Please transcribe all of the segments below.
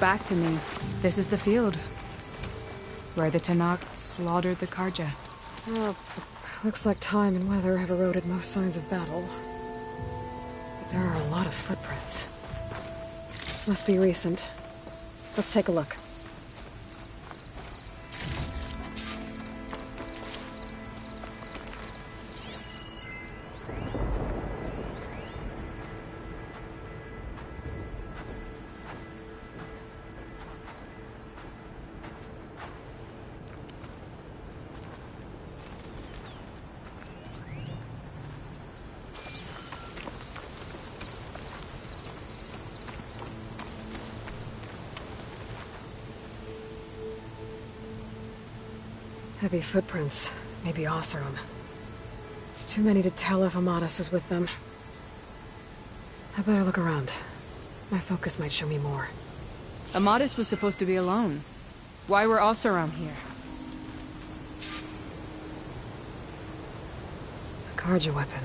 back to me. This is the field where the Tenakth slaughtered the Karja. Oh, looks like time and weather have eroded most signs of battle. But there are a lot of footprints. Must be recent. Let's take a look. Heavy footprints. Maybe Oseram. It's too many to tell if Amadis is with them. I better look around. My focus might show me more. Amadis was supposed to be alone. Why were Oseram here? A Karja weapon.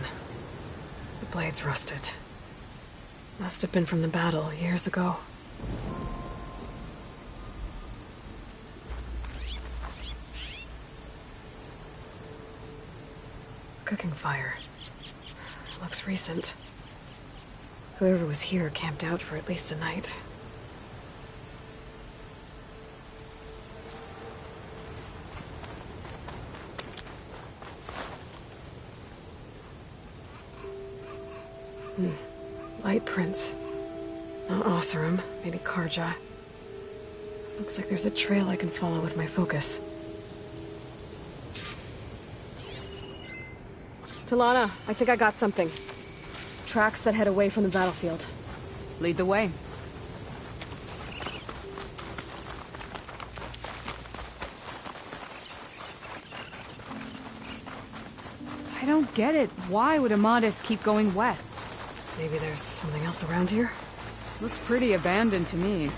The blade's rusted. Must have been from the battle years ago. Cooking fire. Looks recent. Whoever was here camped out for at least a night. Light prints. Not Oseram, maybe Karja. Looks like there's a trail I can follow with my focus. Talana, I think I got something. Tracks that head away from the battlefield. Lead the way. I don't get it. Why would Amadis keep going west? Maybe there's something else around here? Looks pretty abandoned to me.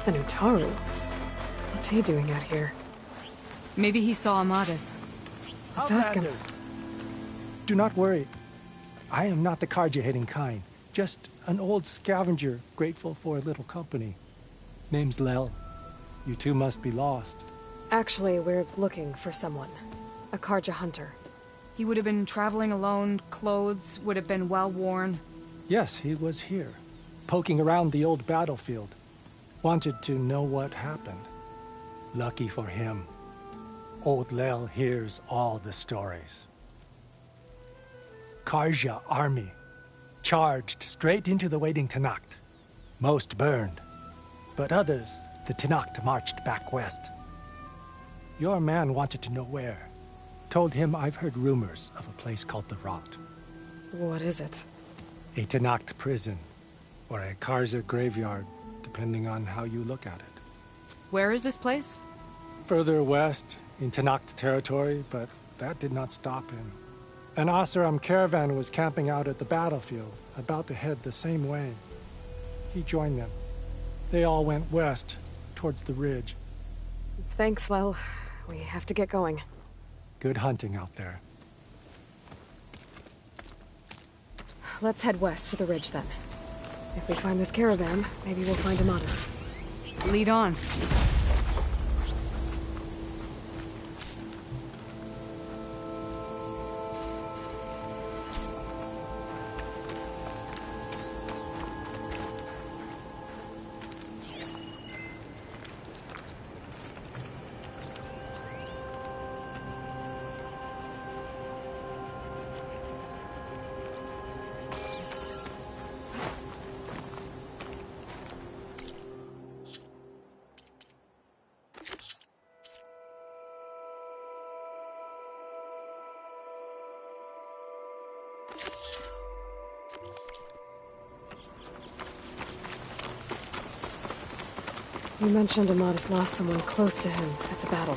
An Utaru? What's he doing out here? Maybe he saw Amadis. Let's ask him. Do not worry. I am not the Karja-hating kind. Just an old scavenger grateful for a little company. Name's Lel. You two must be lost. Actually, we're looking for someone. A Karja hunter. He would have been traveling alone, clothes would have been well worn. Yes, he was here, poking around the old battlefield. Wanted to know what happened. Lucky for him, old Lel hears all the stories. Karja army charged straight into the waiting Tenakth. Most burned, but others, the Tenakth marched back west. Your man wanted to know where. Told him I've heard rumors of a place called the Rot. What is it? A Tenakth prison, or a Karja graveyard, depending on how you look at it. Where is this place? Further west, in Tenakth territory, but that did not stop him. An Oseram caravan was camping out at the battlefield, about to head the same way. He joined them. They all went west, towards the ridge. Thanks, Lel. We have to get going. Good hunting out there. Let's head west to the ridge, then. If we find this caravan, maybe we'll find Amadis. Lead on. You mentioned Amadis lost someone close to him at the battle.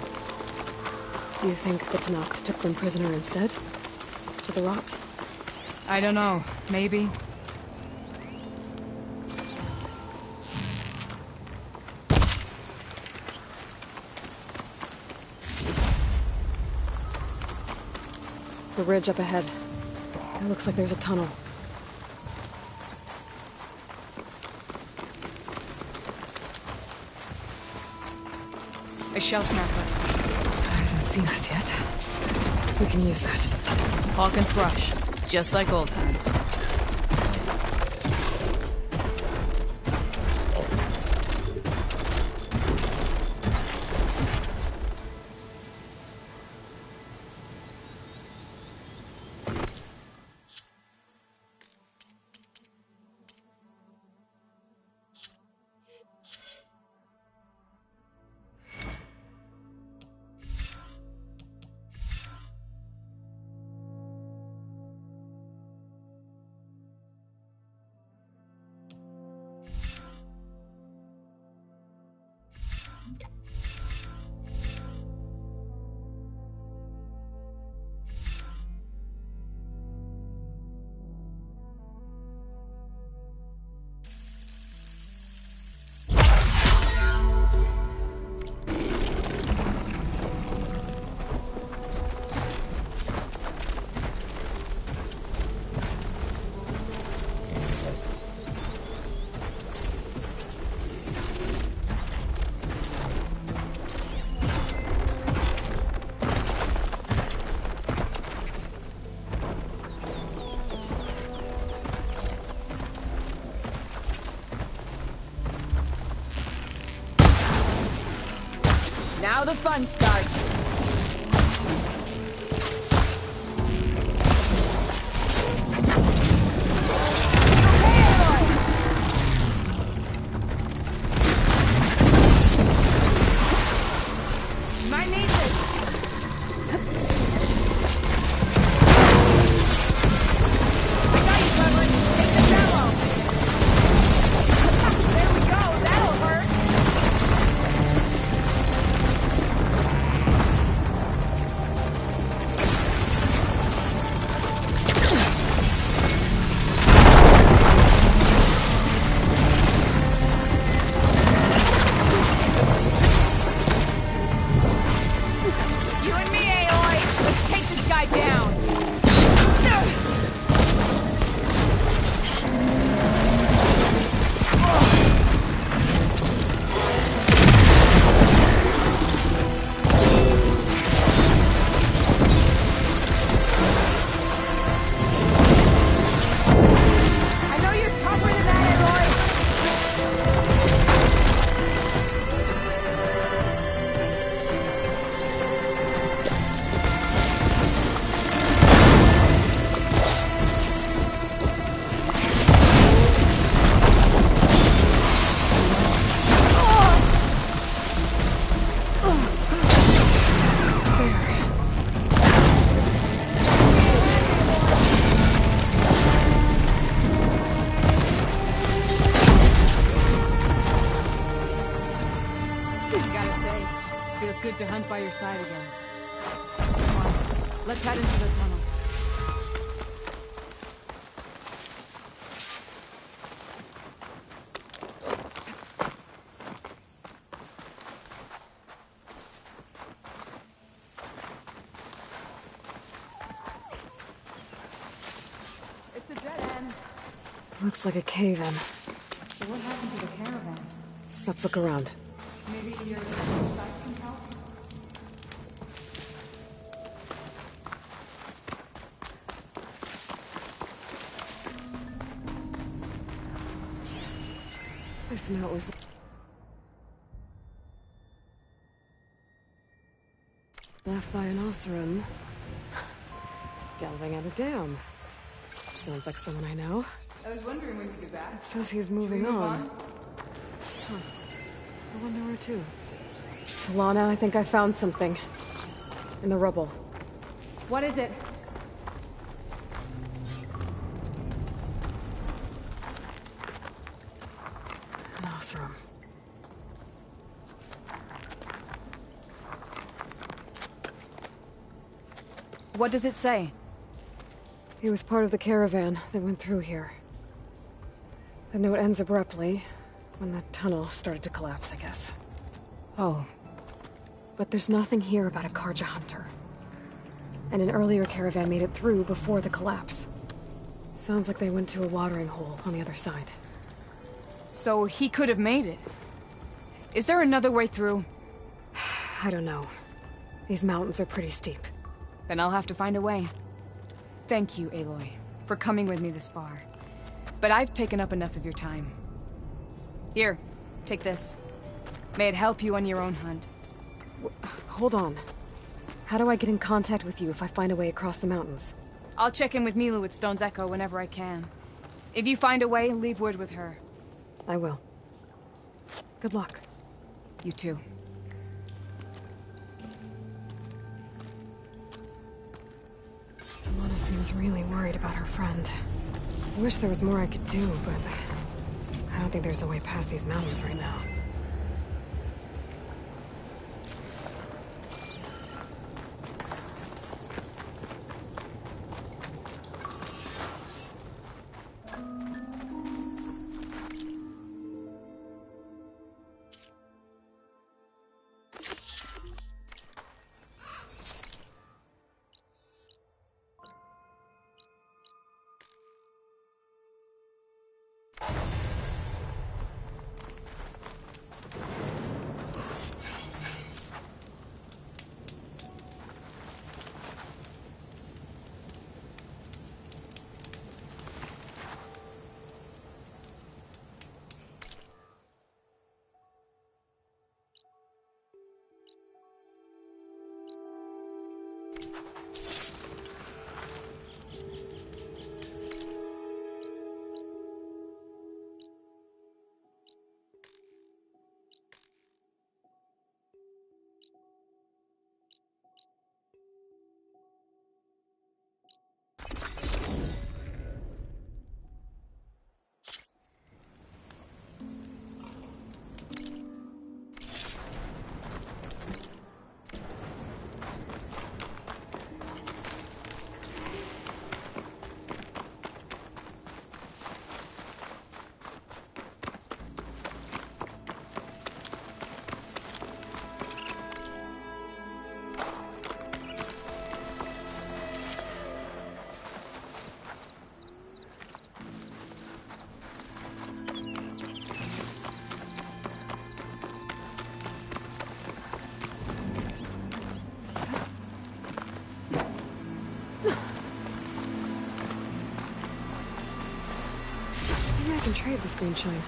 Do you think the Tenakth took them prisoner instead? To the Rot? I don't know. Maybe. The ridge up ahead. It looks like there's a tunnel. A shell snapper. Hasn't seen us yet. We can use that. Hawk and thrush, just like old times. Now the fun starts. Might need this. I got you covered. Take the ammo. There we go. That'll hurt. You and me, Aloy! Let's take this guy down! I know you're tougher than that, Aloy! Gotta say, feels good to hunt by your side again. Come on, let's head into the tunnel. It's a dead end. Looks like a cave-in. So what happened to the caravan? Let's look around. Maybe your sight can help. This note was left by an Oseram. Delving at a dam. Sounds like someone I know. I was wondering when you'd be back. It says he's moving on. Huh. I wonder where to. Talana, I think I found something. In the rubble. What is it? An Oseram. What does it say? He was part of the caravan that went through here. The note ends abruptly, when the tunnel started to collapse, I guess. Oh. But there's nothing here about a Karja hunter. and an earlier caravan made it through before the collapse. Sounds like they went to a watering hole on the other side. So he could have made it. Is there another way through? I don't know. These mountains are pretty steep. Then I'll have to find a way. Thank you, Aloy, for coming with me this far. But I've taken up enough of your time. Here, take this. May it help you on your own hunt. Hold on. How do I get in contact with you if I find a way across the mountains? I'll check in with Milu at Stone's Echo whenever I can. If you find a way, leave word with her. I will. Good luck. You too. Amata seems really worried about her friend. I wish there was more I could do, but I don't think there's a way past these mountains right now. Maybe I can trade this green shine.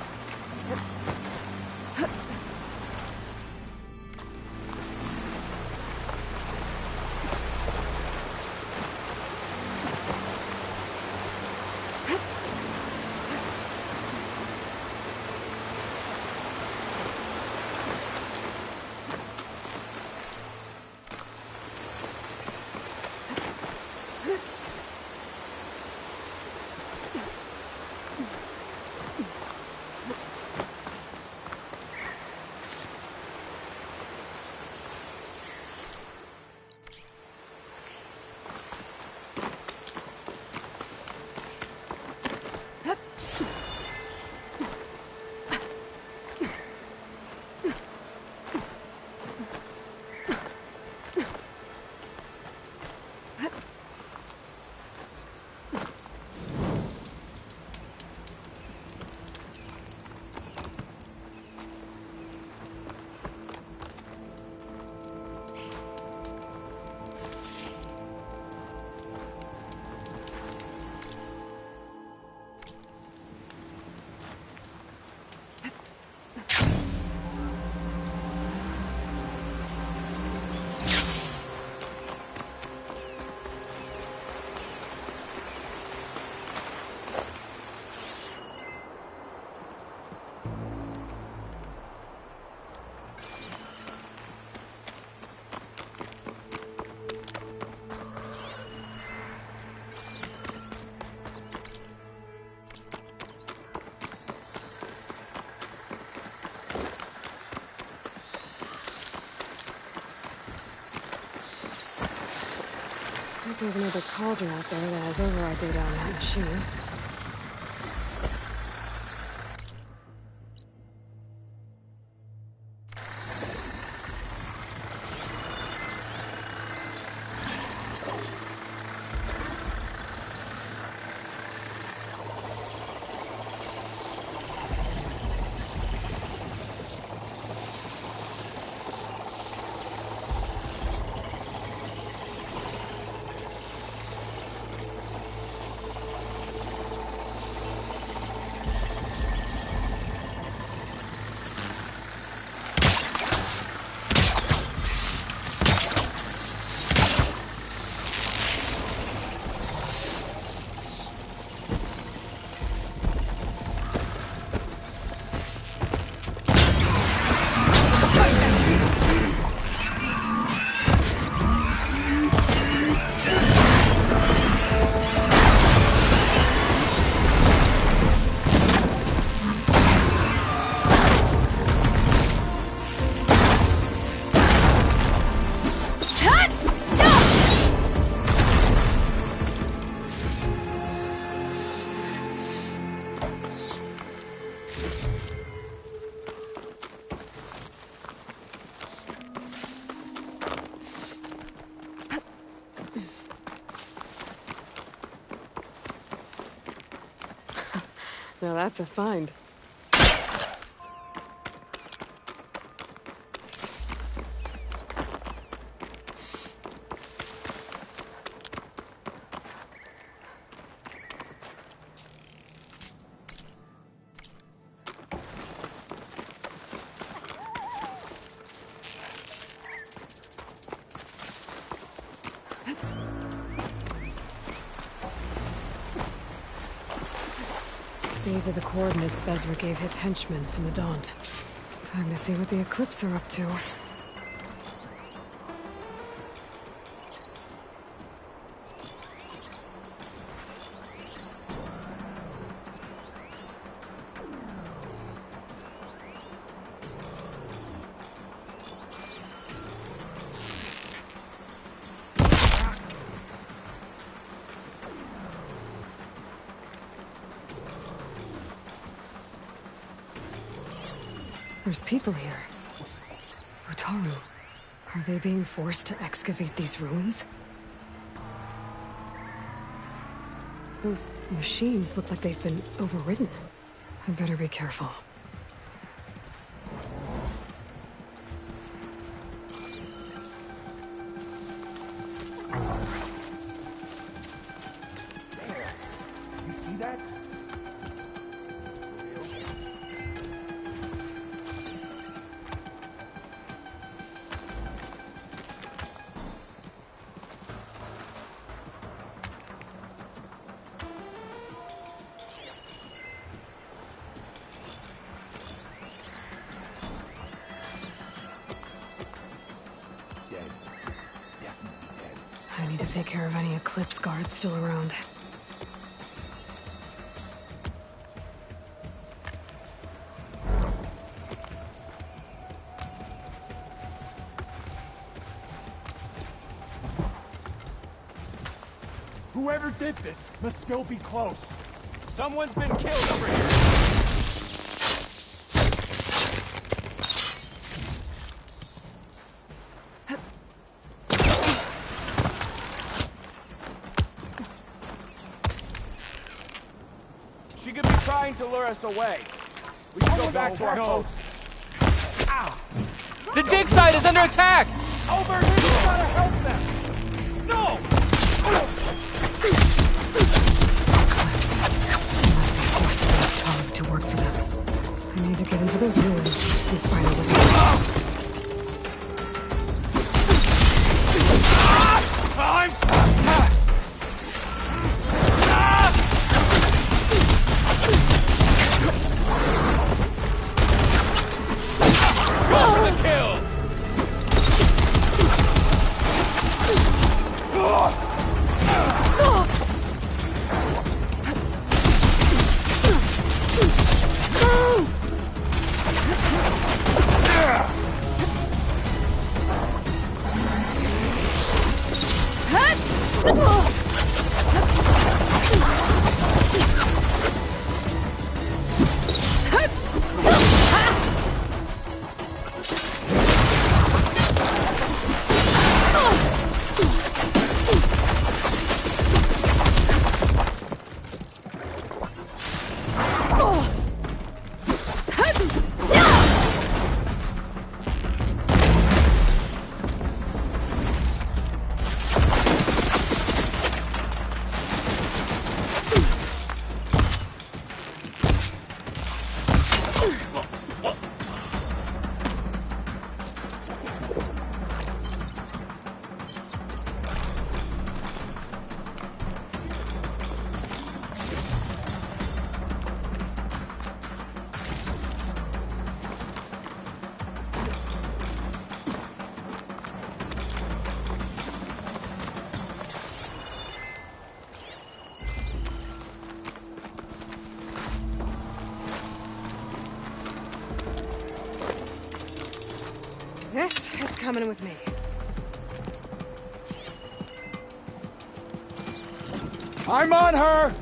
I think there's another cauldron out there that has override data on that machine. Now that's a find. These are the coordinates Vezra gave his henchmen in the Daunt. Time to see what the Eclipse are up to. There's people here. Utaru. Are they being forced to excavate these ruins? Those machines look like they've been overridden. I better be careful. I need to take care of any Eclipse guards still around. Whoever did this must still be close. Someone's been killed over here. She could be trying to lure us away. We should go back to our post. Ow! The dig site is under attack! Over here! We gotta help them! No! Eclipse. They must be forcing Utaru to work for them. I need to get into those ruins and find out what they are. This is coming with me. I'm on her!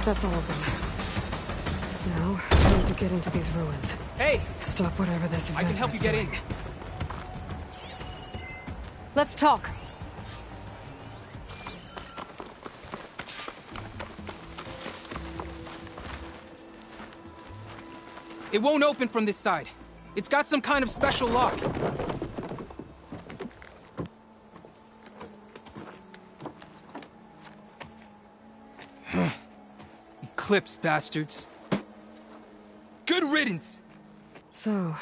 that's all of them. Now, I need to get into these ruins. Hey! Stop whatever this I can help you get in. Let's talk. It won't open from this side. It's got some kind of special lock. Eclipse, bastards. Good riddance! So,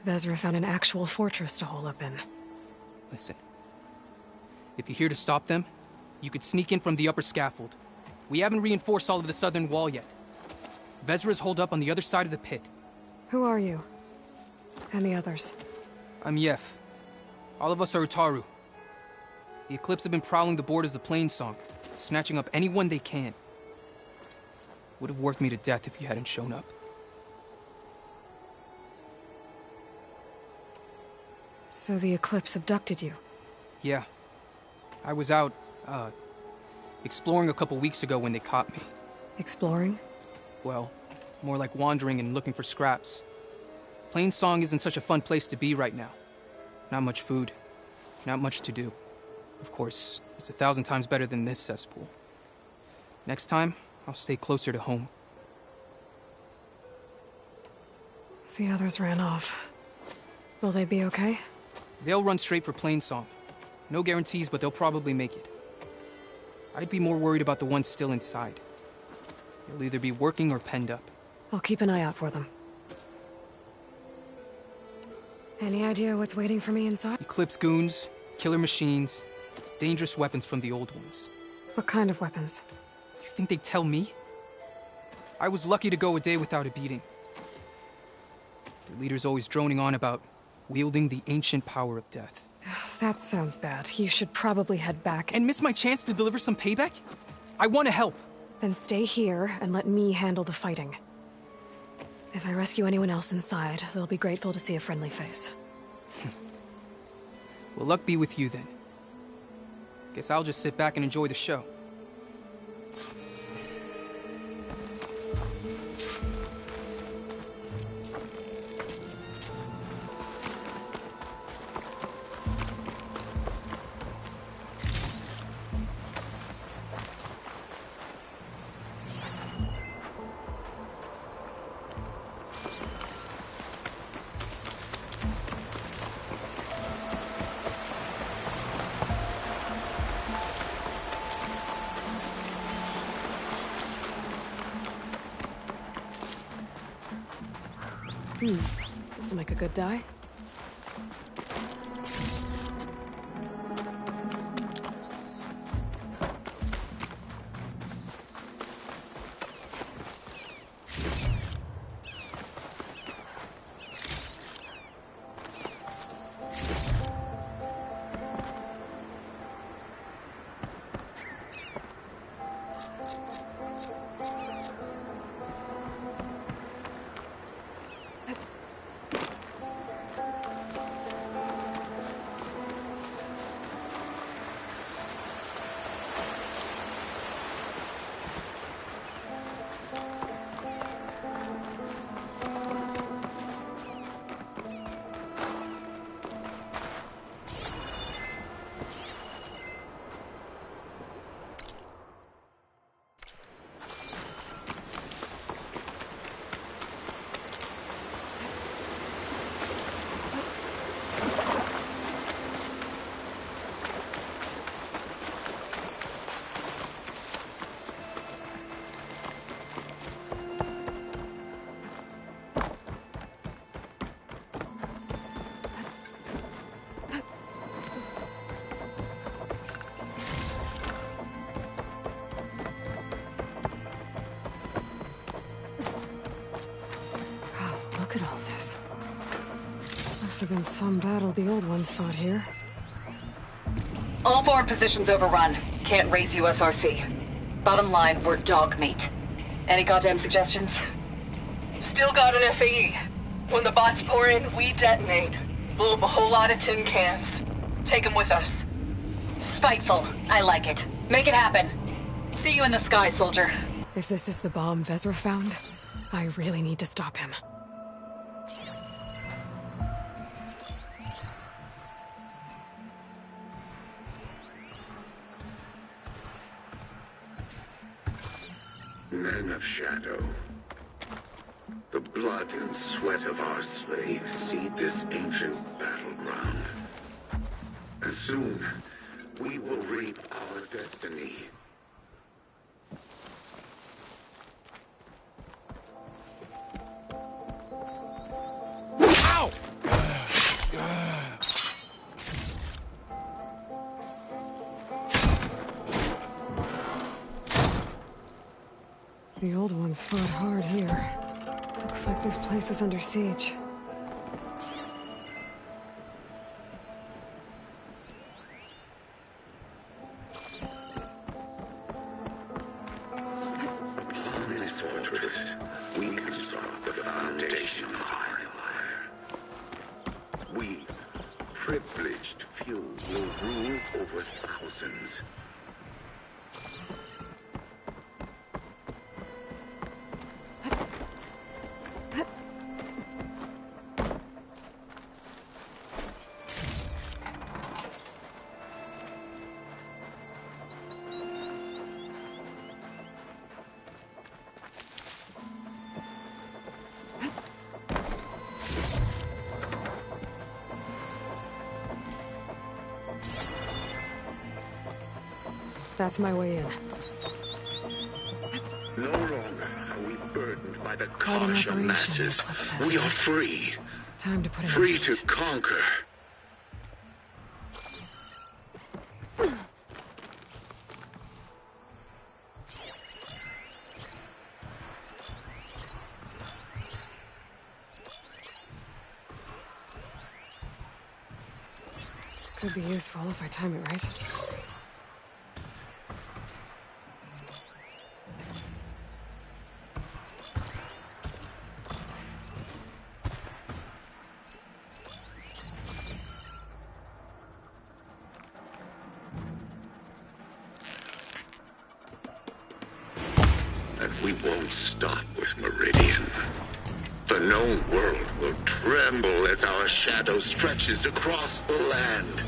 Vezra found an actual fortress to hole up in. Listen. If you're here to stop them, you could sneak in from the upper scaffold. We haven't reinforced all of the southern wall yet. Vezra's holed up on the other side of the pit. Who are you? And the others? I'm Yef. All of us are Utaru. The Eclipse have been prowling the borders of Plainsong, snatching up anyone they can. Would have worked me to death if you hadn't shown up. So the Eclipse abducted you? Yeah. I was out, exploring a couple weeks ago when they caught me. Exploring? Well, more like wandering and looking for scraps. Plainsong isn't such a fun place to be right now. Not much food. Not much to do. Of course, it's 1,000 times better than this cesspool. Next time, I'll stay closer to home. The others ran off. Will they be okay? They'll run straight for Plainsong. No guarantees, but they'll probably make it. I'd be more worried about the ones still inside. They'll either be working or penned up. I'll keep an eye out for them. Any idea what's waiting for me inside? Eclipse goons, killer machines, dangerous weapons from the old ones. What kind of weapons? You think they'd tell me? I was lucky to go a day without a beating. The leader's always droning on about wielding the ancient power of death. That sounds bad. You should probably head back And miss my chance to deliver some payback? I want to help. Then stay here and let me handle the fighting. If I rescue anyone else inside, they'll be grateful to see a friendly face. Well, luck be with you then. Guess I'll just sit back and enjoy the show. This'll make a good dye. Look at all this. Must have been some battle the old ones fought here. All forward positions overrun. Can't raise USRC. Bottom line, we're dog meat. Any goddamn suggestions? Still got an FAE. When the bots pour in, we detonate. Blow up a whole lot of tin cans. Take them with us. Spiteful. I like it. Make it happen. See you in the sky, soldier. If this is the bomb Vezra found, I really need to stop him. Men of Shadow, the blood and sweat of our slaves seed this ancient battleground. And soon, we will reap our destiny. Ow! The old ones fought hard here. Looks like this place was under siege. Upon this fortress, we construct the foundation of our empire. We, privileged few, will rule over thousands. That's my way in. No longer are we burdened by the Quite an harsh of operation, masses. Eclipse. We are free. Time to put an Free end to it. conquer. Could be useful if I time it right. And we won't stop with Meridian. The known world will tremble as our shadow stretches across the land.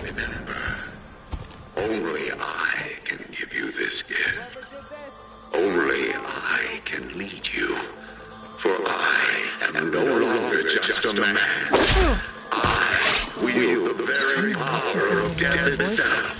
Remember, only I can give you this gift. Only I can lead you. For I am no longer just a man. I wield the very power of death itself.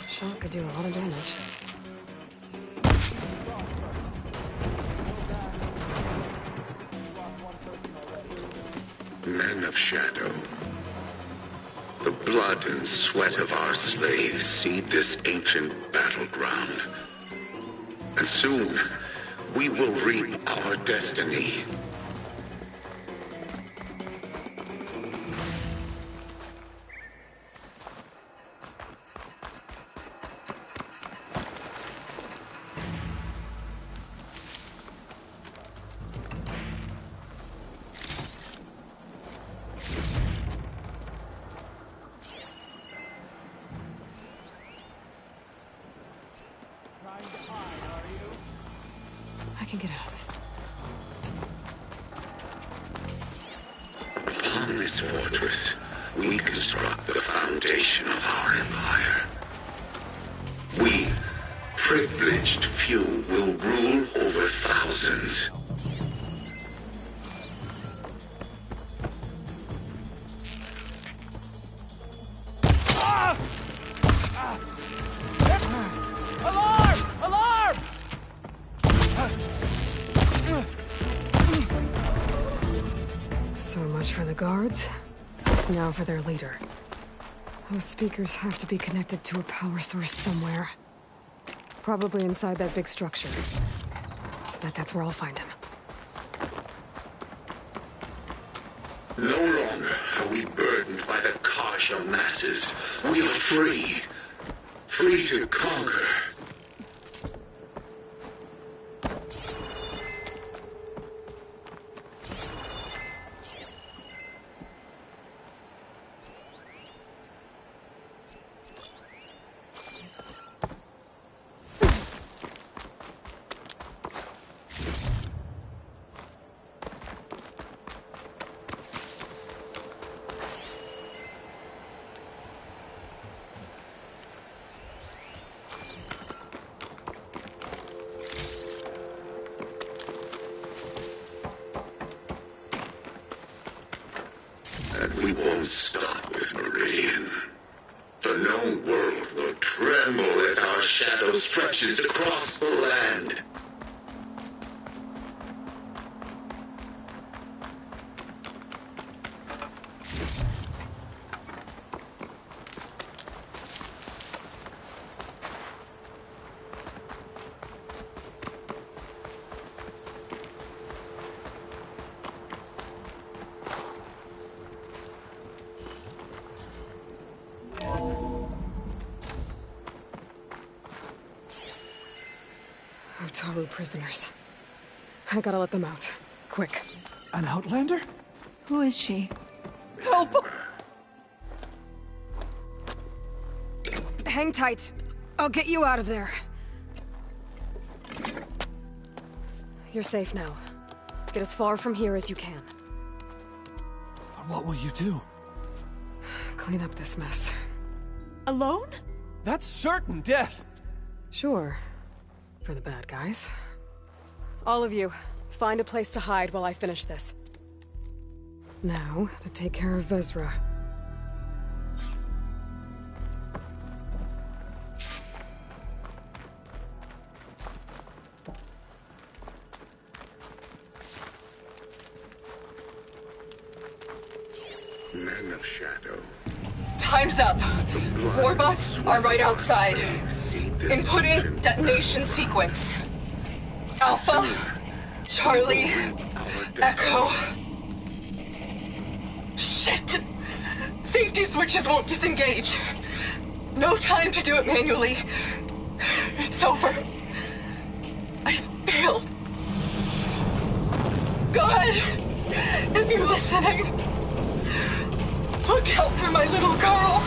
Shock could do a lot of damage. Men of Shadow, the blood and sweat of our slaves seed this ancient battleground. And soon, we will reap our destiny. I can get out of this. Upon this fortress, we construct the foundation of our empire. We, privileged few, will rule over thousands. guards. Now for their leader. Those speakers have to be connected to a power source somewhere. Probably inside that big structure. Bet that's where I'll find him. No longer are we burdened by the Kasha masses. We are free. Free to conquer. And we won't stop with Meridian. The known world will tremble as our shadow stretches across the land. Utaru prisoners. I gotta let them out. Quick. An Outlander? Who is she? Help! Hang tight. I'll get you out of there. You're safe now. Get as far from here as you can. What will you do? Clean up this mess. Alone? That's certain death! Sure. For the bad guys. All of you, find a place to hide while I finish this. Now, to take care of Vezra. Men of Shadow. Time's up. Warbots are right outside. Inputting detonation sequence. Alpha, Charlie, Echo. Shit! Safety switches won't disengage. No time to do it manually. It's over. I failed. God, if you're listening, look out for my little girl.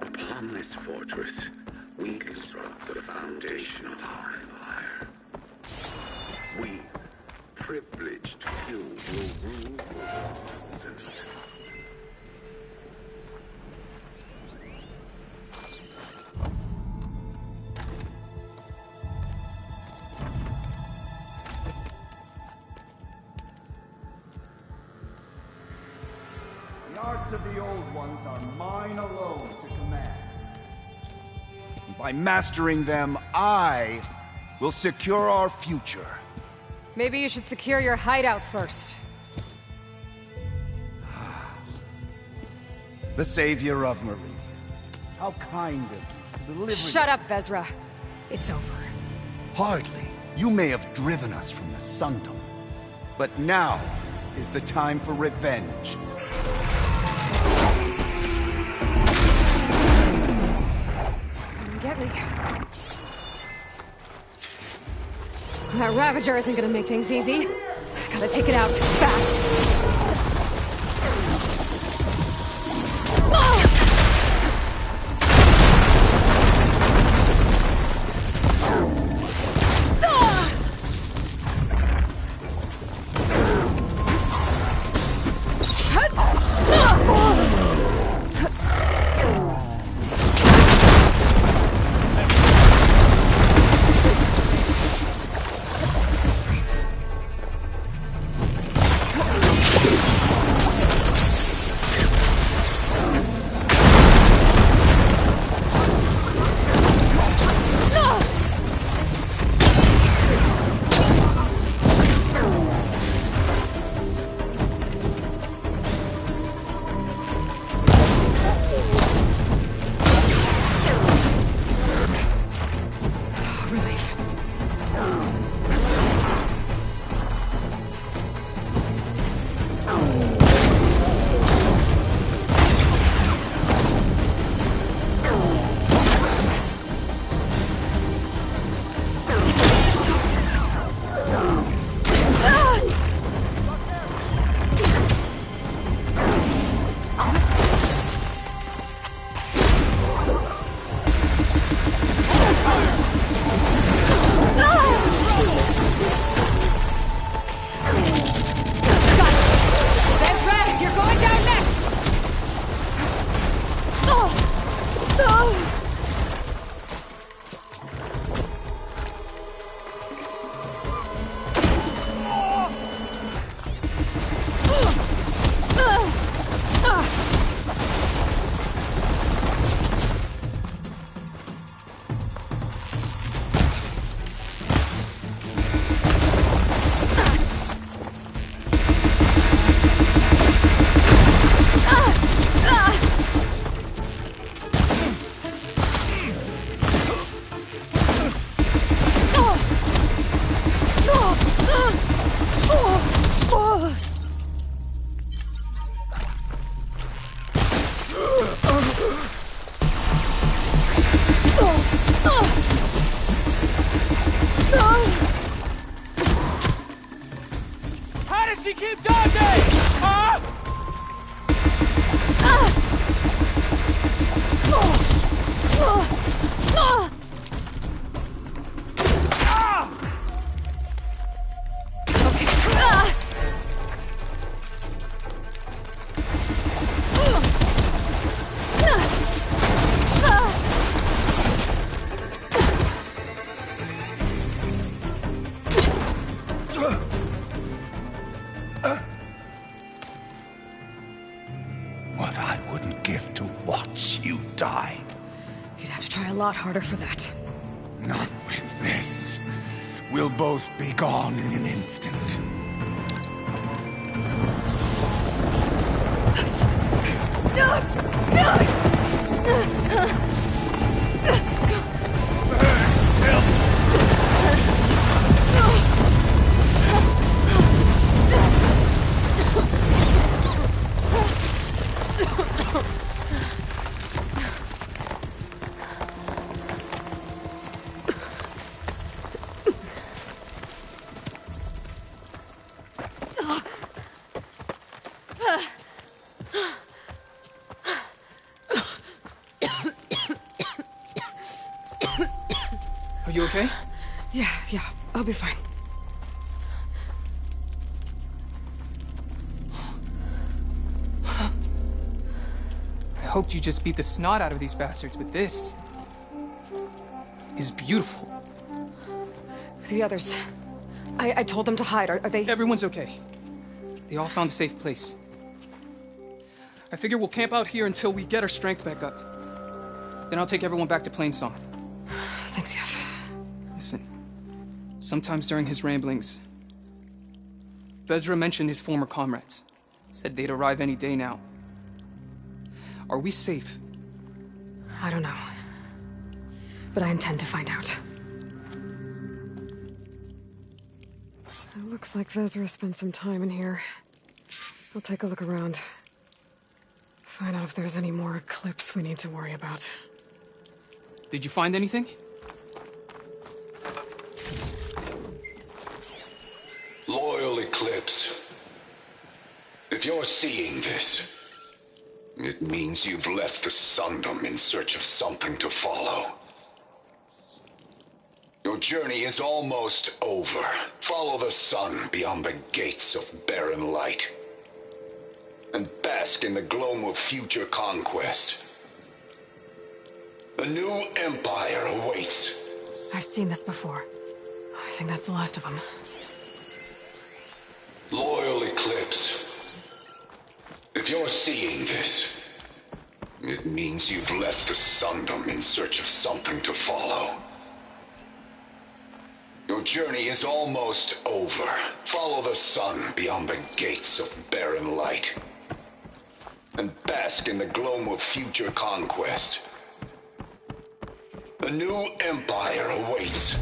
Upon this fortress, we construct the foundation of our empire. We, privileged few, will rule the thousands. The arts of the old ones are mine alone to command. By mastering them, I will secure our future. Maybe you should secure your hideout first. The savior of Marie. How kind of you to deliver. Shut up, Vezra. It's over. Hardly. You may have driven us from the Sundom. But now is the time for revenge. Come get me. That Ravager isn't gonna make things easy. Gotta take it out, fast. relief. How does she keep dodging? Huh? What I wouldn't give to watch you die. You'd have to try a lot harder for that. Not with this. We'll both be gone in an instant. Are you okay? Yeah, I'll be fine. I hoped you just beat the snot out of these bastards, but this is beautiful. The others. I told them to hide. Are they... Everyone's okay. They all found a safe place. I figure we'll camp out here until we get our strength back up. Then I'll take everyone back to Plainsong. Thanks, Yev. Listen, sometimes during his ramblings, Vezra mentioned his former comrades. Said they'd arrive any day now. Are we safe? I don't know. But I intend to find out. It looks like Vezra spent some time in here. I'll take a look around. Find out if there's any more Eclipse we need to worry about. Did you find anything? Loyal Eclipse, if you're seeing this, it means you've left the Sundom in search of something to follow. Your journey is almost over. Follow the sun beyond the gates of barren light, and bask in the gloam of future conquest. A new empire awaits. I've seen this before. I think that's the last of them. Loyal Eclipse, if you're seeing this, it means you've left the Sundom in search of something to follow. Your journey is almost over. Follow the sun beyond the gates of barren light, and bask in the gloam of future conquest. A new empire awaits.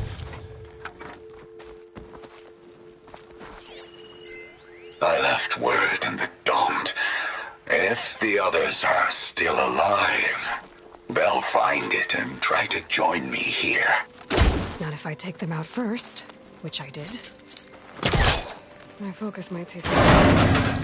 last word and the don't. If the others are still alive, they'll find it and try to join me here. Not if I take them out first, which I did. My focus might see something.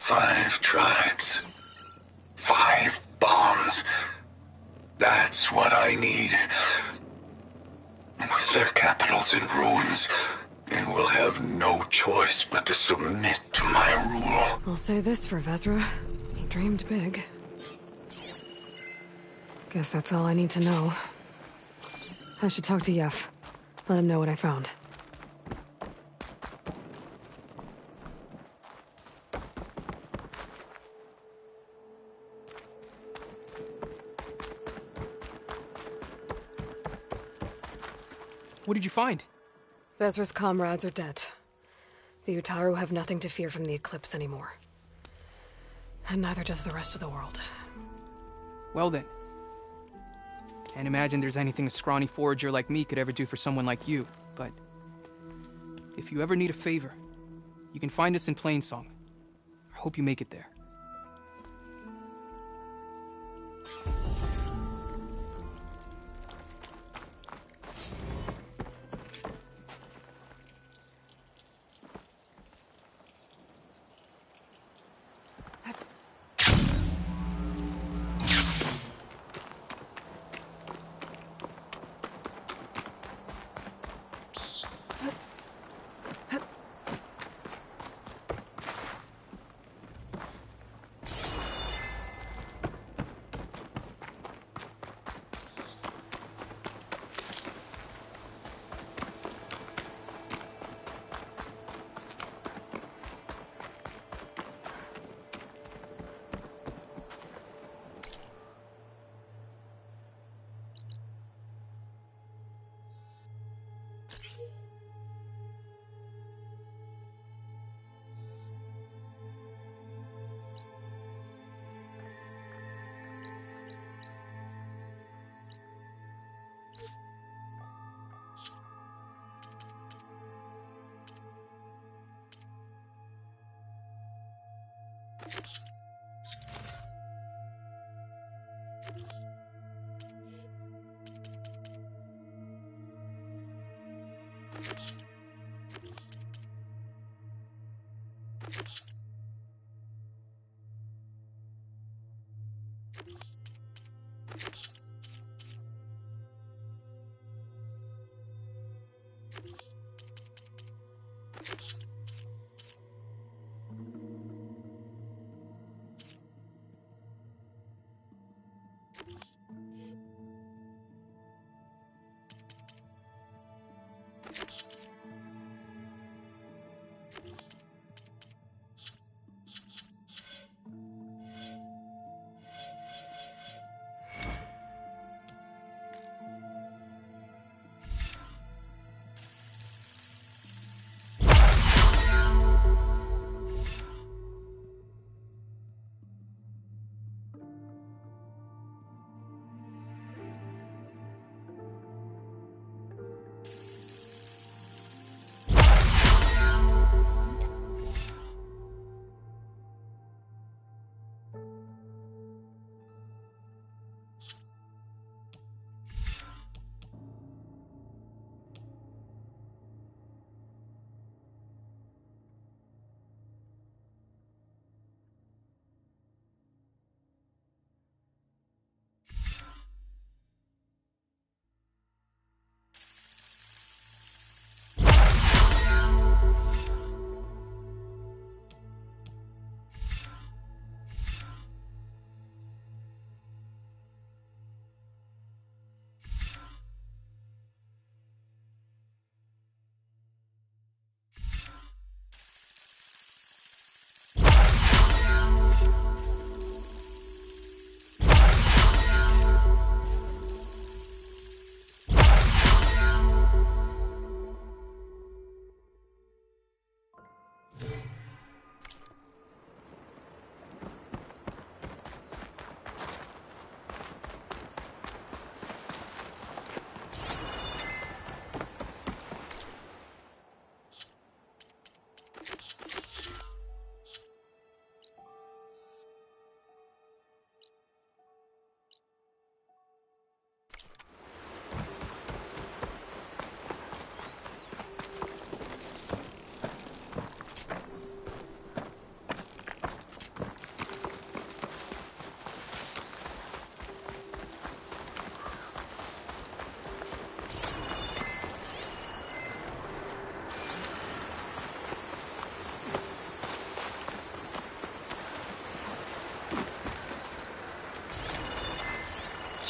5 tribes. 5 bombs. That's what I need. With their capitals in ruins, they will have no choice but to submit to my rule. I'll say this for Vezra. He dreamed big. Guess that's all I need to know. I should talk to Yef. Let him know what I found. What did you find? Vezra's comrades are dead. The Utaru have nothing to fear from the Eclipse anymore. And neither does the rest of the world. Well then. Can't imagine there's anything a scrawny forager like me could ever do for someone like you, but... if you ever need a favor, you can find us in Plainsong. I hope you make it there.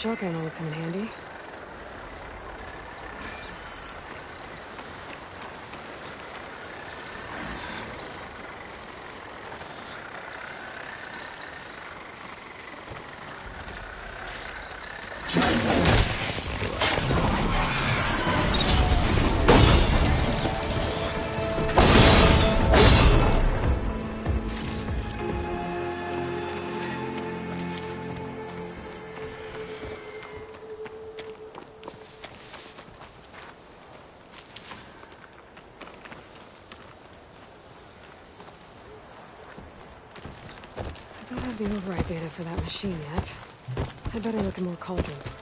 shotgun will come in handy. I don't have the override data for that machine yet. I'd better look at more cauldrons.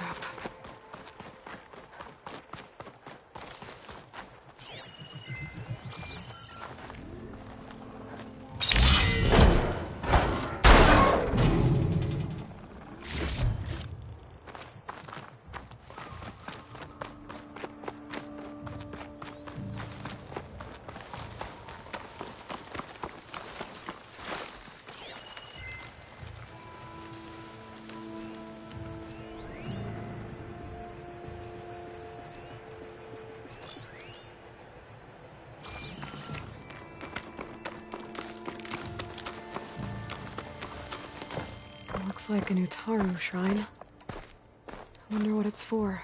Up. Looks like an Utaru shrine. I wonder what it's for.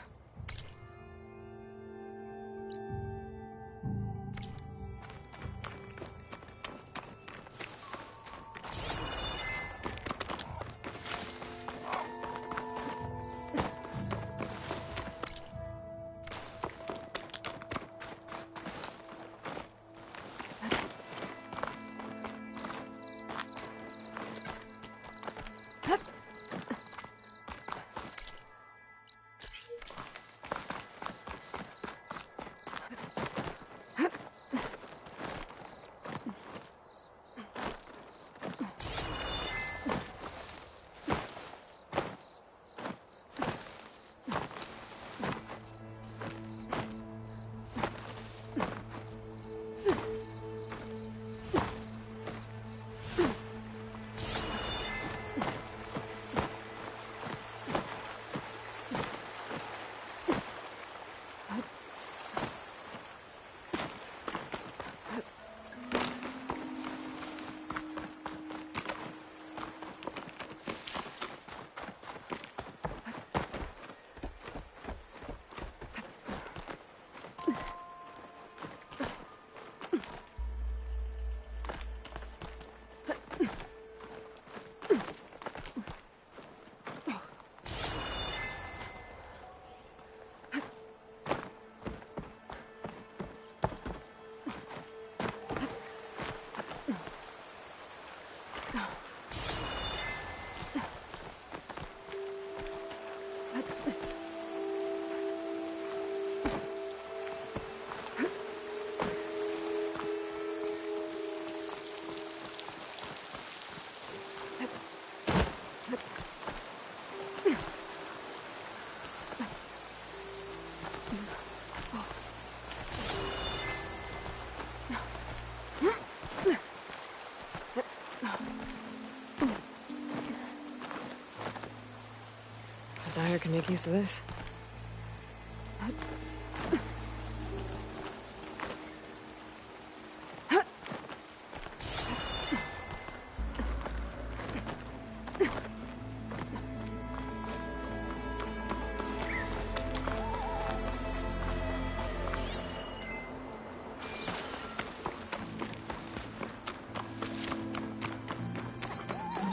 can make use of this.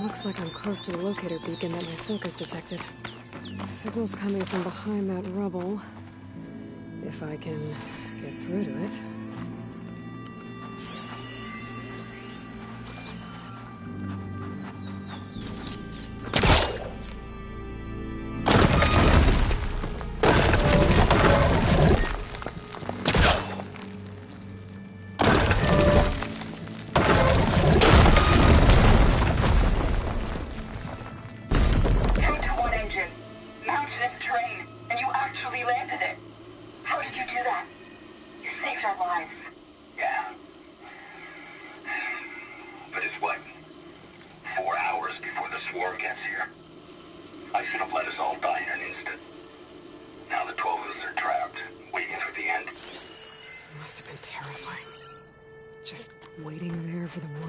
Looks like I'm close to the locator beacon that my focus detected. Signal's coming from behind that rubble. If I can get through to it.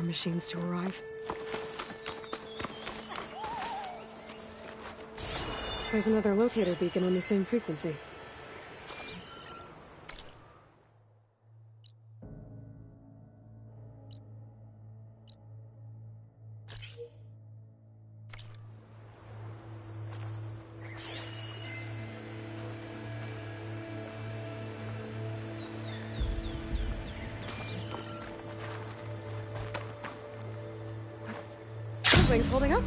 Machines to arrive. There's another locator beacon on the same frequency. Wings holding up?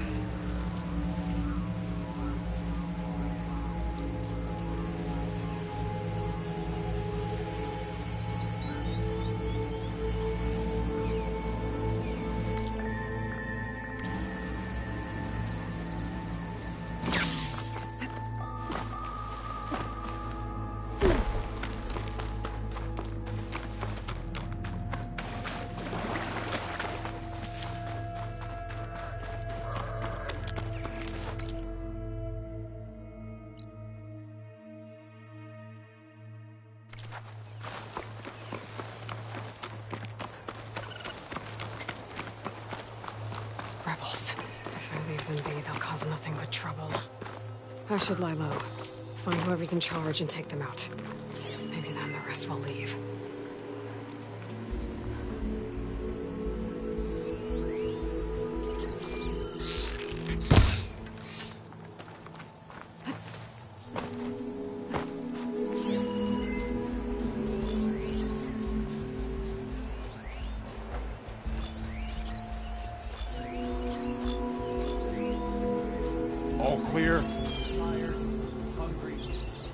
They'll cause nothing but trouble. I should lie low. Find whoever's in charge and take them out. Maybe then the rest will leave. All clear. Tired, hungry,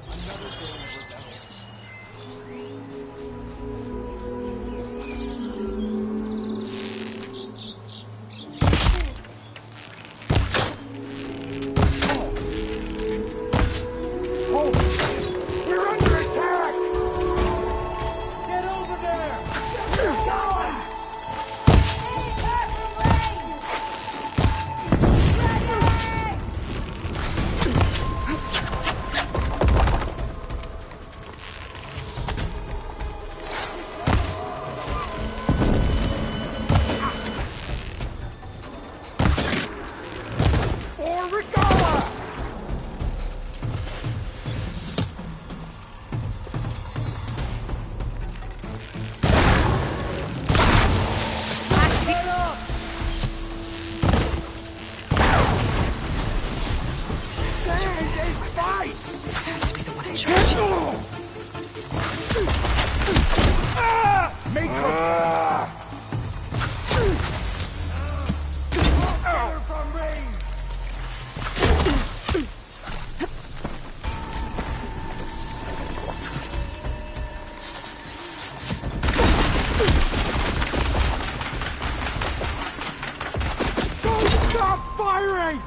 another day of rebellion. We're under attack! Get over there! Get going! Stop firing!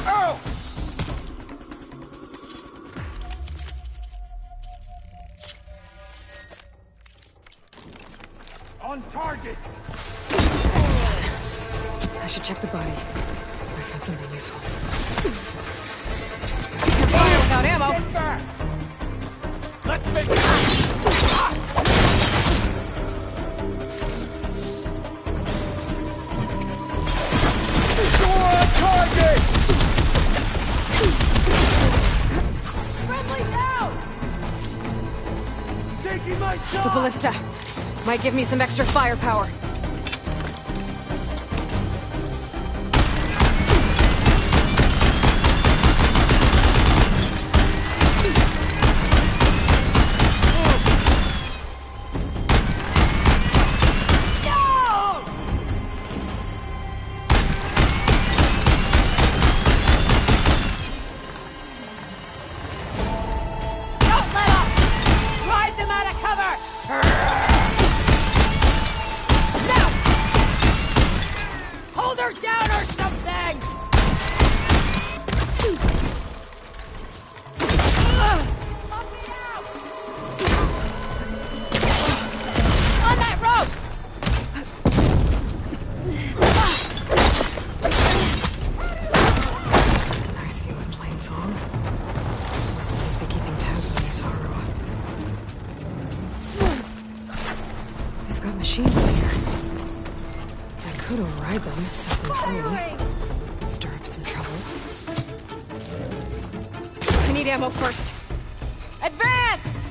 Oh! On target! I should check the body. I found something useful. You can fire without ammo! Get back! Let's make it! You're on target! Friendly down! Taking my The shot! ballista might give me some extra firepower. Machines there. I could override them, set them free. Stir up some trouble. I need ammo first. Advance!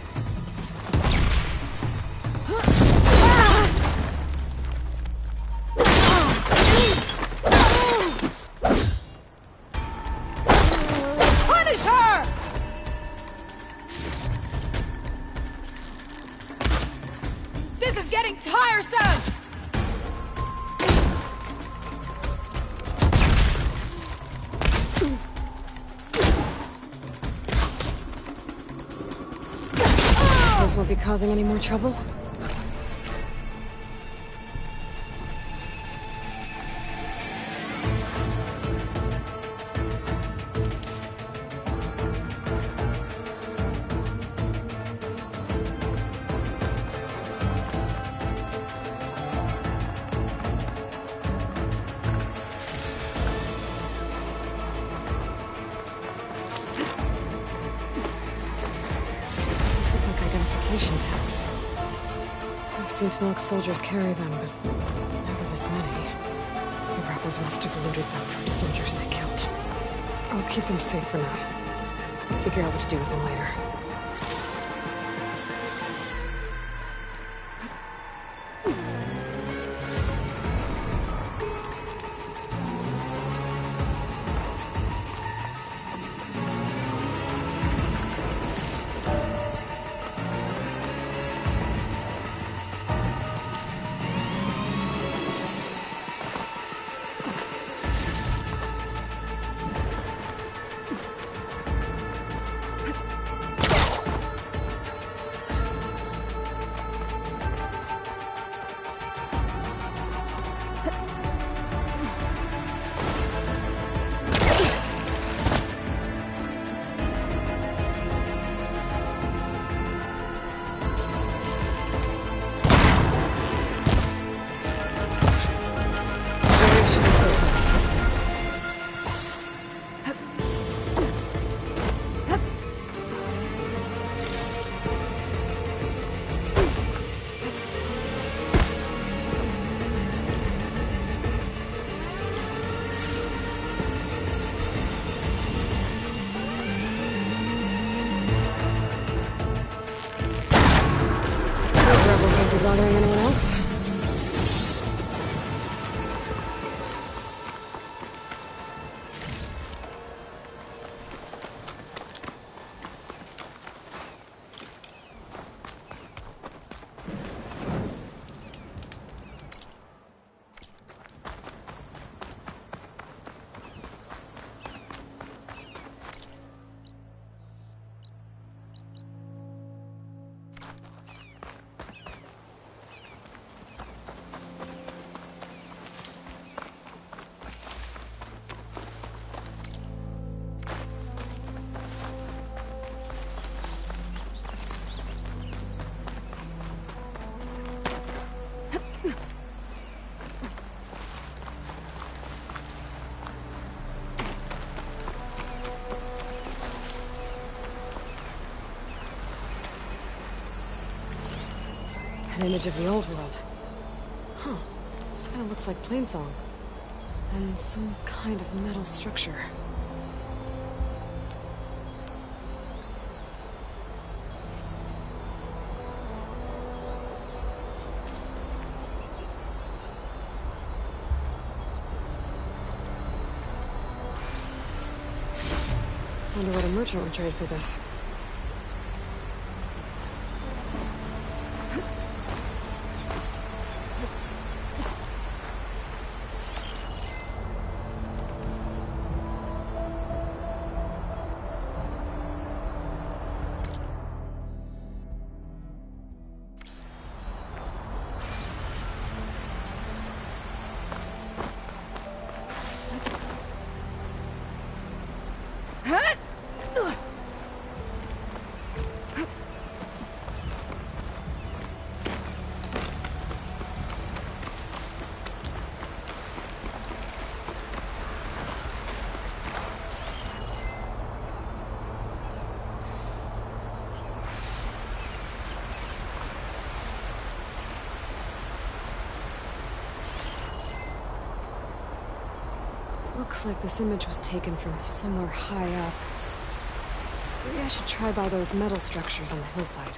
Punish her! This is getting tiresome! Those won't be causing any more trouble. Tags. I've seen Snoke soldiers carry them, but never this many. The rebels must have looted them from soldiers they killed. I'll keep them safe for now. Figure out what to do with them later. Bothering anyone else? An image of the old world. Huh. Kinda looks like Plainsong. And some kind of metal structure. Wonder what a merchant would trade for this. Looks like this image was taken from somewhere high up. Maybe I should try by those metal structures on the hillside.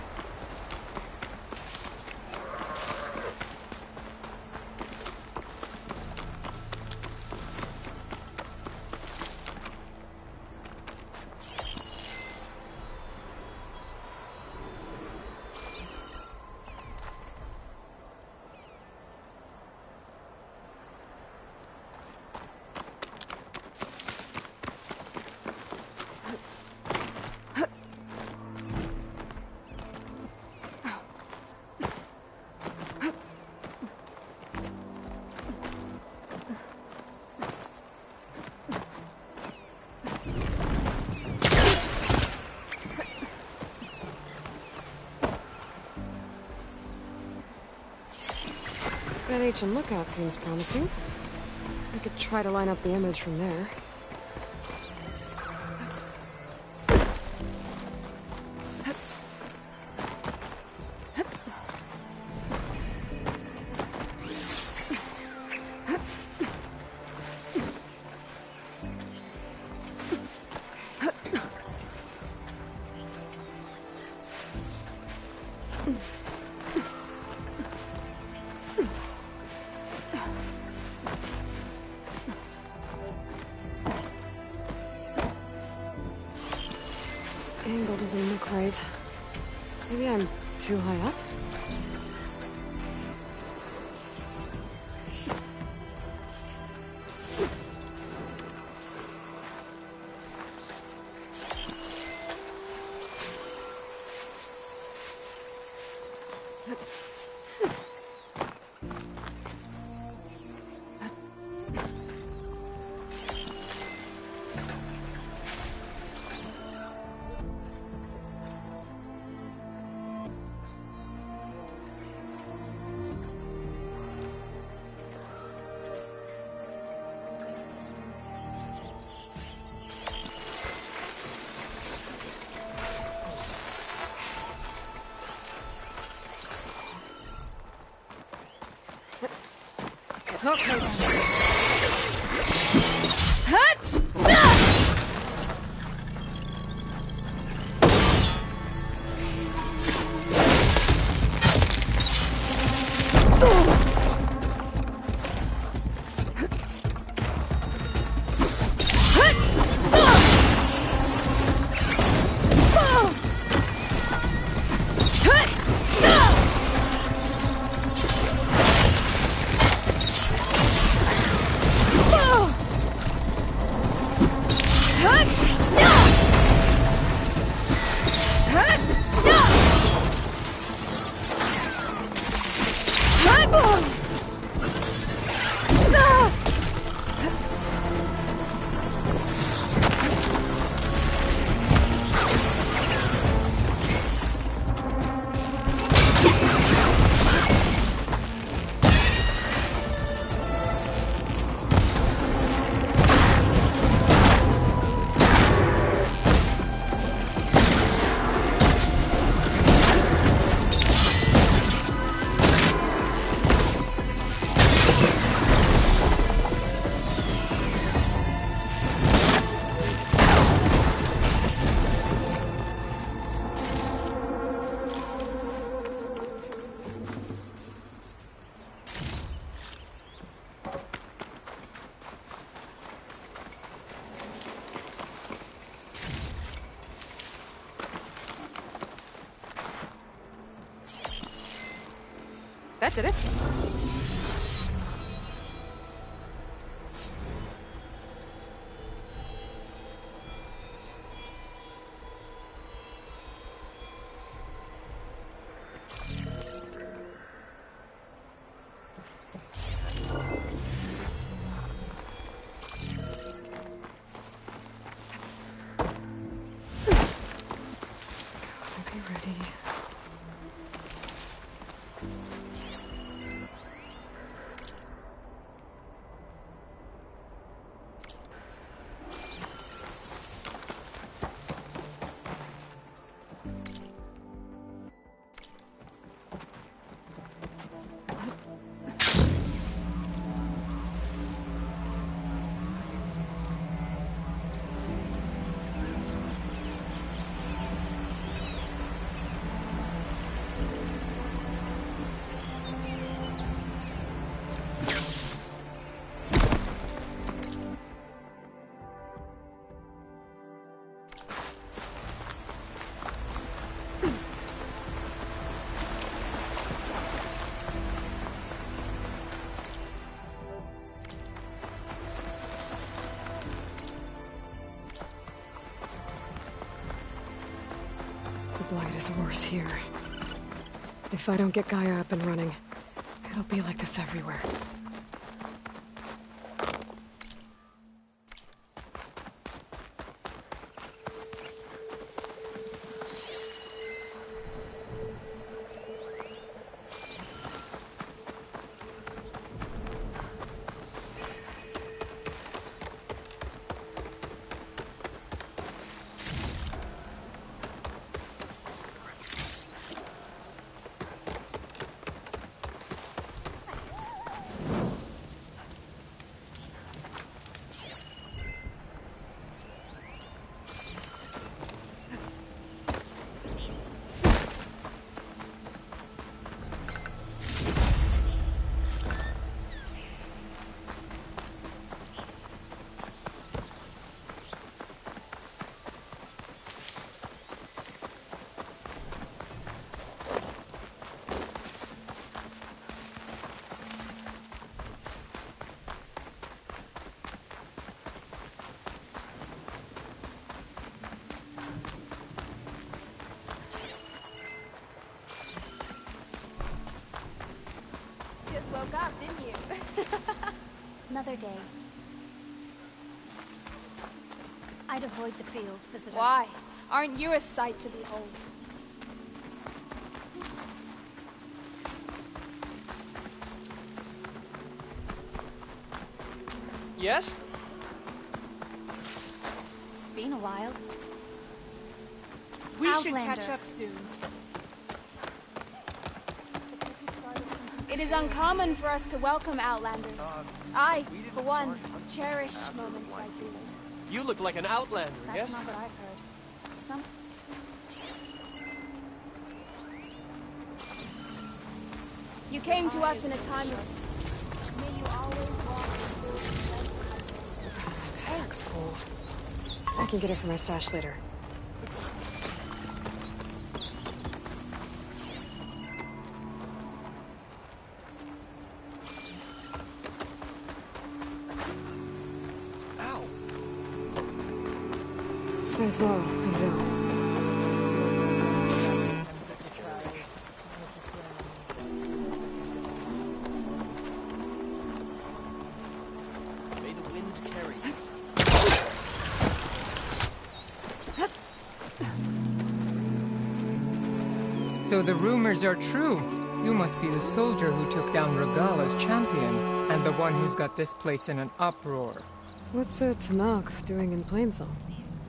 That H.M. Lookout seems promising. I could try to line up the image from there. Angle doesn't look right. Maybe I'm too high up? Okay. That did it. Be ready. The Blight is worse here. If I don't get Gaia up and running, it'll be like this everywhere. Woke up, didn't you? Another day. I'd avoid the fields, visitor. Why? Aren't you a sight to behold? Yes? Been a while. We should Outlander. catch up soon. It is uncommon for us to welcome Outlanders. I, for one, cherish moments like these. You look like an outlander, That's yes? not what I've heard. Some... You came to us in a time of... May you always walk through Thanks, fool. I can get it from my stash later. There's Mo and Zoe. May the wind carry you. So the rumors are true. You must be the soldier who took down Regala's champion, and the one who's got this place in an uproar. What's a Tenakth doing in Plainsong?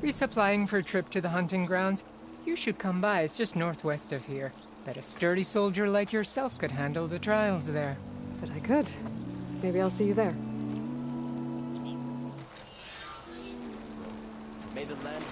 Resupplying for a trip to the hunting grounds? You should come by, it's just northwest of here. Bet a sturdy soldier like yourself could handle the trials there. But I could. Maybe I'll see you there. May the land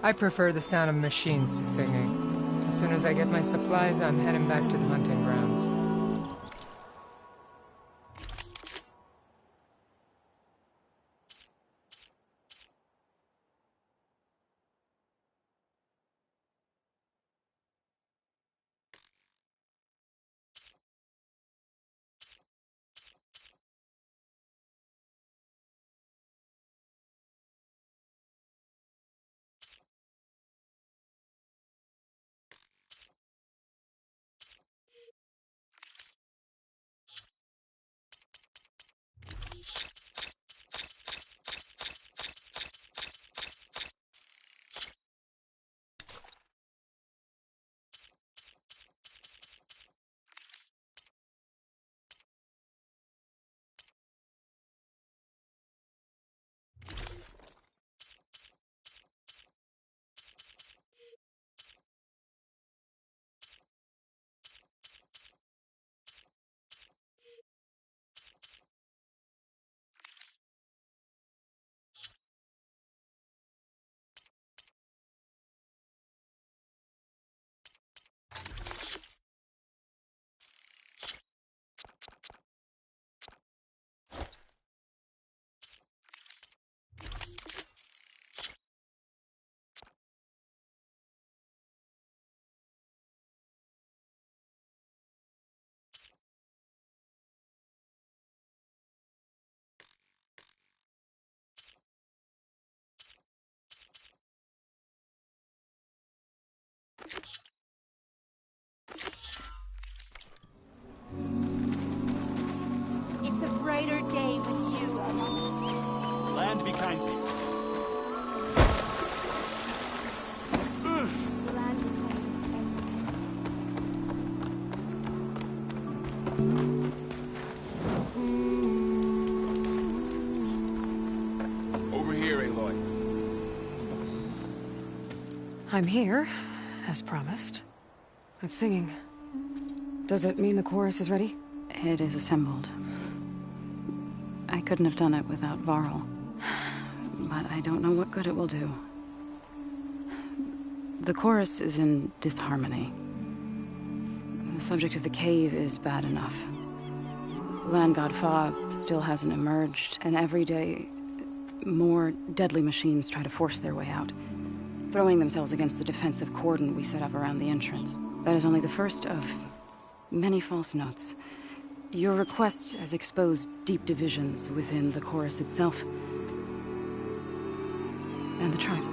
I prefer the sound of machines to singing. As soon as I get my supplies, I'm heading back to the hunting grounds. It's a brighter day with you among us. Land be kind to you. The land becomes Over here, Aloy. I'm here, as promised. That singing. Does it mean the chorus is ready? It is assembled. I couldn't have done it without Varl. But I don't know what good it will do. The chorus is in disharmony. The subject of the cave is bad enough. Land God Fa still hasn't emerged, and every day, more deadly machines try to force their way out, throwing themselves against the defensive cordon we set up around the entrance. That is only the first of many false notes. Your request has exposed deep divisions within the chorus itself and the tribe.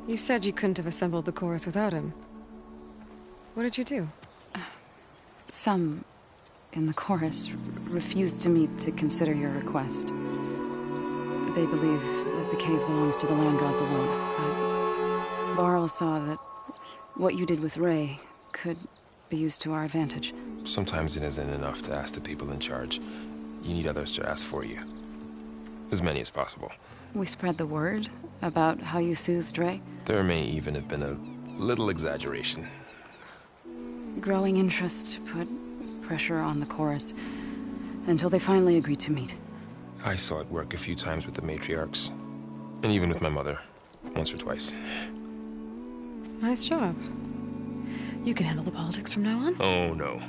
You said you couldn't have assembled the chorus without him. What did you do? Some in the chorus refused to meet to consider your request. They believe that the cave belongs to the land gods alone. Varl saw that what you did with Ray could be used to our advantage. Sometimes it isn't enough to ask the people in charge. You need others to ask for you. As many as possible. We spread the word about how you soothed Ray. There may even have been a little exaggeration. Growing interest put pressure on the chorus until they finally agreed to meet. I saw it work a few times with the matriarchs. And even with my mother. Once or twice. Nice job. You can handle the politics from now on? Oh, no.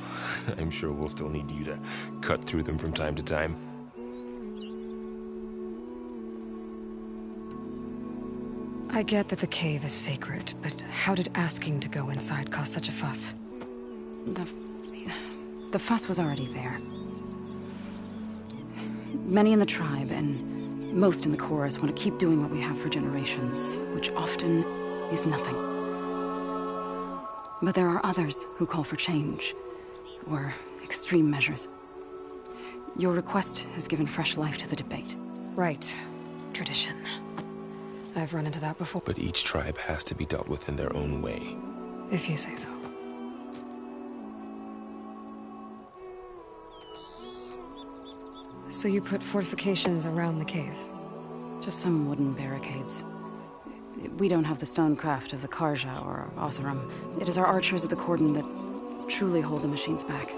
I'm sure we'll still need you to cut through them from time to time. I get that the cave is sacred, but how did asking to go inside cause such a fuss? The fuss was already there. Many in the tribe, and most in the chorus, want to keep doing what we have for generations, which often is nothing. But there are others who call for change, or extreme measures. Your request has given fresh life to the debate. Right. Tradition. I've run into that before. But each tribe has to be dealt with in their own way. If you say so. So you put fortifications around the cave? Just some wooden barricades. We don't have the stonecraft of the Karja or Oseram. It is our archers of the cordon that truly hold the machines back.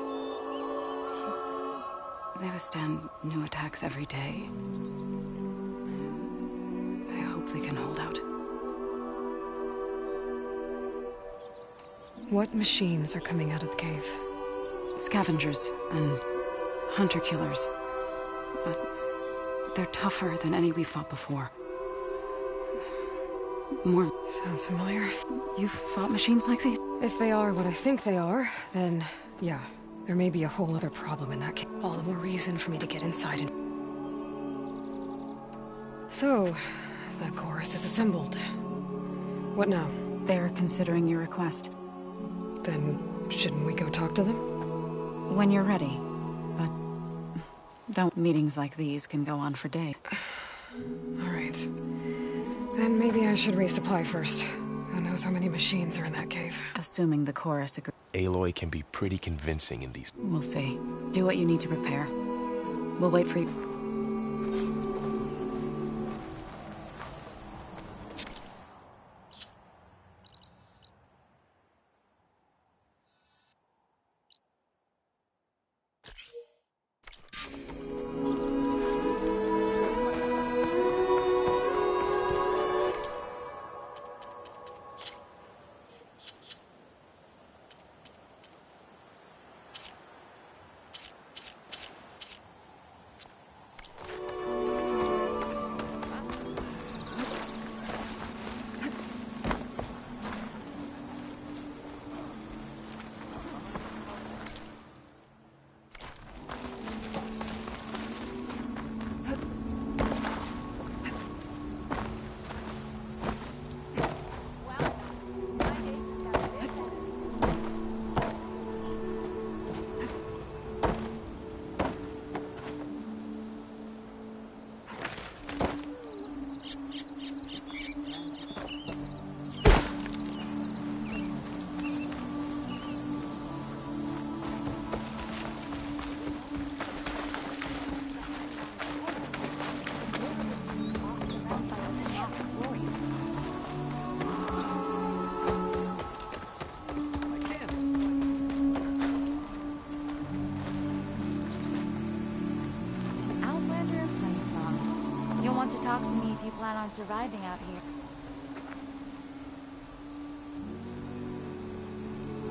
They withstand new attacks every day. I hope they can hold out. What machines are coming out of the cave? Scavengers and hunter-killers. But they're tougher than any we fought before. More... Sounds familiar. You've fought machines like these? If they are what I think they are, then yeah. There may be a whole other problem in that cave. All the more reason for me to get inside and... So, the chorus is assembled. What now? They're considering your request. Then, shouldn't we go talk to them? When you're ready. But... don't meetings like these can go on for days. Alright. Then maybe I should resupply first. Who knows how many machines are in that cave? Assuming the chorus agrees. Aloy can be pretty convincing in these. We'll see. Do what you need to prepare. We'll wait for you. To talk to me if you plan on surviving out here.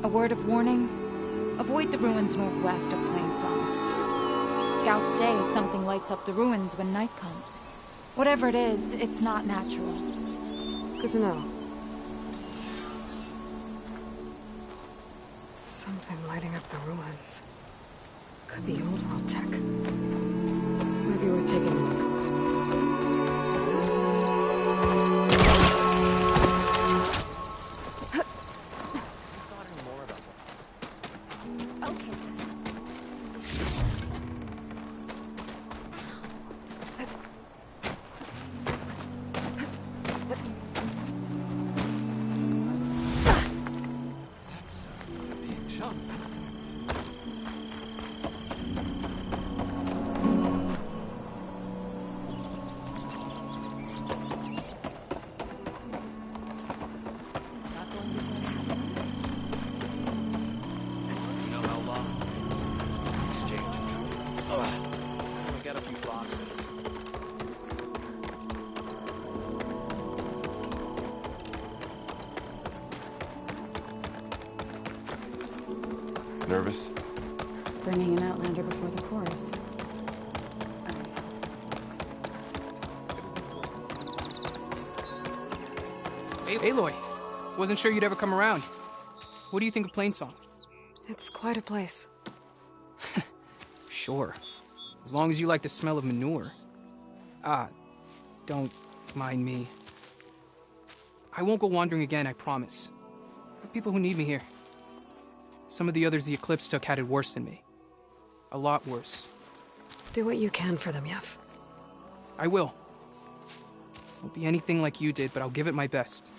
A word of warning. Avoid the ruins northwest of Plainsong. Scouts say something lights up the ruins when night comes. Whatever it is, it's not natural. Good to know. Something lighting up the ruins. Could be old world tech. Maybe we're taking a look. Nervous? Bringing an Outlander before the chorus. Aloy, wasn't sure you'd ever come around. What do you think of Plainsong? It's quite a place. Sure. As long as you like the smell of manure. Don't mind me. I won't go wandering again, I promise. There are people who need me here. Some of the others the Eclipse took had it worse than me. A lot worse. Do what you can for them, Yef. I will. Won't be anything like you did, but I'll give it my best.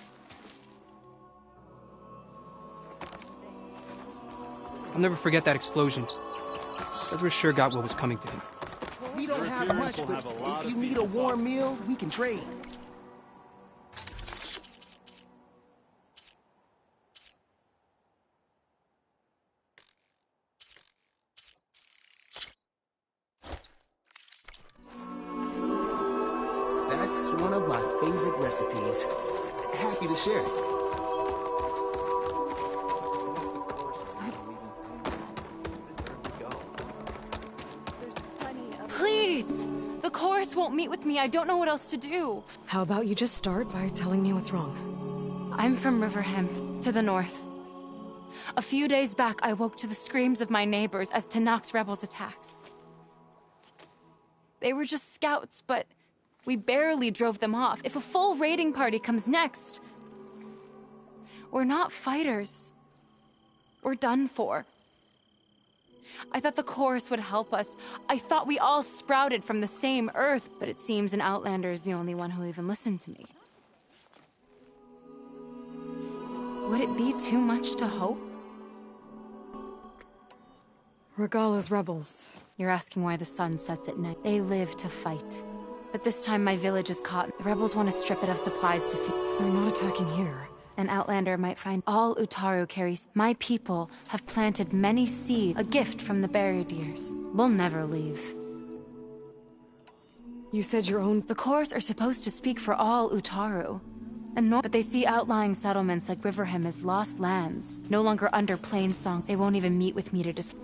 I'll never forget that explosion. Ezra sure got what was coming to him. We don't have much, but if you need a warm meal, we can trade. That's one of my favorite recipes. Happy to share it. Please! The chorus won't meet with me. I don't know what else to do. How about you just start by telling me what's wrong? I'm from Riverham, to the north. A few days back, I woke to the screams of my neighbors as Tenakth's rebels attacked. They were just scouts, but we barely drove them off. If a full raiding party comes next, we're not fighters. We're done for. I thought the chorus would help us. I thought we all sprouted from the same earth, but it seems an Outlander is the only one who even listened to me. Would it be too much to hope? Regalla's rebels. You're asking why the sun sets at night. They live to fight. But this time my village is caught. The rebels want to strip it of supplies to feed. They're not attacking here. An Outlander might find all Utaru carries. My people have planted many seeds, a gift from the buried years. We'll never leave. You said your own... The chorus are supposed to speak for all Utaru. But they see outlying settlements like Riverham as lost lands, no longer under Plainsong. They won't even meet with me to discuss.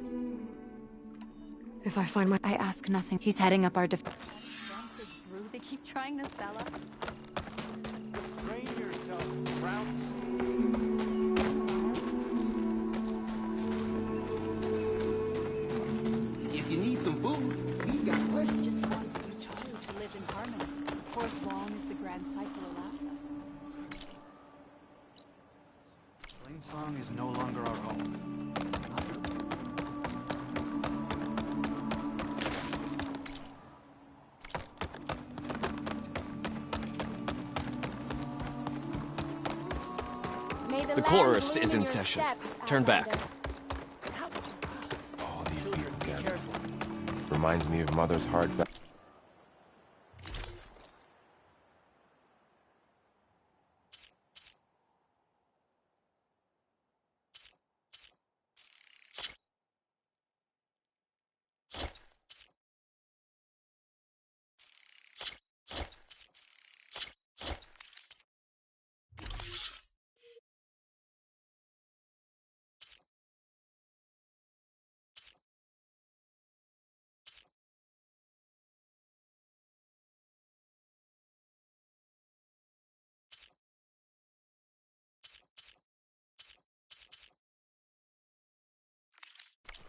If I find my... I ask nothing. He's heading up our They keep trying to sell us. Train yourself, Sprouts. If you need some food, we've got Horse just wants Utaru to live in harmony, for as long as the grand cycle allows us. Plainsong is no longer our home. The chorus is in session. Turn back. All these people together. Reminds me of Mother's hard...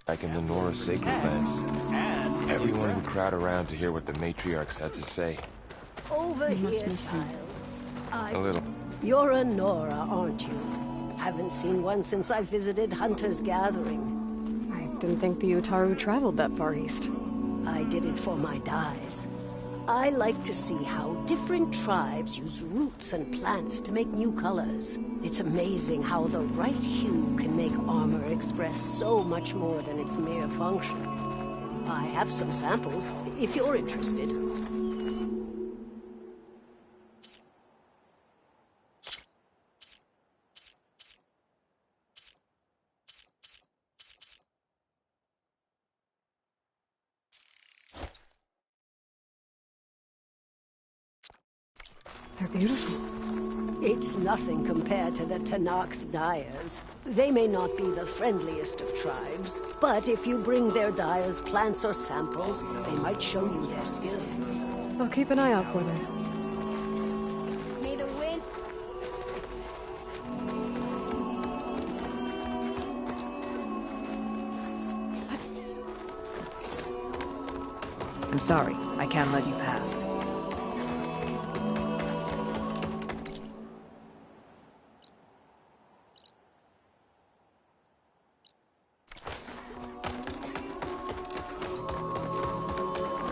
Like in the Nora sacred lands, everyone would crowd around to hear what the matriarchs had to say. Over You here, must miss him. child. A little. You're a Nora, aren't you? Haven't seen one since I visited Hunter's Gathering. I didn't think the Utaru traveled that far east. I did it for my dyes. I like to see how different tribes use roots and plants to make new colors. It's amazing how the right hue can make armor express so much more than its mere function. I have some samples, if you're interested. They're beautiful. It's nothing compared to the Tenakth dyers. They may not be the friendliest of tribes, but if you bring their dyers plants or samples, they might show you their skills. I'll keep an eye out for them. May the wind... I'm sorry, I can't let you pass.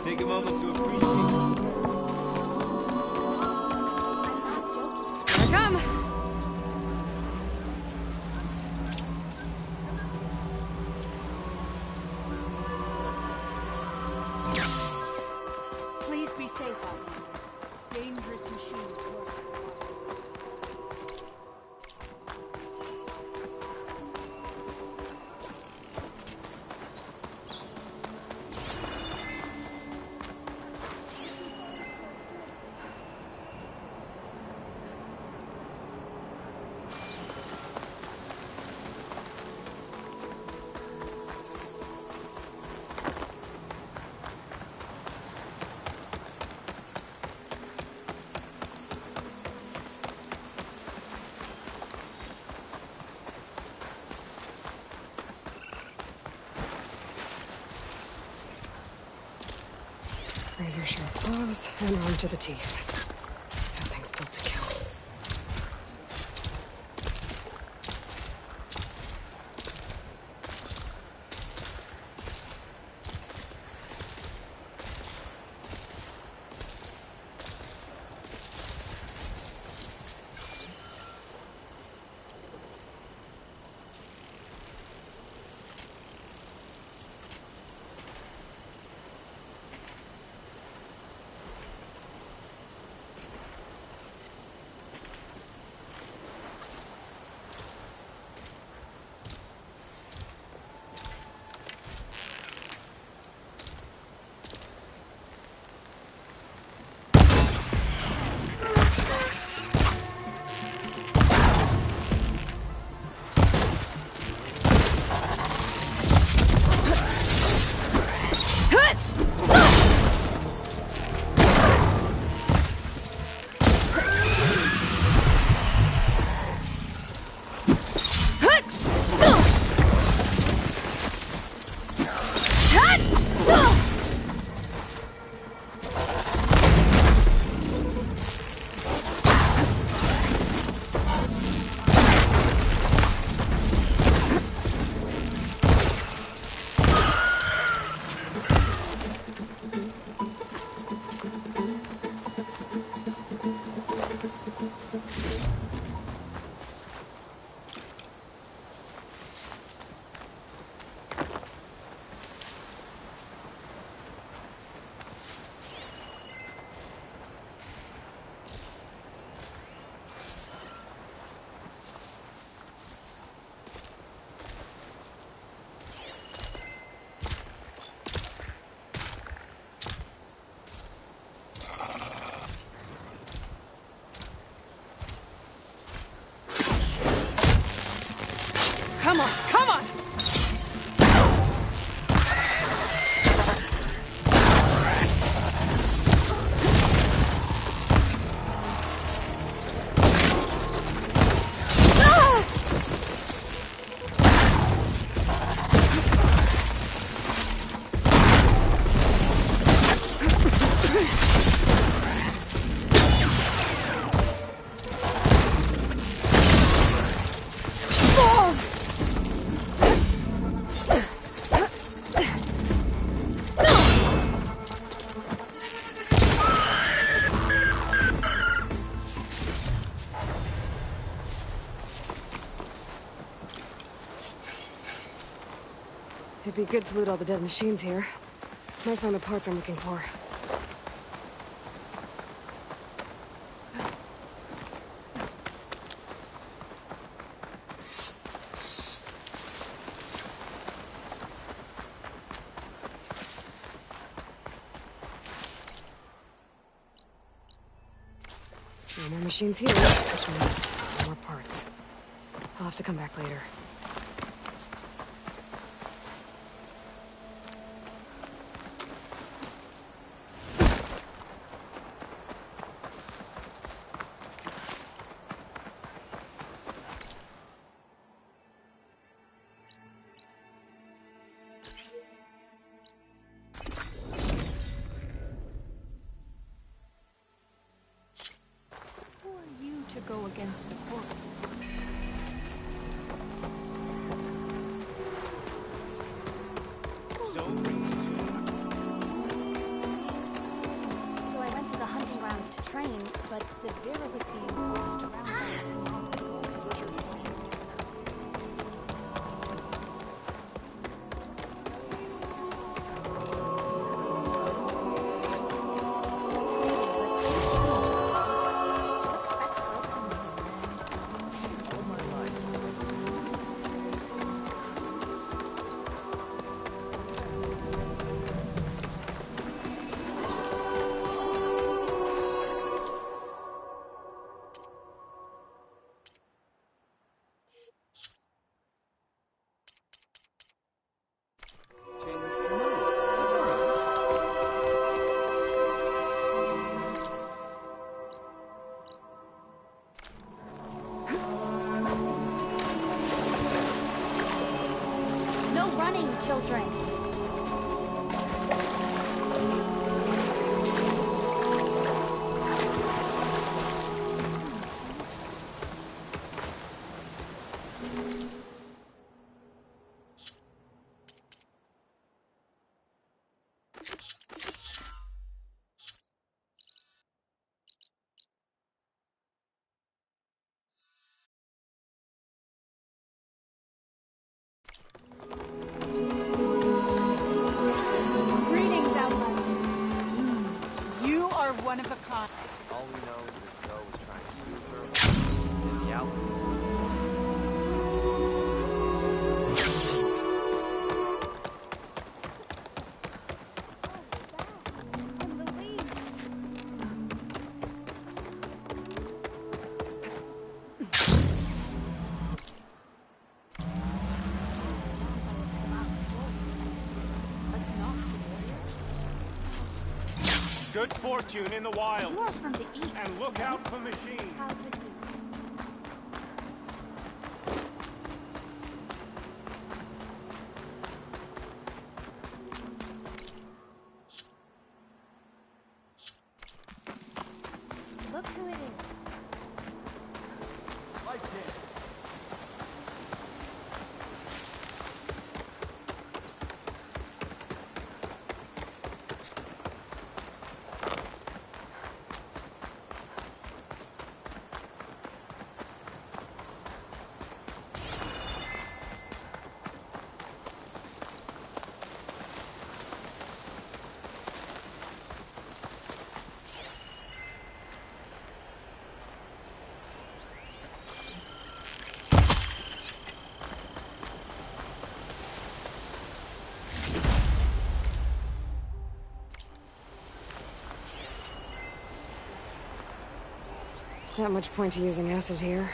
Take a moment to appreciate. Here I come! Please be safe out there. Razor-sharp claws and armed to the teeth. That thing's built to kill. Come on, come on! It'd be good to loot all the dead machines here. Might find the parts I'm looking for. No more machines here, which means no more parts. I'll have to come back later. To go against the Chorus. So I went to the hunting grounds to train, but Severa was being forced around by a team of people. fine. All we know is that Joe was trying to shoot her in the outlet. Good fortune in the wilds. You are from the east. And look out for machines. Look who it is. Right there. Not much point to using acid here.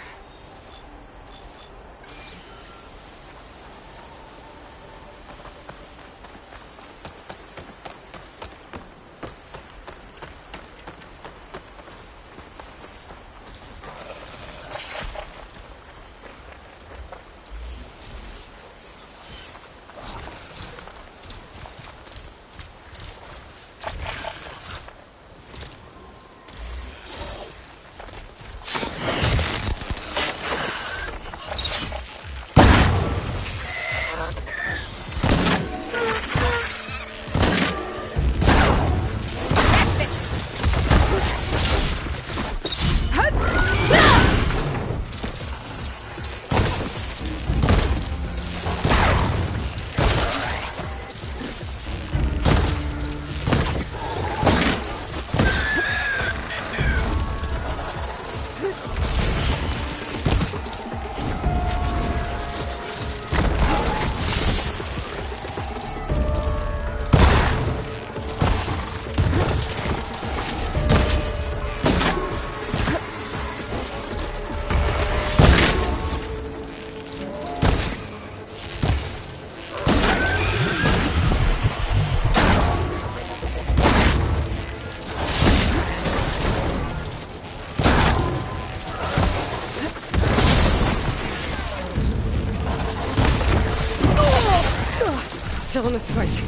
Still in this fight.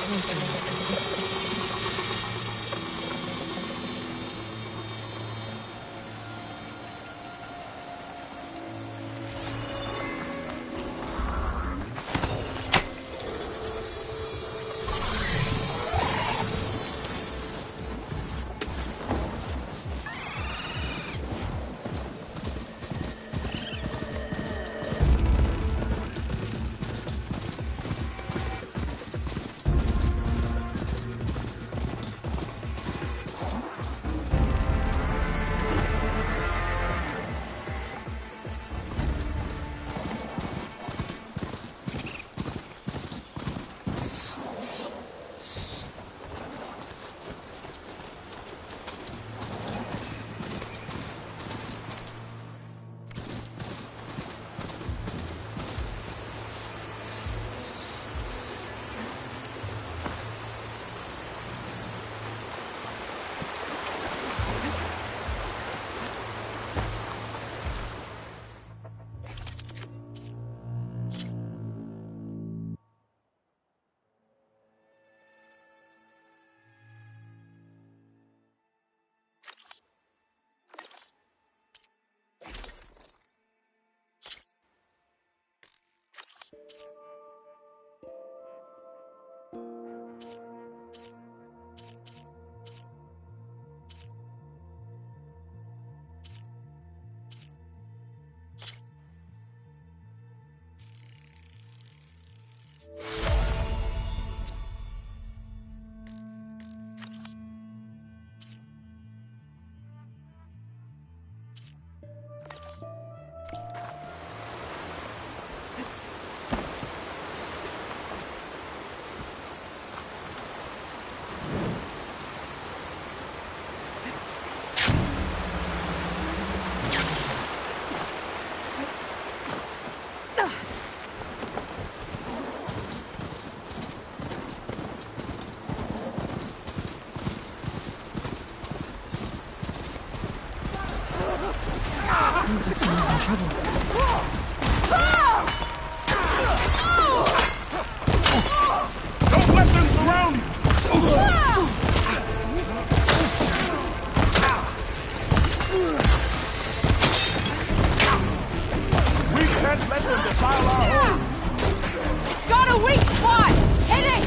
Sounds like someone's in trouble. Don't let them surround you! We can't let them defile our home! It's got a weak spot! Hit it!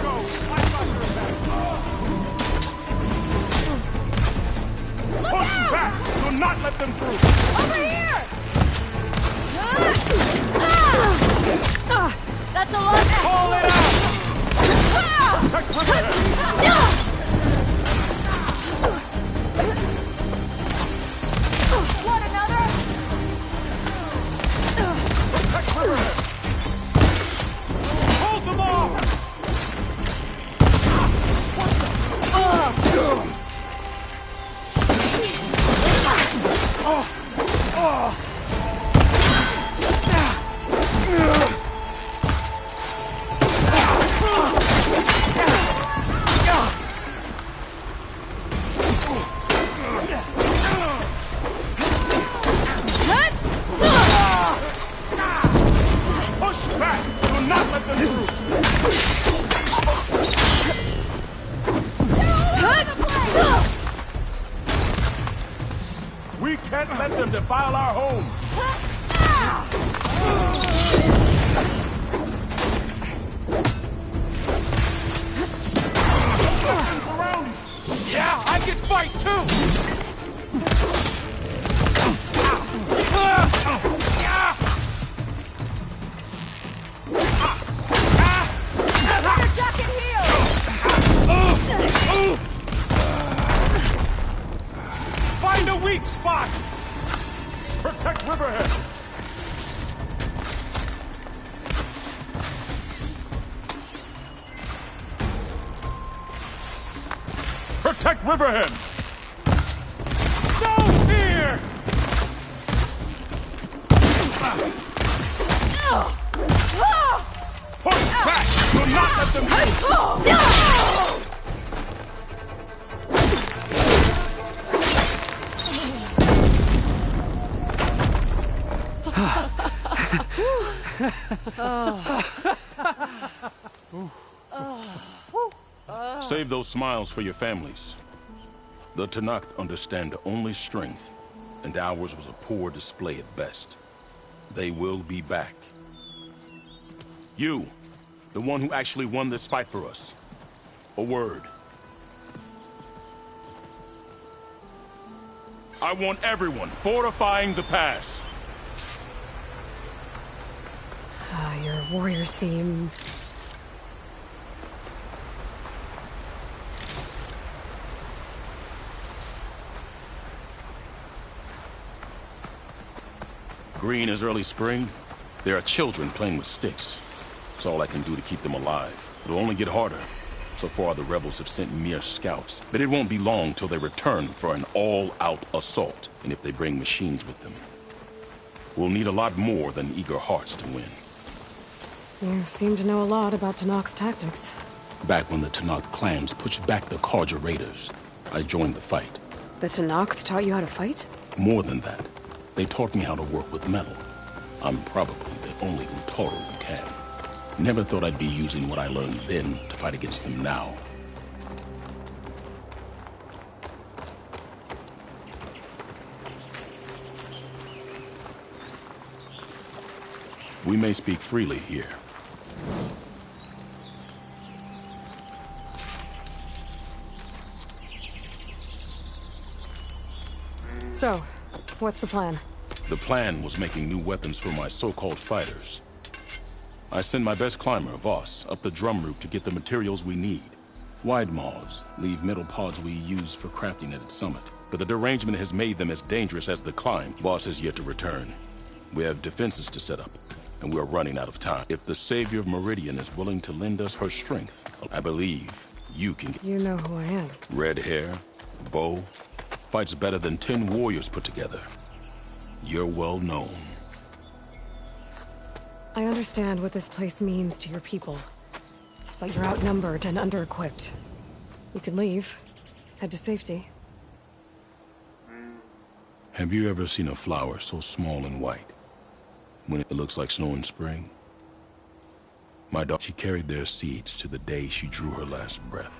Go! Fight under attack! Push back! Do not let them through! Over here! That's a lot! Call it out! Protect Riverhead! What, another? Protect Riverhead! Hold them off! Push back! Do not let them through! We can't let them defile our home! Yeah, I can fight too! Find a weak spot! Protect Riverhead! Protect Riverhead! Go here! Push back! Do not let them move! Oh. Save those smiles for your families. The Tenakth understand only strength, and ours was a poor display at best. They will be back. You, the one who actually won this fight for us. A word. I want everyone fortifying the pass. Your warriors seem... Green as early spring. There are children playing with sticks. It's all I can do to keep them alive. It'll only get harder. So far, the rebels have sent mere scouts. But it won't be long till they return for an all-out assault. And if they bring machines with them, we'll need a lot more than eager hearts to win. You seem to know a lot about Tenakth's tactics. Back when the Tenakth clans pushed back the Carja raiders, I joined the fight. The Tenakth taught you how to fight? More than that, they taught me how to work with metal. I'm probably the only Utaru who can. Never thought I'd be using what I learned then to fight against them now. We may speak freely here. So, what's the plan? The plan was making new weapons for my so-called fighters. I send my best climber, Voss, up the drum route to get the materials we need. Wide maws leave metal pods we use for crafting at its summit, but the derangement has made them as dangerous as the climb. Voss has yet to return. We have defenses to set up, and we're running out of time. If the Savior of Meridian is willing to lend us her strength, I believe you can get... You know who I am. Red hair, bow, fights better than 10 warriors put together. You're well known. I understand what this place means to your people, but you're outnumbered and under-equipped. You can leave, head to safety. Have you ever seen a flower so small and white, when it looks like snow in spring? My daughter, she carried their seeds to the day she drew her last breath.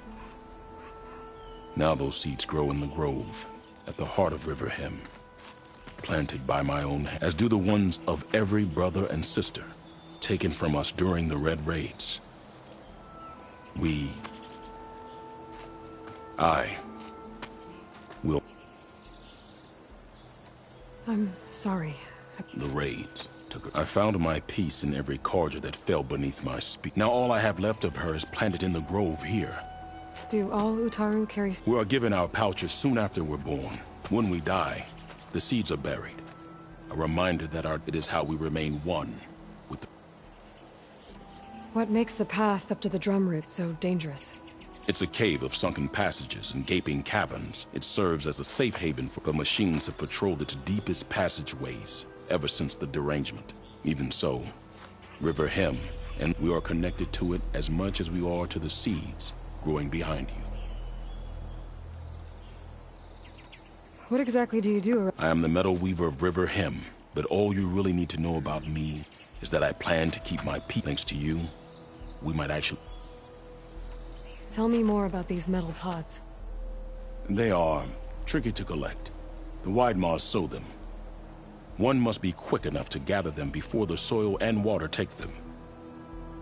Now those seeds grow in the grove, at the heart of River Hem, planted by my own hand, as do the ones of every brother and sister taken from us during the Red Raids. I will... I'm sorry. The raids took her. I found my peace in every Carja that fell beneath my spear. Now all I have left of her is planted in the grove here. Do all Utaru carry... We are given our pouches soon after we're born. When we die, the seeds are buried. A reminder that it is how we remain one with the... What makes the path up to the drum route so dangerous? It's a cave of sunken passages and gaping caverns. It serves as a safe haven for the machines have patrolled its deepest passageways ever since the derangement. Even so, River Hem, and we are connected to it as much as we are to the seeds growing behind you. What exactly do you do? I am the metal weaver of River Hem, but all you really need to know about me is that I plan to keep my peace. Thanks to you, we might actually... Tell me more about these metal pods. They are tricky to collect. The Widemaws sow them. One must be quick enough to gather them before the soil and water take them.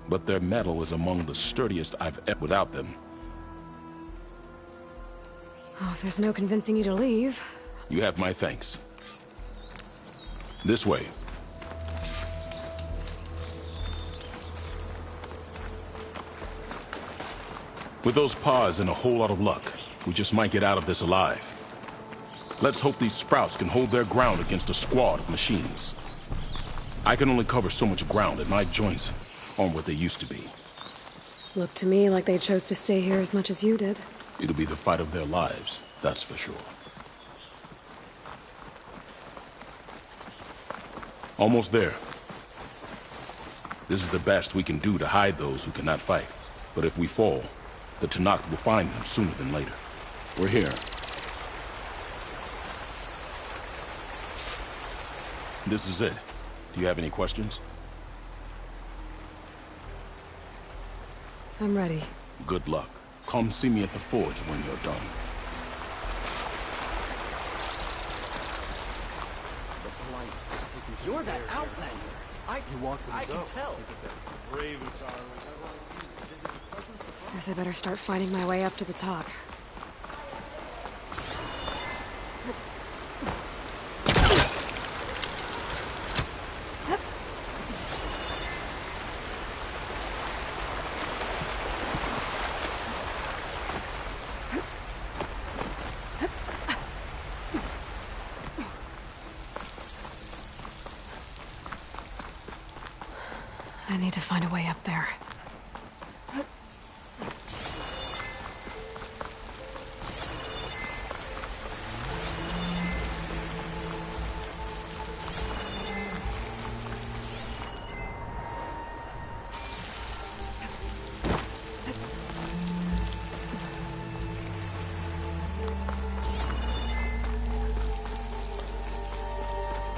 But their metal is among the sturdiest I've ever... Without them... Oh, if there's no convincing you to leave... You have my thanks. This way. With those pods and a whole lot of luck, we just might get out of this alive. Let's hope these sprouts can hold their ground against a squad of machines. I can only cover so much ground, and my joints aren't what they used to be. Looked to me like they chose to stay here as much as you did. It'll be the fight of their lives, that's for sure. Almost there. This is the best we can do to hide those who cannot fight. But if we fall, the Tenakth will find them sooner than later. We're here. This is it. Do you have any questions? I'm ready. Good luck. Come see me at the forge when you're done. You're that outlander. I can tell. Guess I better start finding my way up to the top. I need to find a way up there.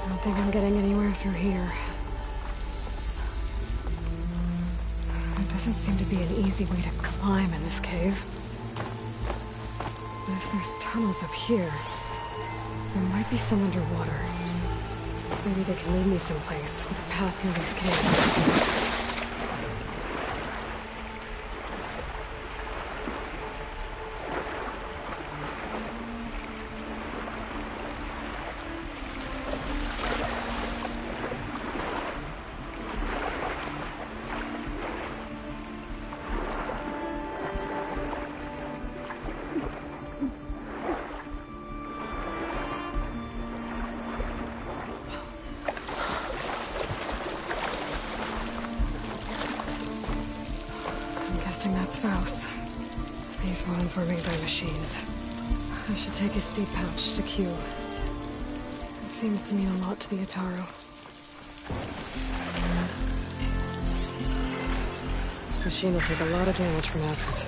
Don't think I'm getting anywhere through here. Doesn't seem to be an easy way to climb in this cave. But if there's tunnels up here, there might be some underwater. Maybe they can lead me someplace with a path through these caves. That's Faust. These wounds were made by machines. I should take his seed pouch to Q. It seems to mean a lot to the Ataru. This machine will take a lot of damage from acid.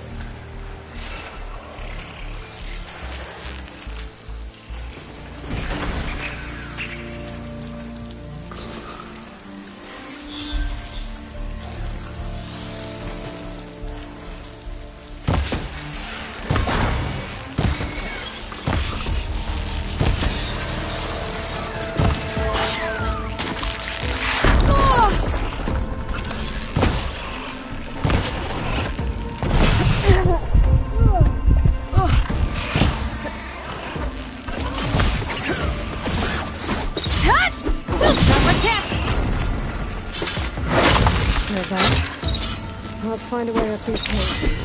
Let's find a way up these caves.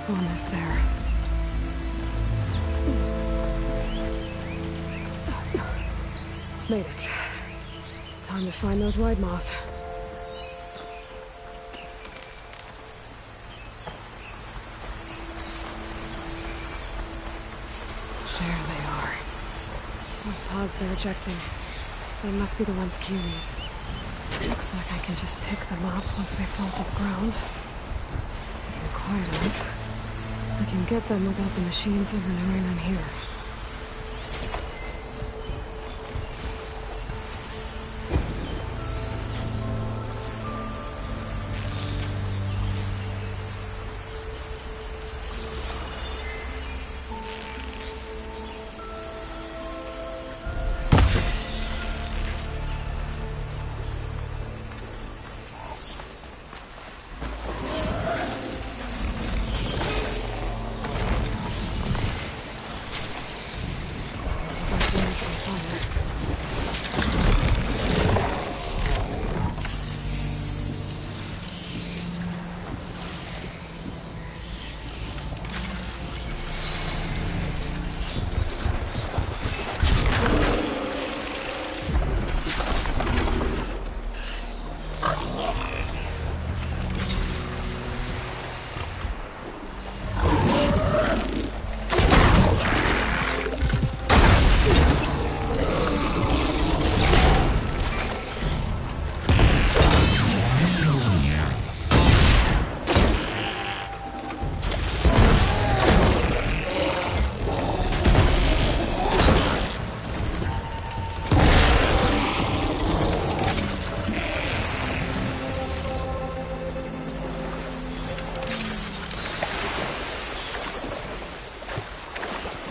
Almost there. Made it. Time to find those white moths. There they are. Those pods they're ejecting. They must be the ones Q needs. Looks like I can just pick them up once they fall to the ground. If I'm quiet enough, I can get them without the machines ever knowing I'm here.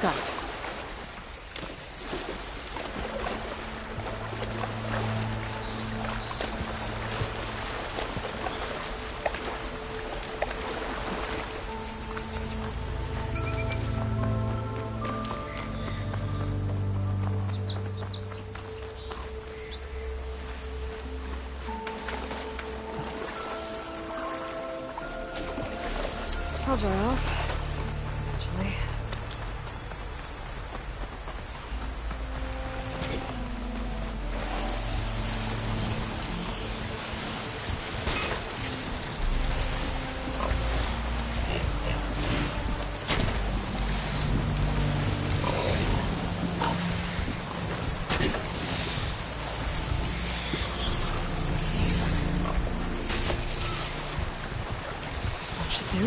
Got it. I'll dry off. Eventually. This one should do.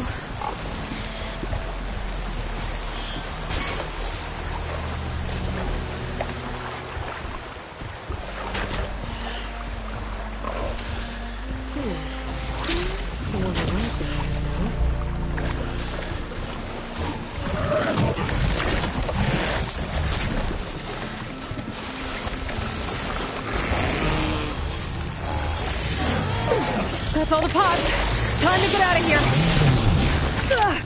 That's all the pods. Time to get out of here. Ugh.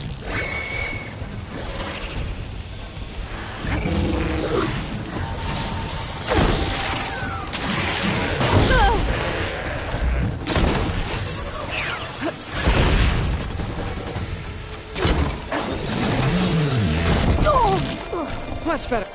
Much better.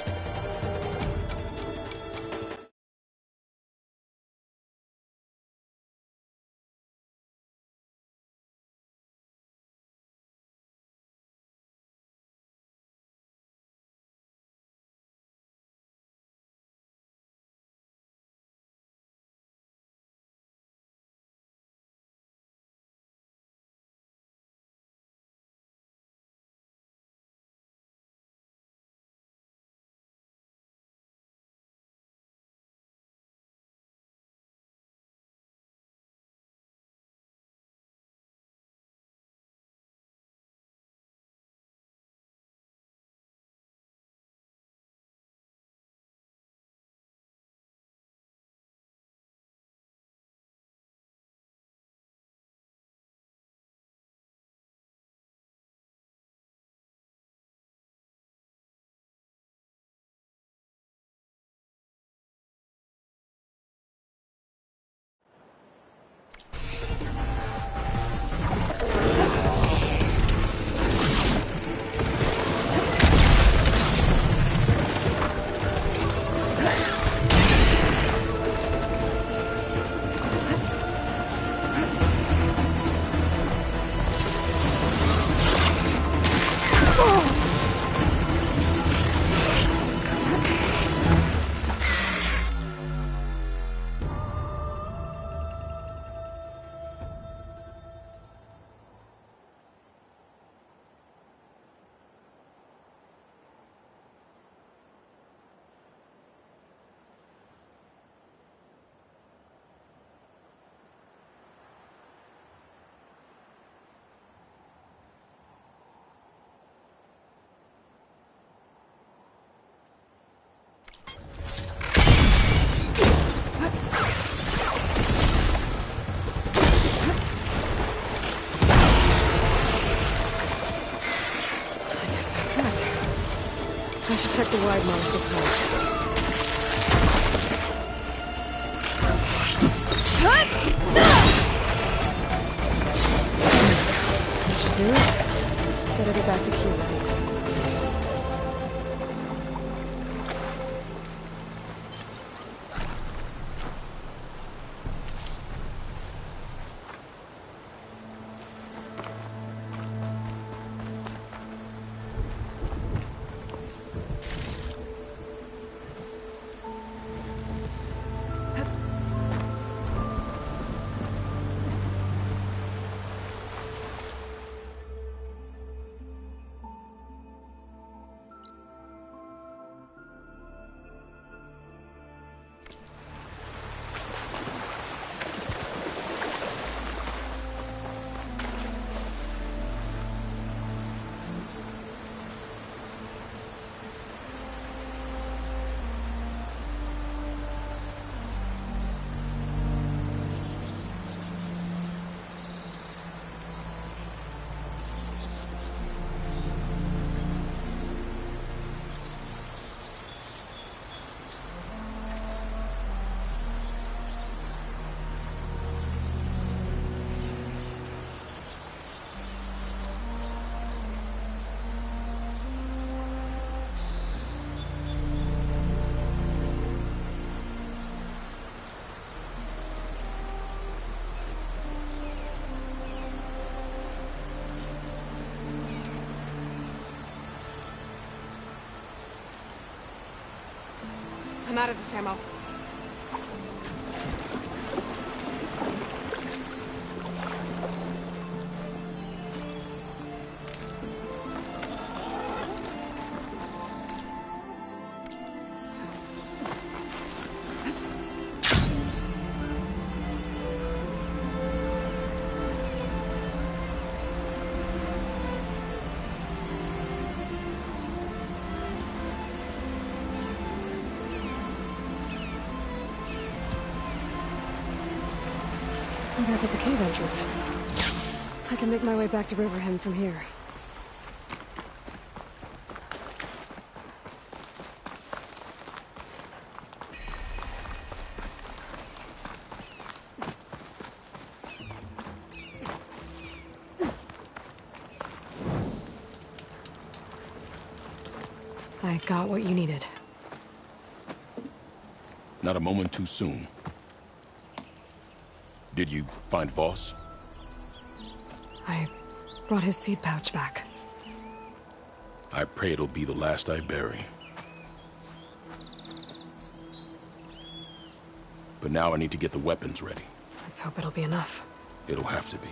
check the wide mines with cards. That should do it. Better get back to Q with these. I'm out of this ammo. I'm back at the cave entrance. I can make my way back to Riverhand from here. I got what you needed. Not a moment too soon. Did you find Voss? I brought his seed pouch back. I pray it'll be the last I bury. But now I need to get the weapons ready. Let's hope it'll be enough. It'll have to be.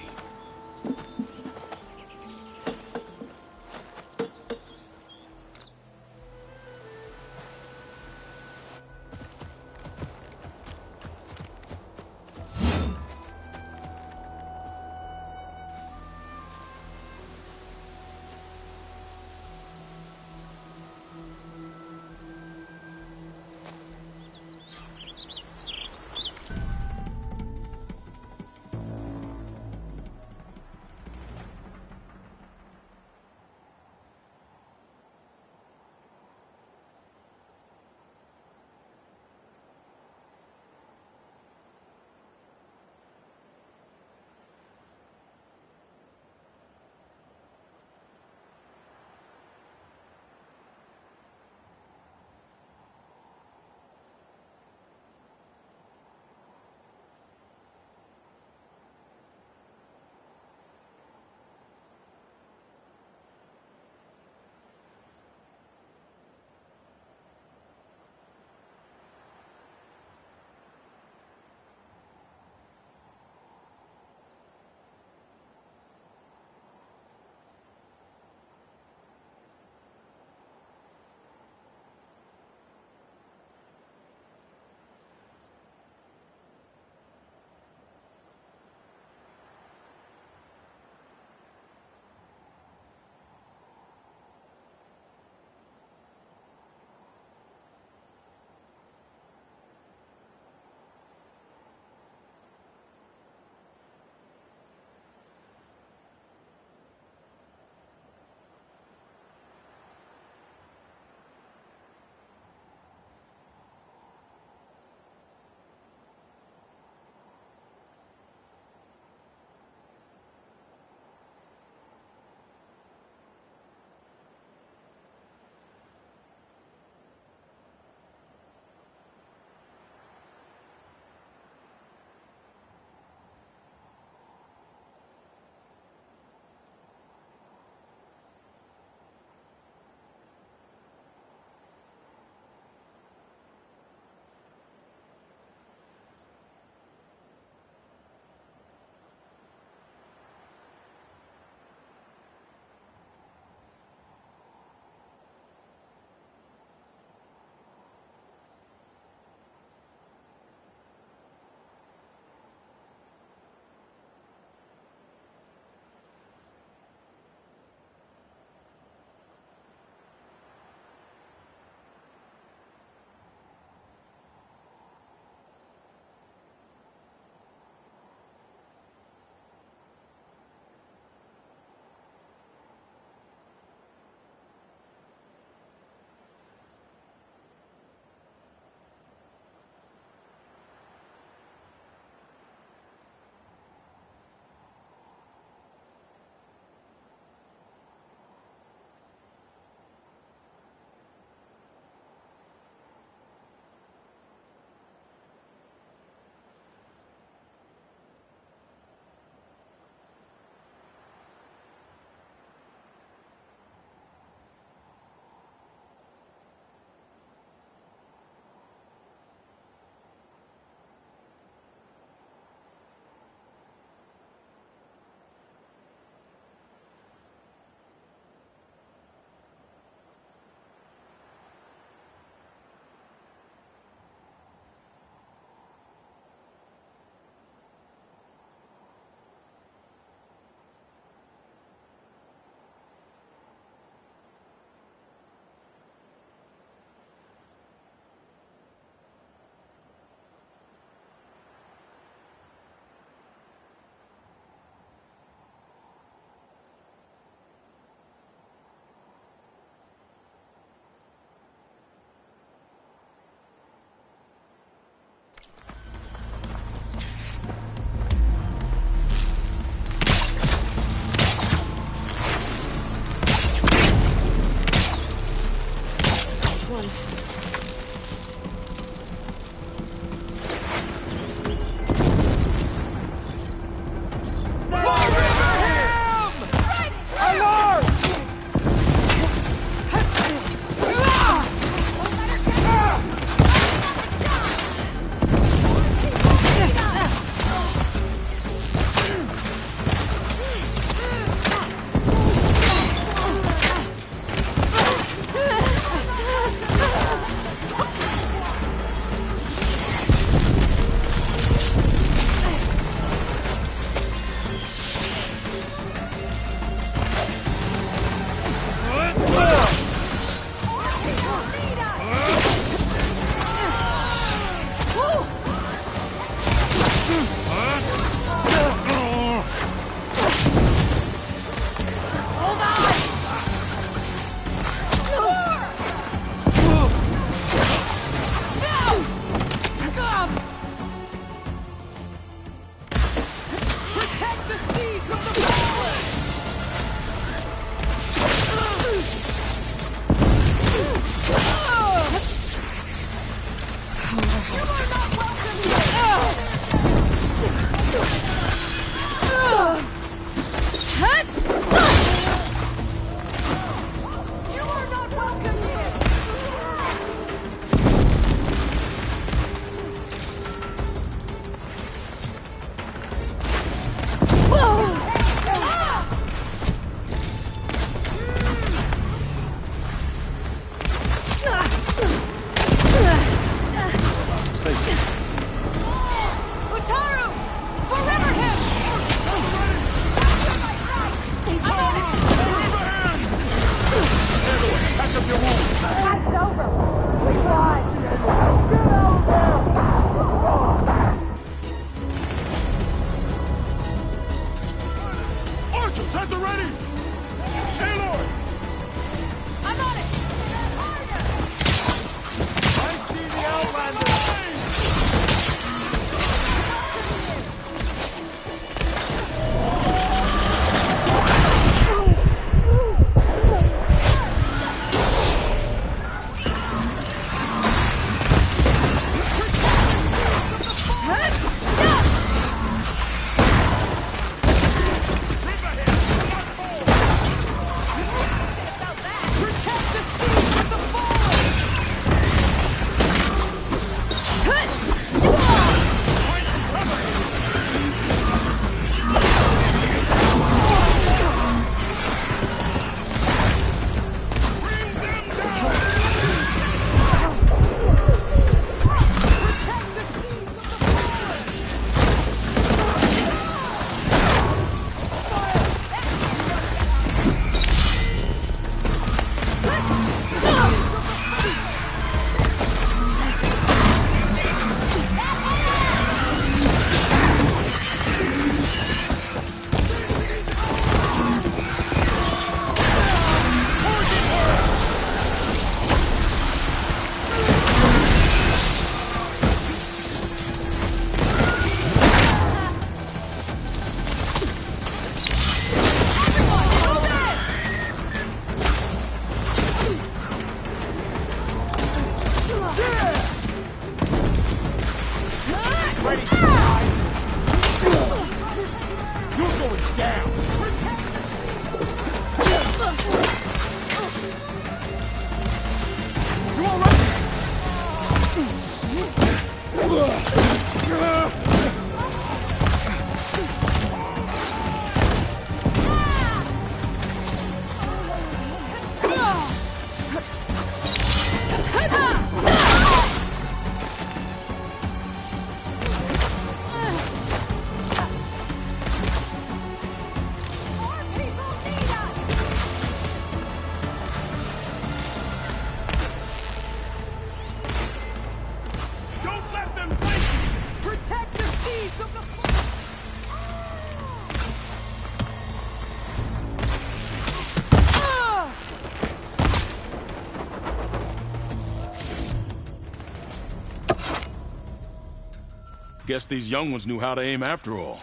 Guess these young ones knew how to aim after all.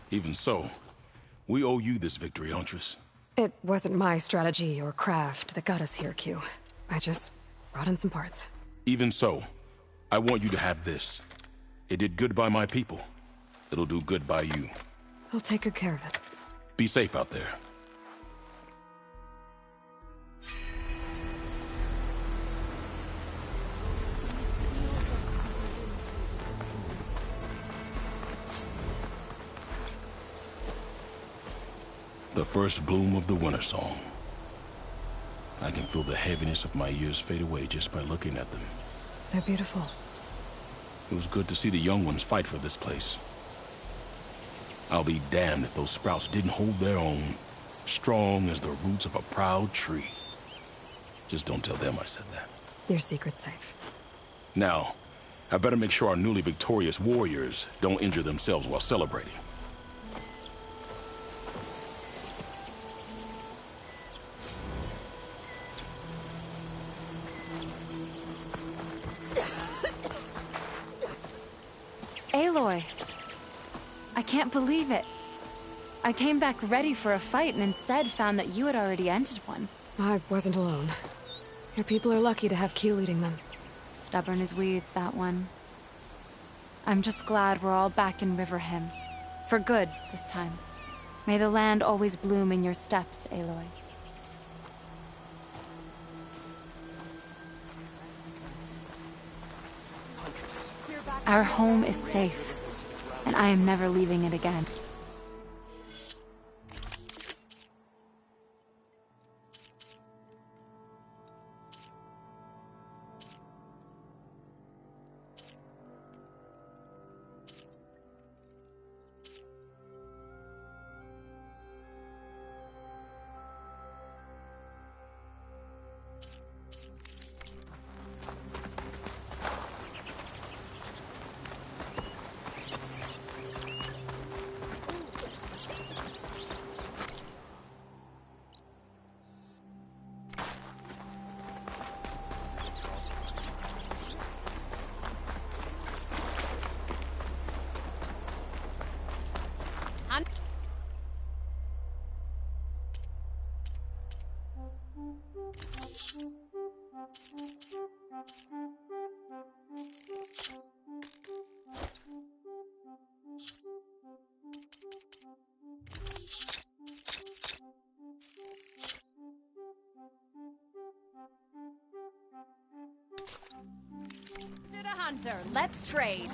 Even so, we owe you this victory, Huntress. It wasn't my strategy or craft that got us here, Q. I just brought in some parts. Even so, I want you to have this. It did good by my people. It'll do good by you. I'll take good care of it. Be safe out there. The first bloom of the winter song. I can feel the heaviness of my years fade away just by looking at them. They're beautiful. It was good to see the young ones fight for this place. I'll be damned if those sprouts didn't hold their own, strong as the roots of a proud tree. Just don't tell them I said that. Your secret's safe. Now, I better make sure our newly victorious warriors don't injure themselves while celebrating. Aloy, I can't believe it. I came back ready for a fight and instead found that you had already ended one. I wasn't alone. Your people are lucky to have Q leading them. Stubborn as weeds, that one. I'm just glad we're all back in Riverhymn. For good, this time. May the land always bloom in your steps, Aloy. Our home is safe, and I am never leaving it again. To the hunter, let's trade.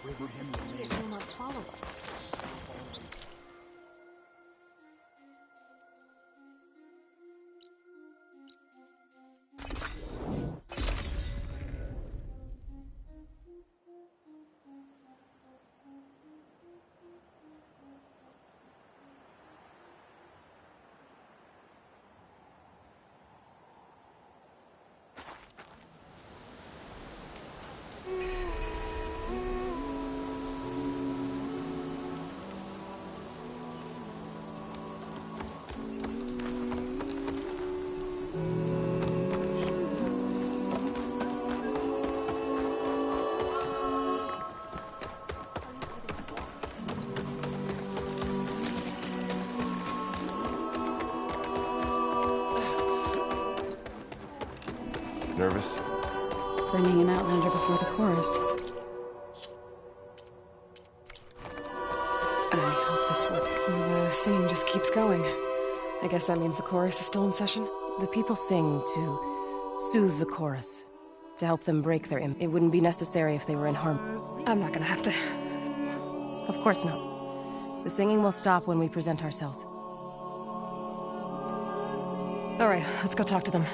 Who's to say it will not follow us? Nervous? Bringing an Outlander before the chorus. I hope this works. So the singing just keeps going. I guess that means the chorus is still in session? The people sing to soothe the chorus, to help them break their It wouldn't be necessary if they were in harmony. I'm not gonna have to... Of course not. The singing will stop when we present ourselves. Alright, let's go talk to them.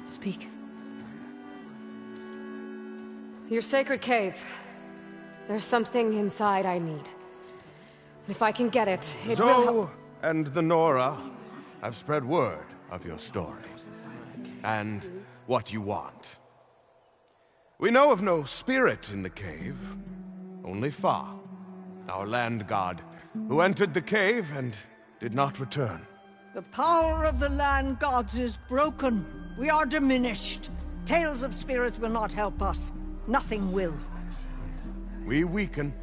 Speak. Your sacred cave. There's something inside I need. And if I can get it, it will help. And the Nora have spread word of your story. And what you want. We know of no spirit in the cave. Only Fa, our land god, who entered the cave and did not return. The power of the land gods is broken. We are diminished. Tales of spirits will not help us. Nothing will. We weaken.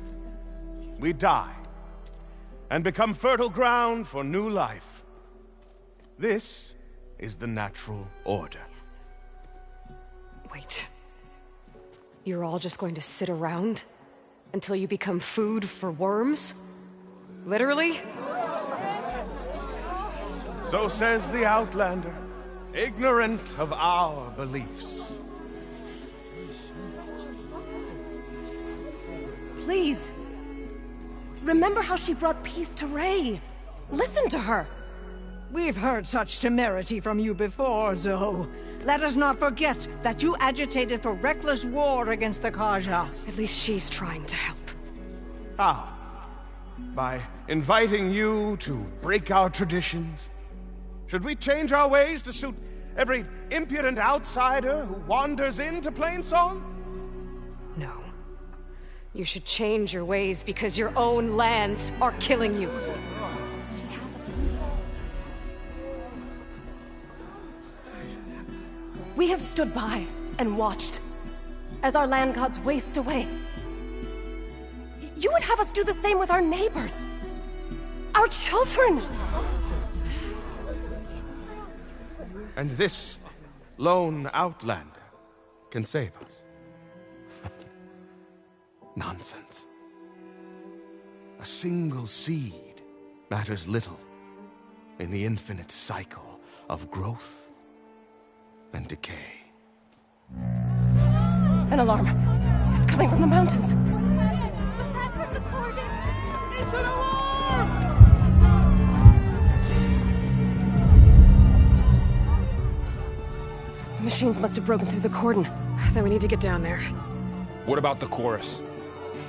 We die. And become fertile ground for new life. This is the natural order. Yes. Wait. You're all just going to sit around until you become food for worms? Literally? So says the Outlander, ignorant of our beliefs. Please. Remember how she brought peace to Ray. Listen to her. We've heard such temerity from you before, Zoe. Let us not forget that you agitated for reckless war against the Kaja. At least she's trying to help. How? By inviting you to break our traditions? Should we change our ways to suit every impudent outsider who wanders into Plainsong? No. You should change your ways because your own lands are killing you. We have stood by and watched as our land gods waste away. You would have us do the same with our neighbors, our children. And this lone Outlander can save us. Nonsense. A single seed matters little in the infinite cycle of growth and decay. An alarm. It's coming from the mountains. Was that from the cordon? It's an alarm! Machines must have broken through the cordon. Then we need to get down there. What about the chorus?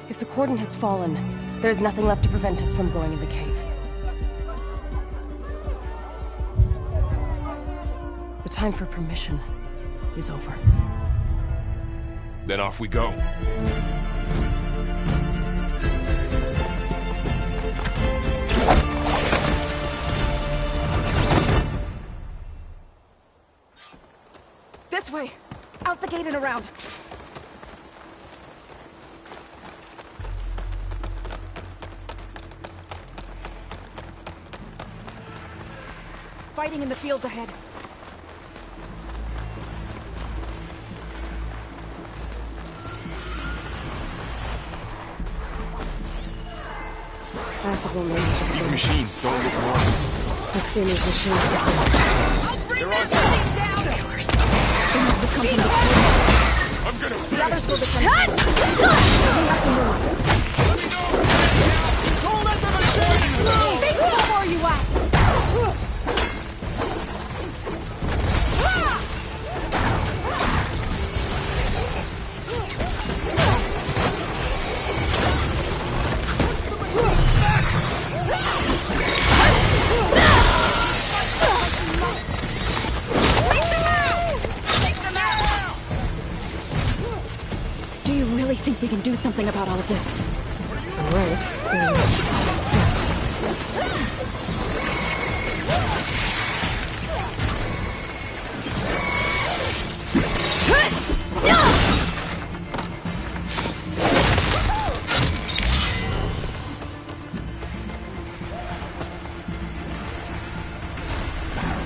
If the cordon has fallen, there's nothing left to prevent us from going in the cave. The time for permission is over. Then off we go. This way! Out the gate and around! Fighting in the fields ahead. Passable range. These machines don't look normal. I've seen these machines before. They're on down! Killers. They must have come from the corner. I'm gonna The others will defend. We have to move. Don't let them attack you! Think where you at! Do you really think we can do something about all of this? Right.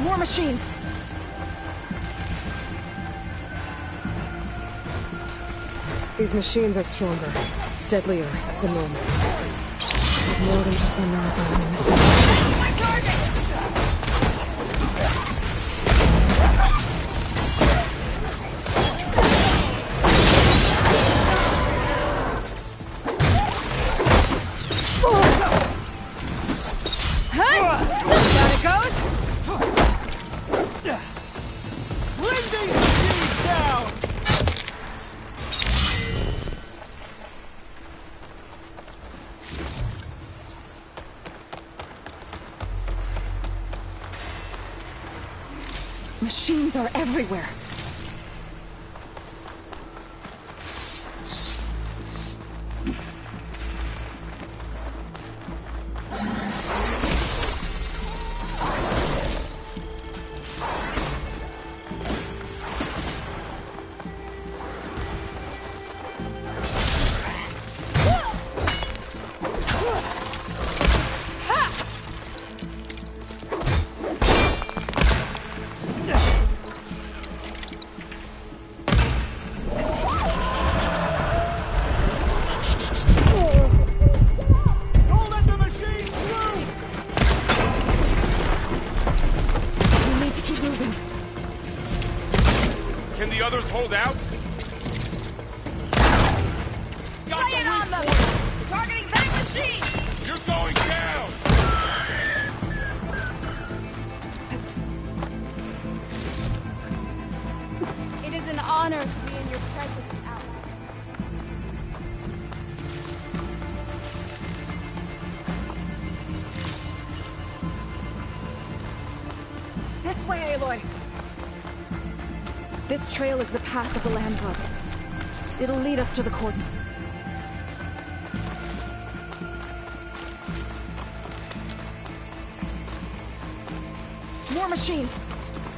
More machines! These machines are stronger, deadlier than normal. There's more than just one marathon in this. My target! Down it goes! Bring these machines down! Machines are everywhere. Don't let the machines through! We need to keep moving. Can the others hold out? Lay it on them! Targeting that machine! You're going down! It is an honor to be in your presence, Ally. This way, Aloy! This trail is the path of the land gods. It'll lead us to the cordon. More machines!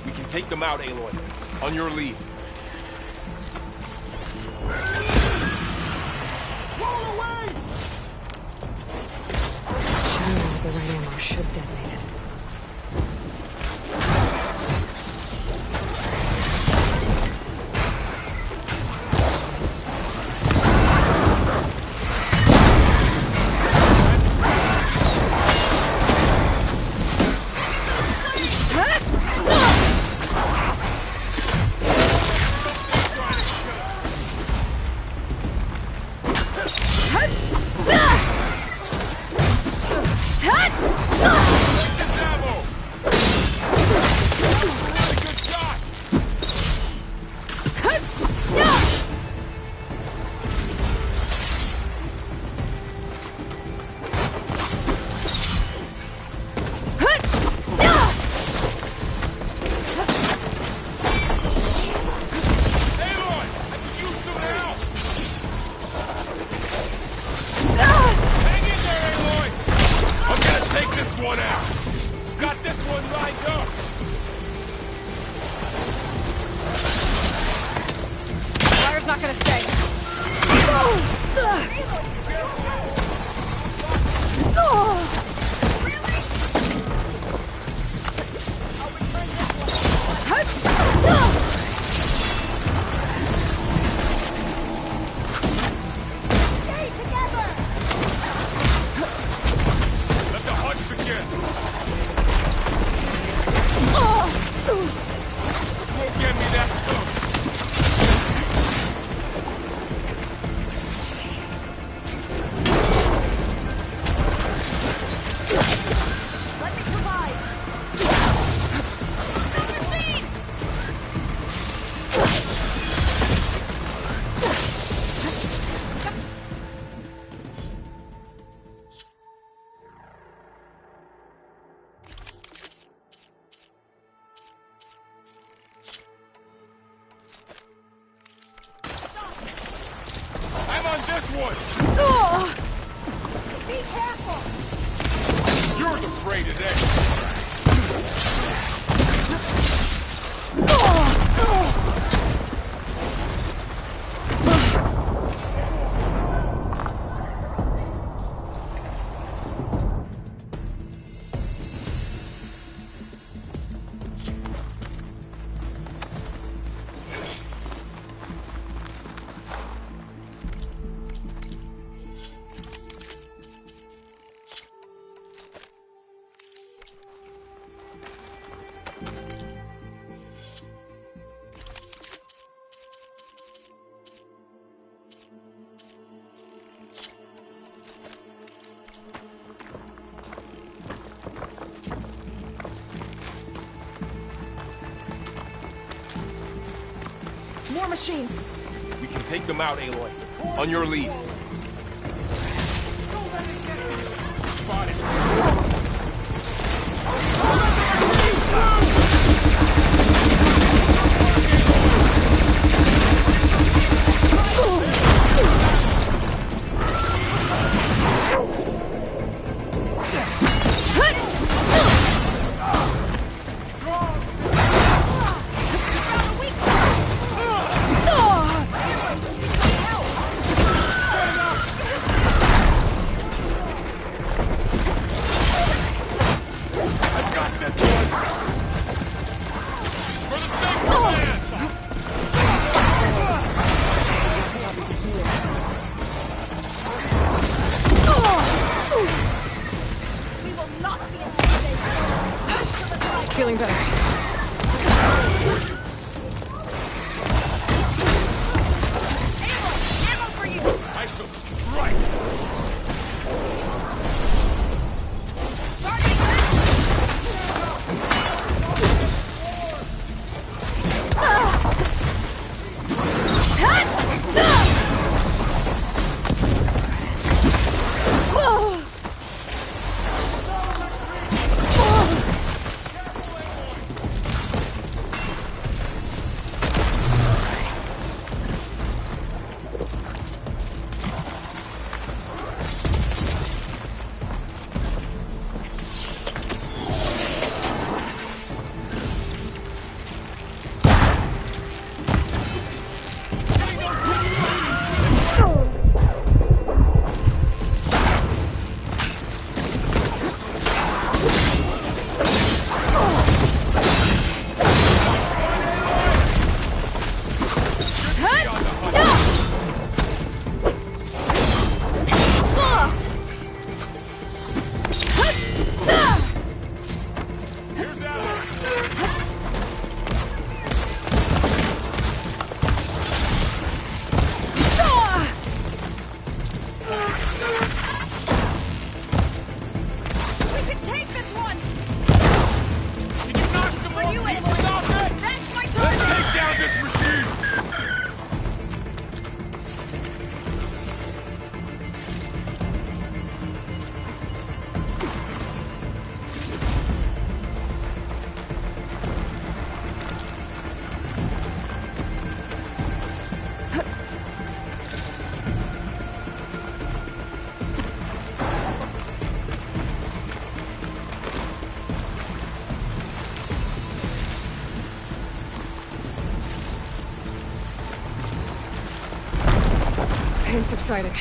We can take them out, Aloy. On your lead. Roll away! Shooting with the right ammo should detonate it. not gonna stay. Let the hunt begin. Won't get me that close. Let me provide. I'm on this one. Be careful. You're the prey today. More machines. We can take them out, Aloy. On your lead. Spotted. I've got this. pain subsiding.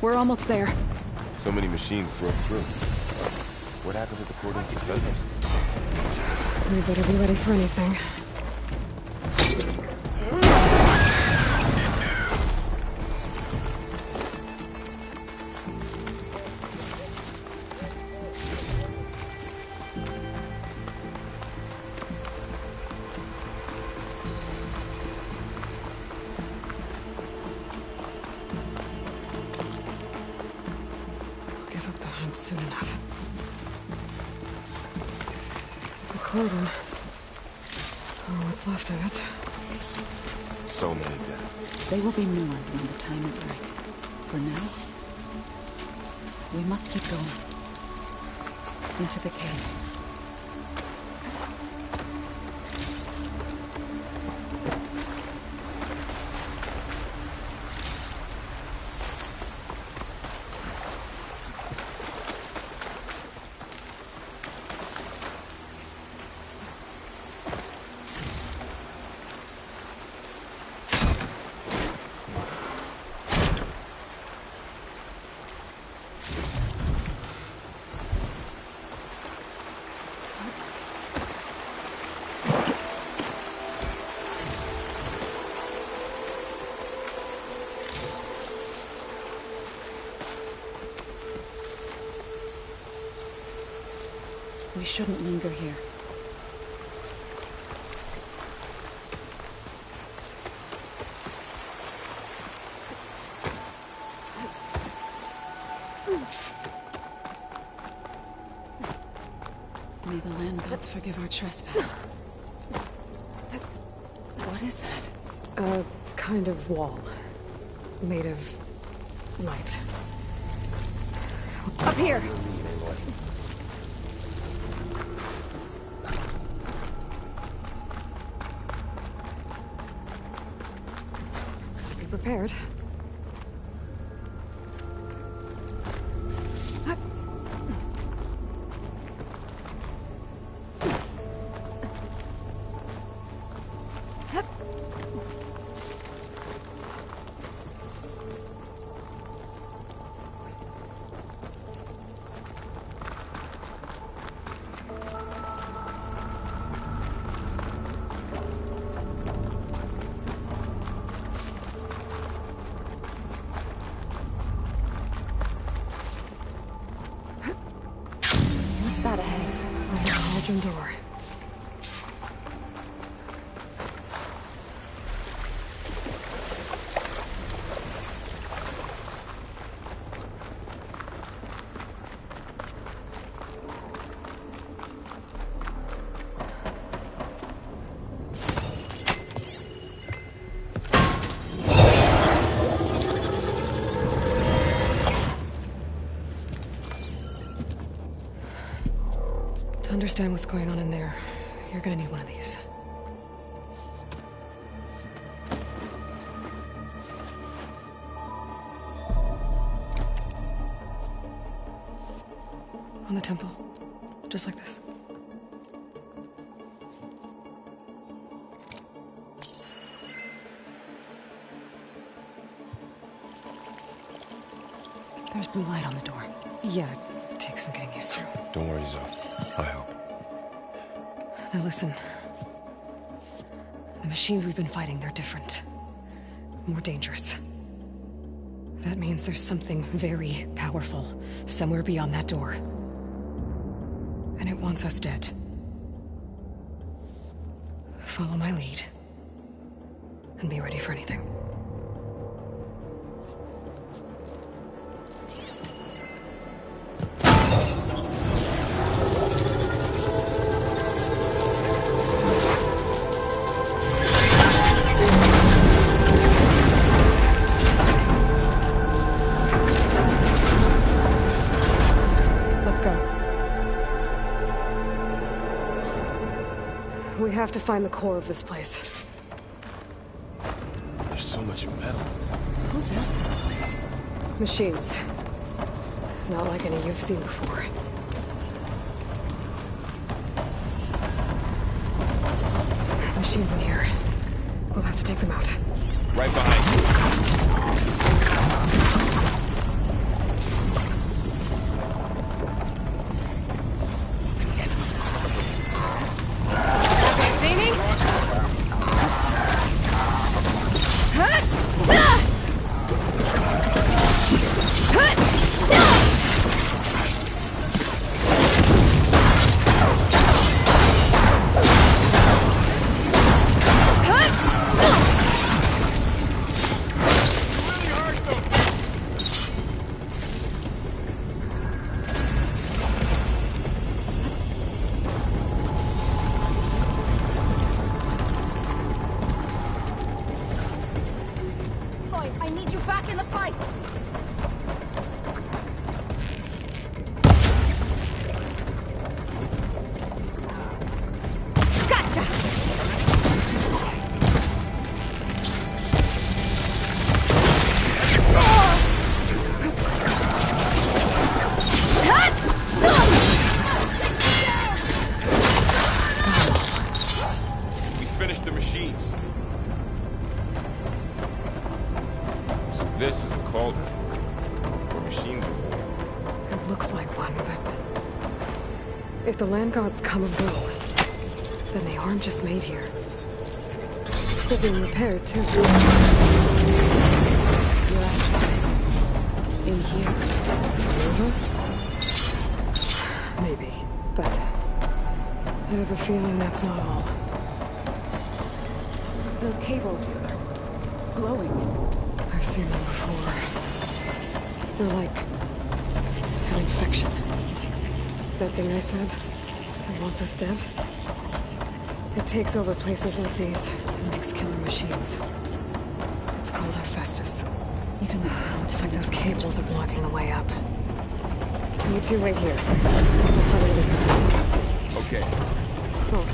We're almost there. So many machines broke through. What happened to the cordon's defenders? We better be ready for anything. Soon enough. The cordon. Oh, what's left of it. So many dead. They will be mourned when the time is right. For now, we must keep going. Into the cave. We shouldn't linger here. May the land gods forgive our trespass. What is that? A kind of wall. Made of light. Up here! Be prepared. That ahead. The cauldron door. To understand what's going on in there, you're gonna need one of these. On the temple. Just like this. There's blue light on the door. Yeah, it takes some getting used to. Don't worry, Zoe. I help. Now listen. The machines we've been fighting, they're different. More dangerous. That means there's something very powerful somewhere beyond that door. And it wants us dead. Follow my lead. And be ready for anything. Let's go. have to find the core of this place. There's so much metal. Who built this place? Machines. Not like any you've seen before. Machines in here. We'll have to take them out. Right behind you. See me? I need you back in the fight! Gotcha! We finished the machines. So this is a cauldron. Where machines are born. It looks like one, but... if the land gods come and go, then they aren't just made here. They're being repaired, too. Your ashes. In here. Over? Maybe, but... I have a feeling that's not all. Those cables are glowing. I've seen them before. They're like... an infection. That thing I said, that wants us dead? It takes over places like these and makes killer machines. It's called Hephaestus. Even the It's like those cables are blocking the way up. You two wait here. I'll find a way. Okay. Oh.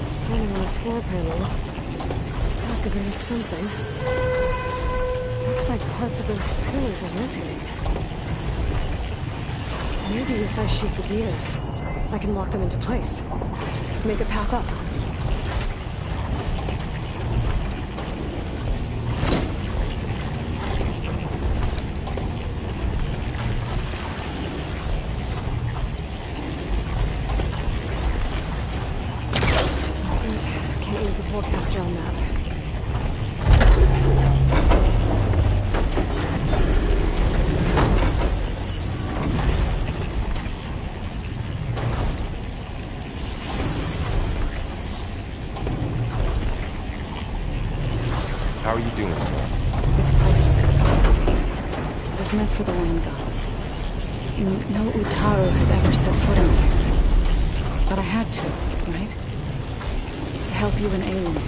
Standing on this floor panel. Activated something. Looks like parts of those pillars are rotating. Maybe if I shoot the gears, I can lock them into place. Make a path up. That's not good. Can't use the forecaster on that. How are you doing? This place was meant for the land gods. No Utaru has ever set foot in here. But I had to, right? To help you and Aloy.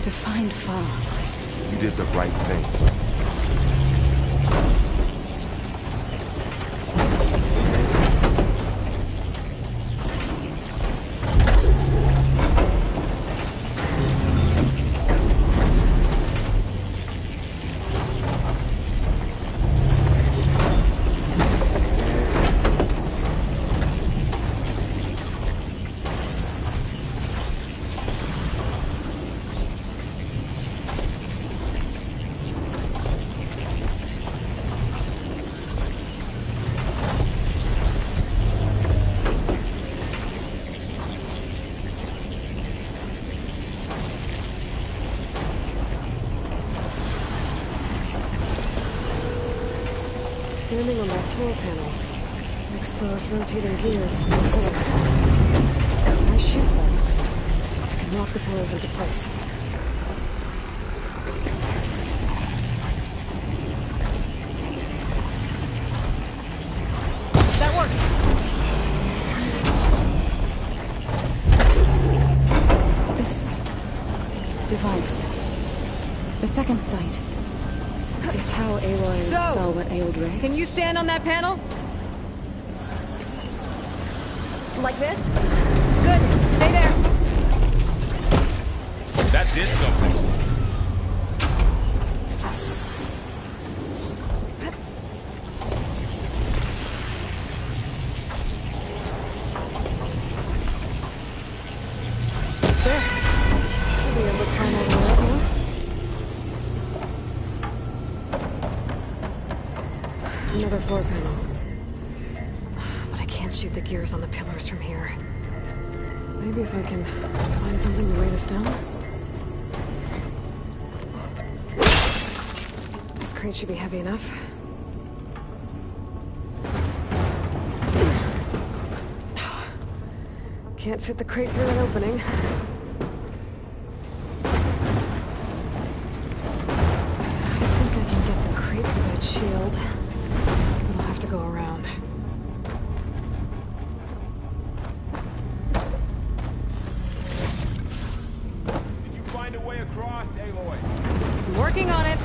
To find Fa. You did the right thing, son. Standing on that floor panel, exposed rotating gears and pillars. When I shoot them, I can lock the pillars into place. That works! This device. The second sight. It's how Aloy saw what ailed Ray. Can you stand on that panel? Like this? Good. Stay there. did something. Another floor panel. But I can't shoot the gears on the pillars from here. Maybe if I can find something to weigh this down? This crate should be heavy enough. Can't fit the crate through an opening. I think I can get the crate through that shield. We'll have to go around. Did you find a way across, Aloy? I'm working on it.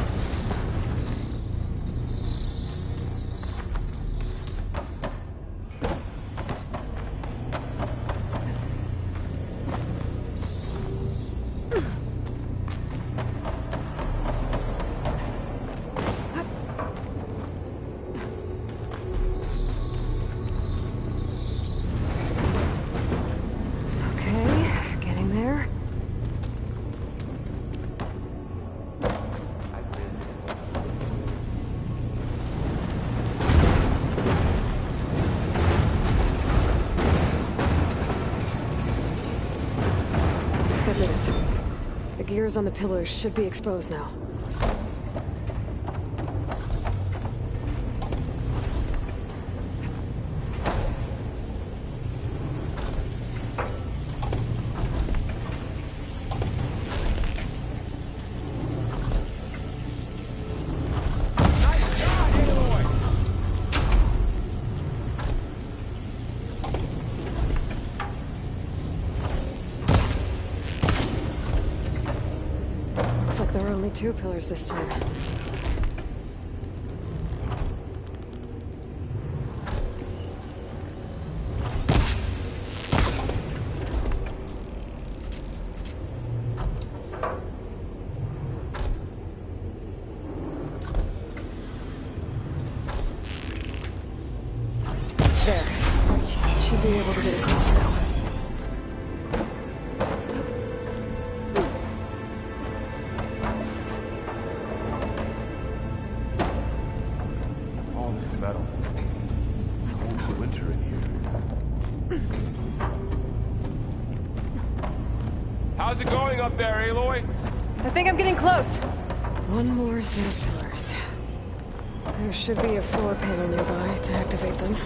The gears on the pillars should be exposed now. There were only 2 pillars this time. There. Should be able to get across now. How's it going up there, Aloy? I think I'm getting close. One more set of pillars. There should be a floor panel nearby to activate them.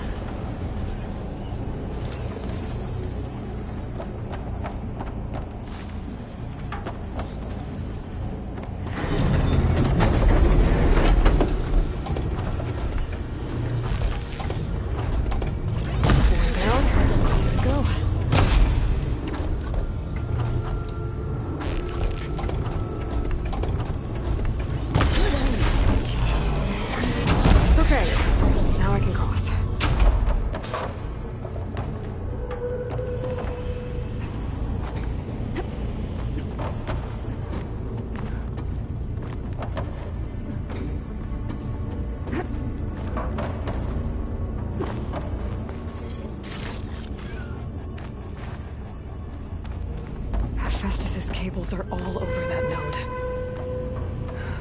Festus's cables are all over that node.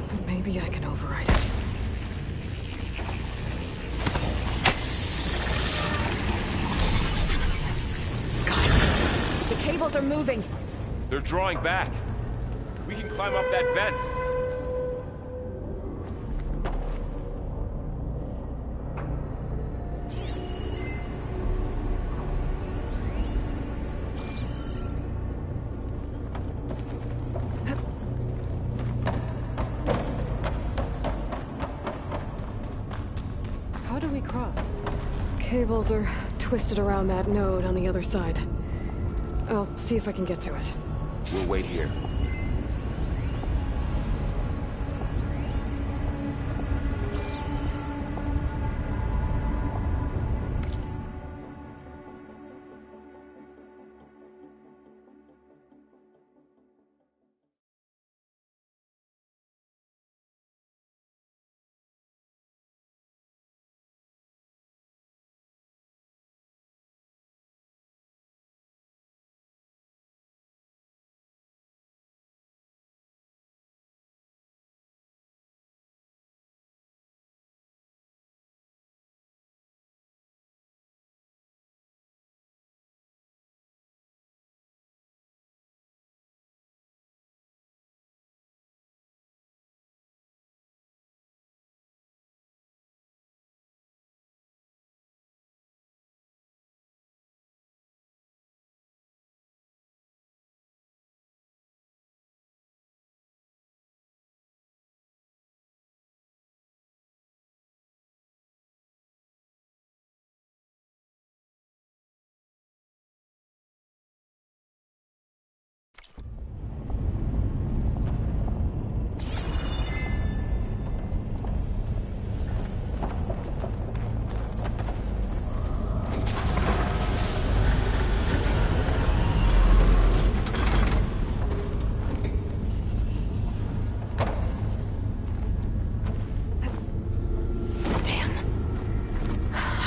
But maybe I can override it. Guys, the cables are moving. They're drawing back. We can climb up that vent. Cables are twisted around that node on the other side. I'll see if I can get to it. We'll wait here.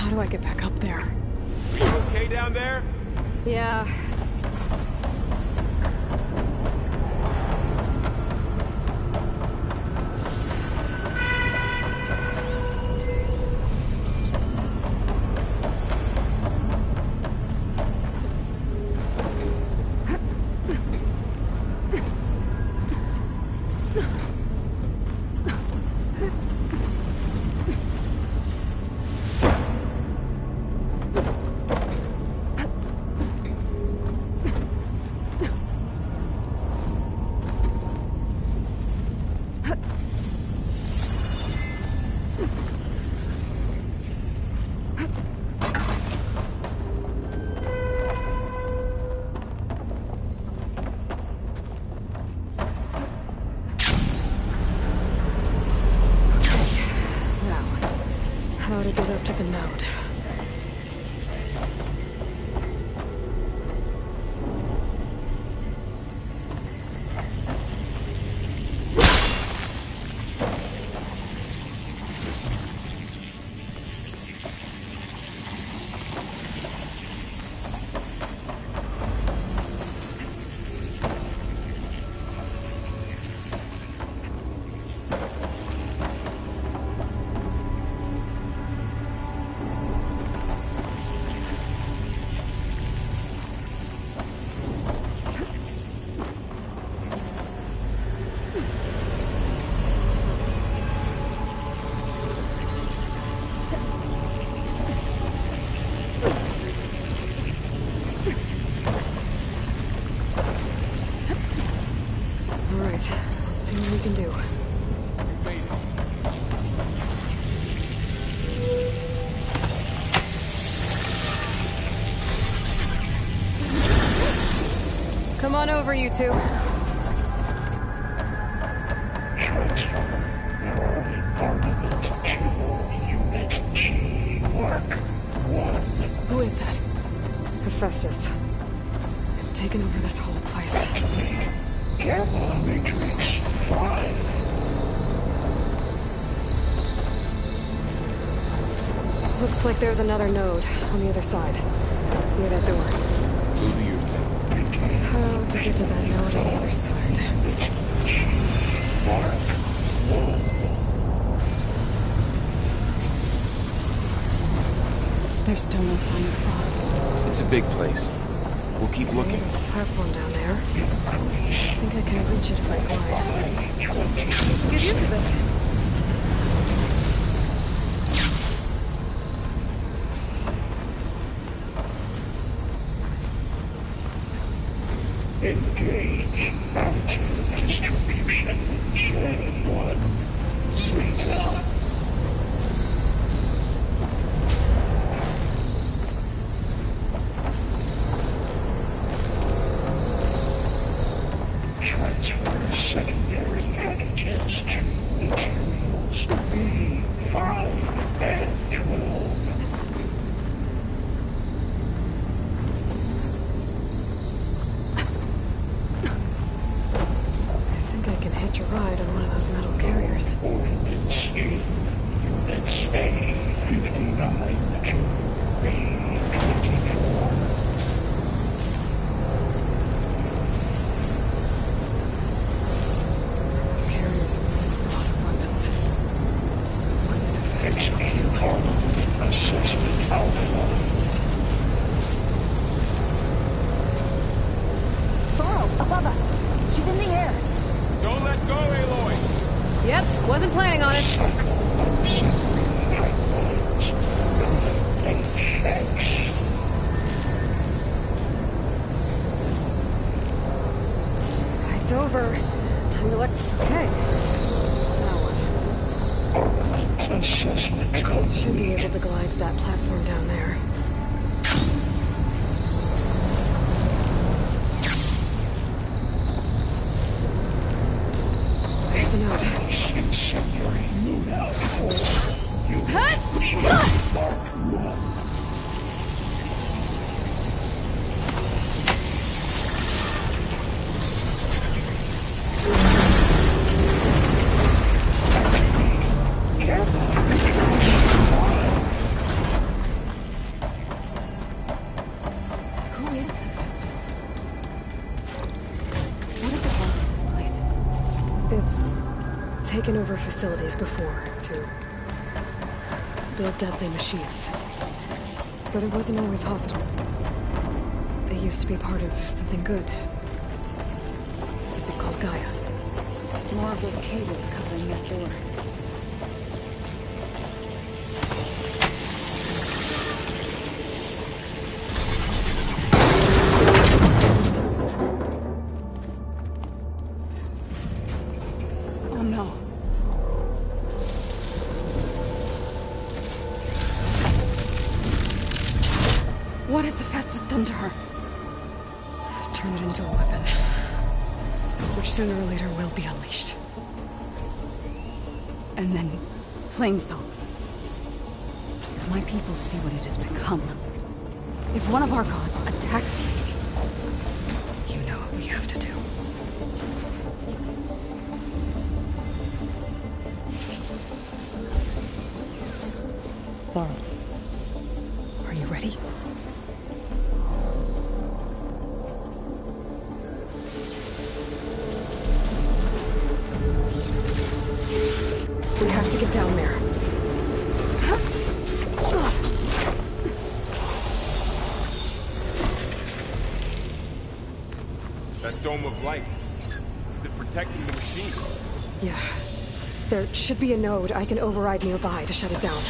How do I get back up there? Are you okay down there? Yeah. How to get up to the node. Come on over, you two. Who is that? Hephaestus. It's taken over this whole place. Gamma Matrix 5. Looks like there's another node on the other side. Near that door. Go do your thing. How to get to that node on the other side? There's still no sign of fog. It's a big place. We'll keep looking. There's a platform down there. I think I can reach it if I glide. Good use of this. Engage mountain distribution J1 Zeta. Transfer secondary packages to materials B5 and 12. Hitch a ride on one of those metal carriers. Ordnance in Units A59 to B24. Those carriers are made with a lot of weapons. What is Hephaestus up to? Assessment Alpha. Thoro, above us. She's in the air. Don't let go, Aloy! Yep, wasn't planning on it. It's over. Time to let... Okay. Now what? Should be able to glide to that platform down there. There's the note. taken over facilities before, to build deadly machines. But it wasn't always hostile. It used to be part of something good. Something called Gaia. More of those cables covering that door. Oh no. What has Hephaestus done to her? Turn it into a weapon. Which sooner or later will be unleashed. And then, Plainsong. If my people see what it has become, if one of our gods attacks them, you know what we have to do. Laurel, are you ready? We have to get down there. That dome of light. Is it protecting the machine? Yeah. There should be a node I can override nearby to shut it down.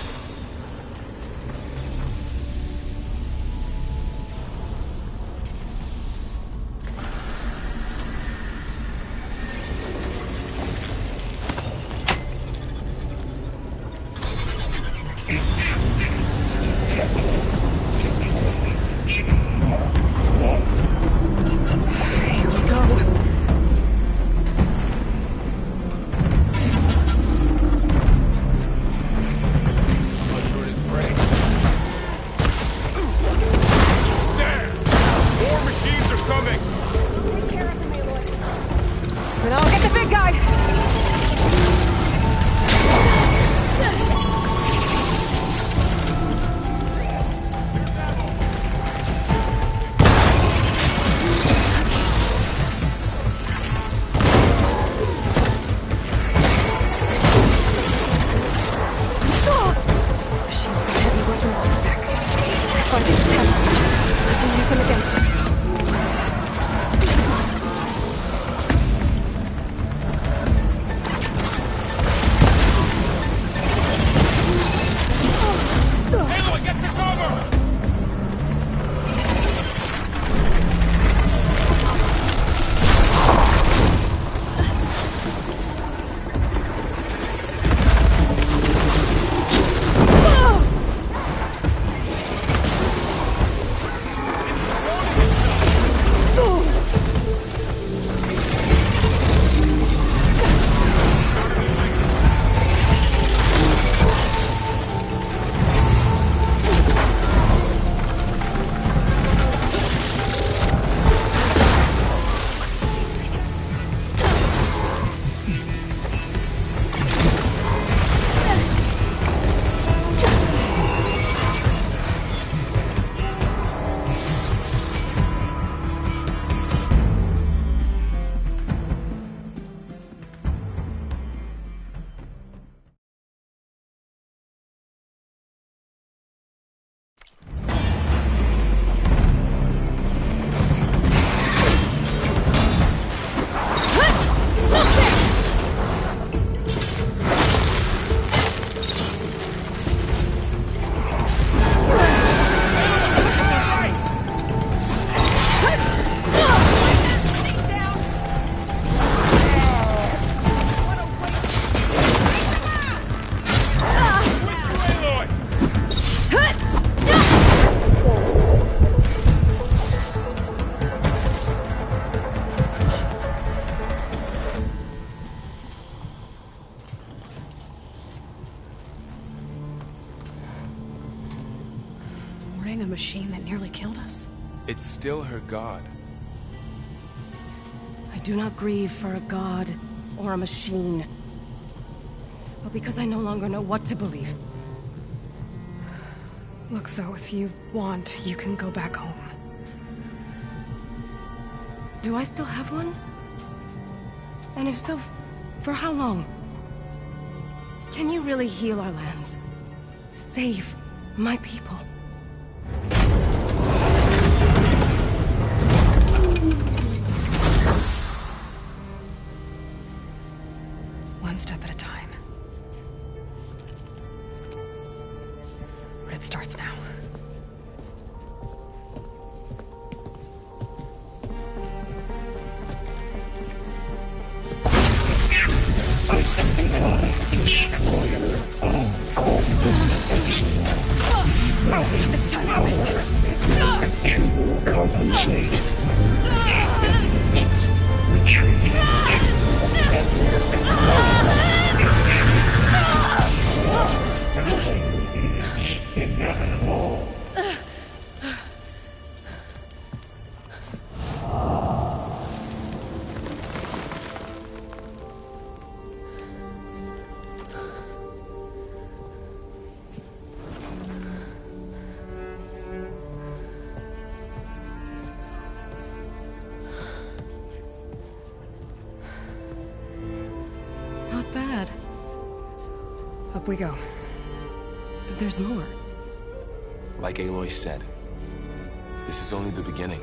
A machine that nearly killed us. It's still her god. I do not grieve for a god or a machine, but because I no longer know what to believe. Look, so if you want, you can go back home. Do I still have one? And if so, for how long? Can you really heal our lands? Save my people? One step at a time. But it starts now. Destroyer of all This time I missed it. to compensate. Retreat. Inevitable. Not bad. Up we go. There's more. Like Aloy said, this is only the beginning.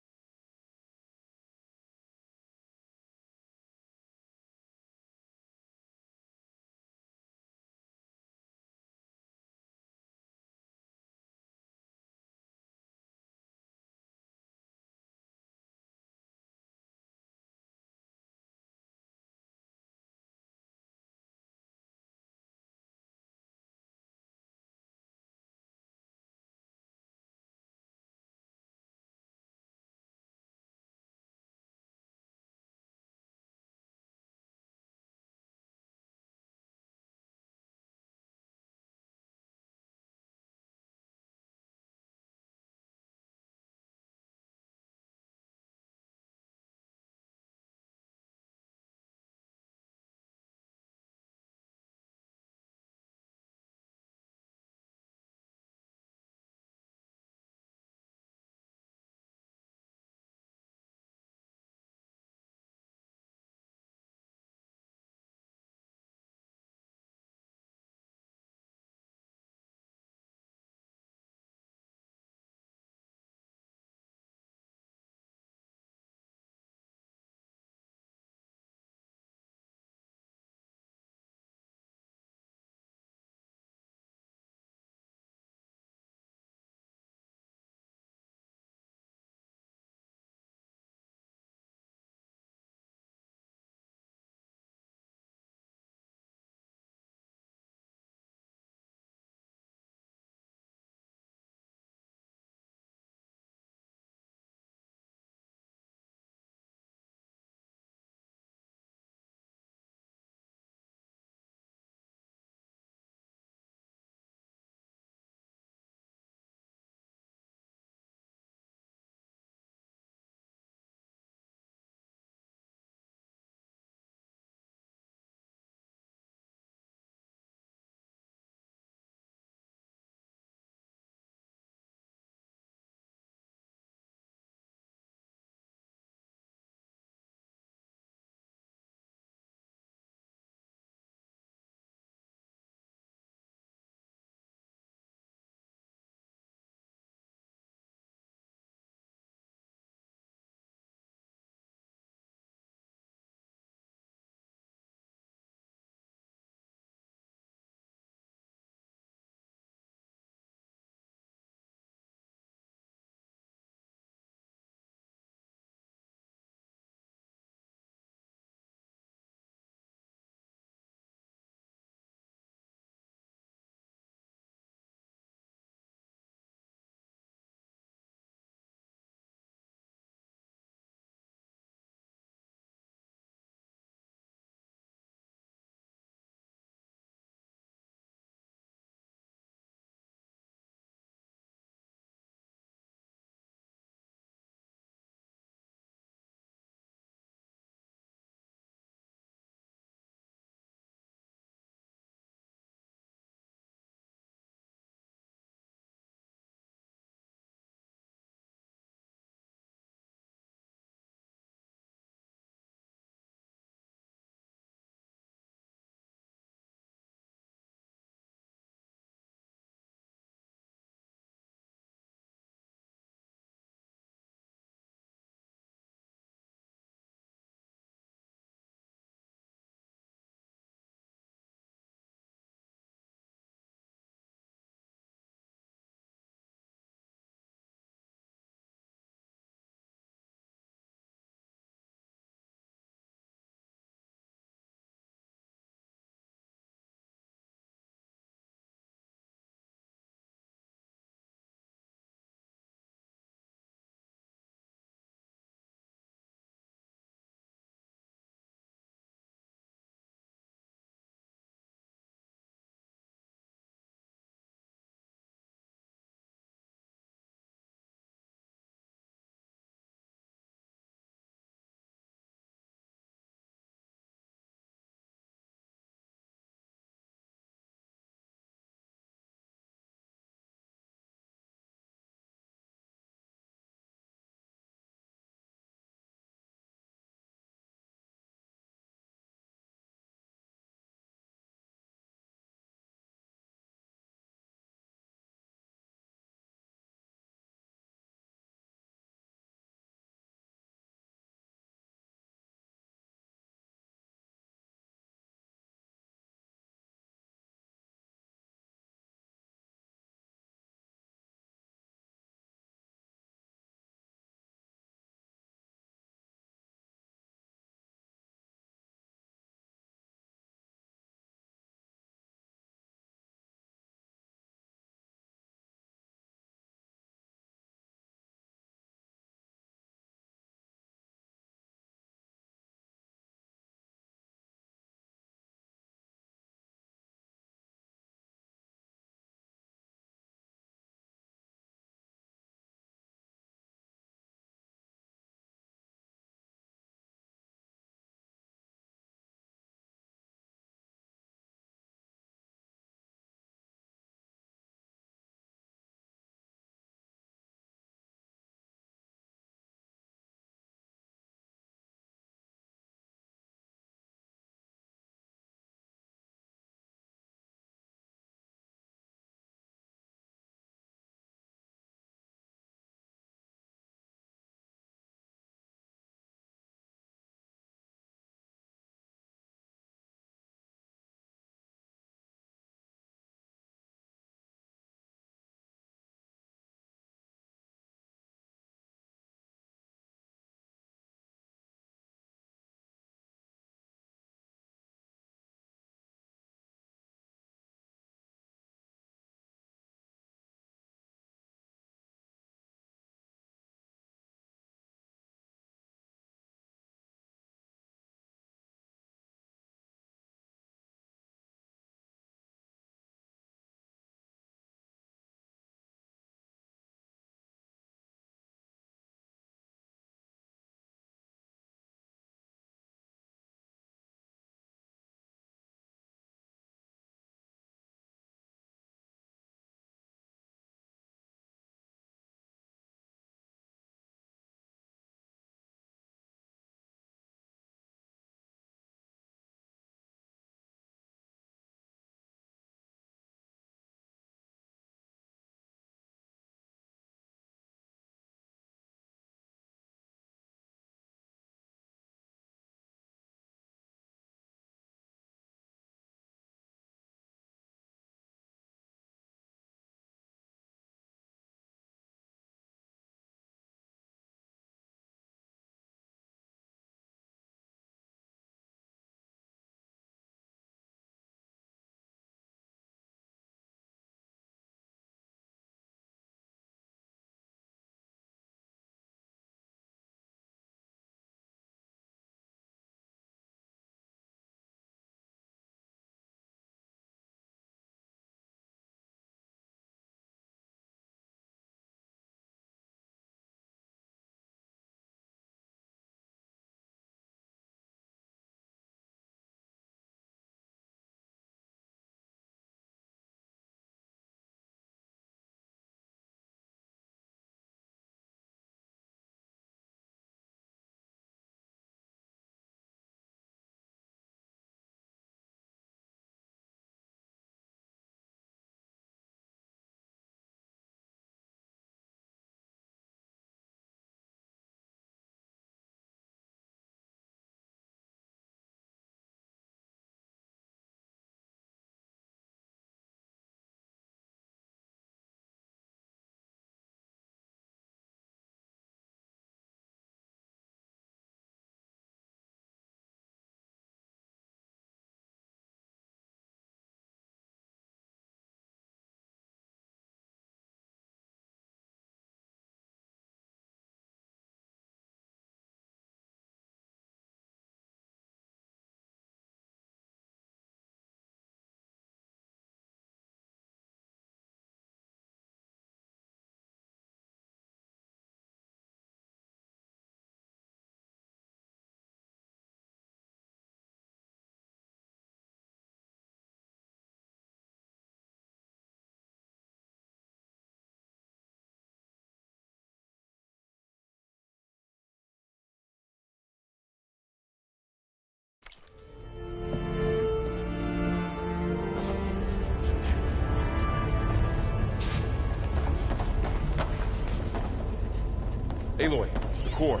Aloy, the core.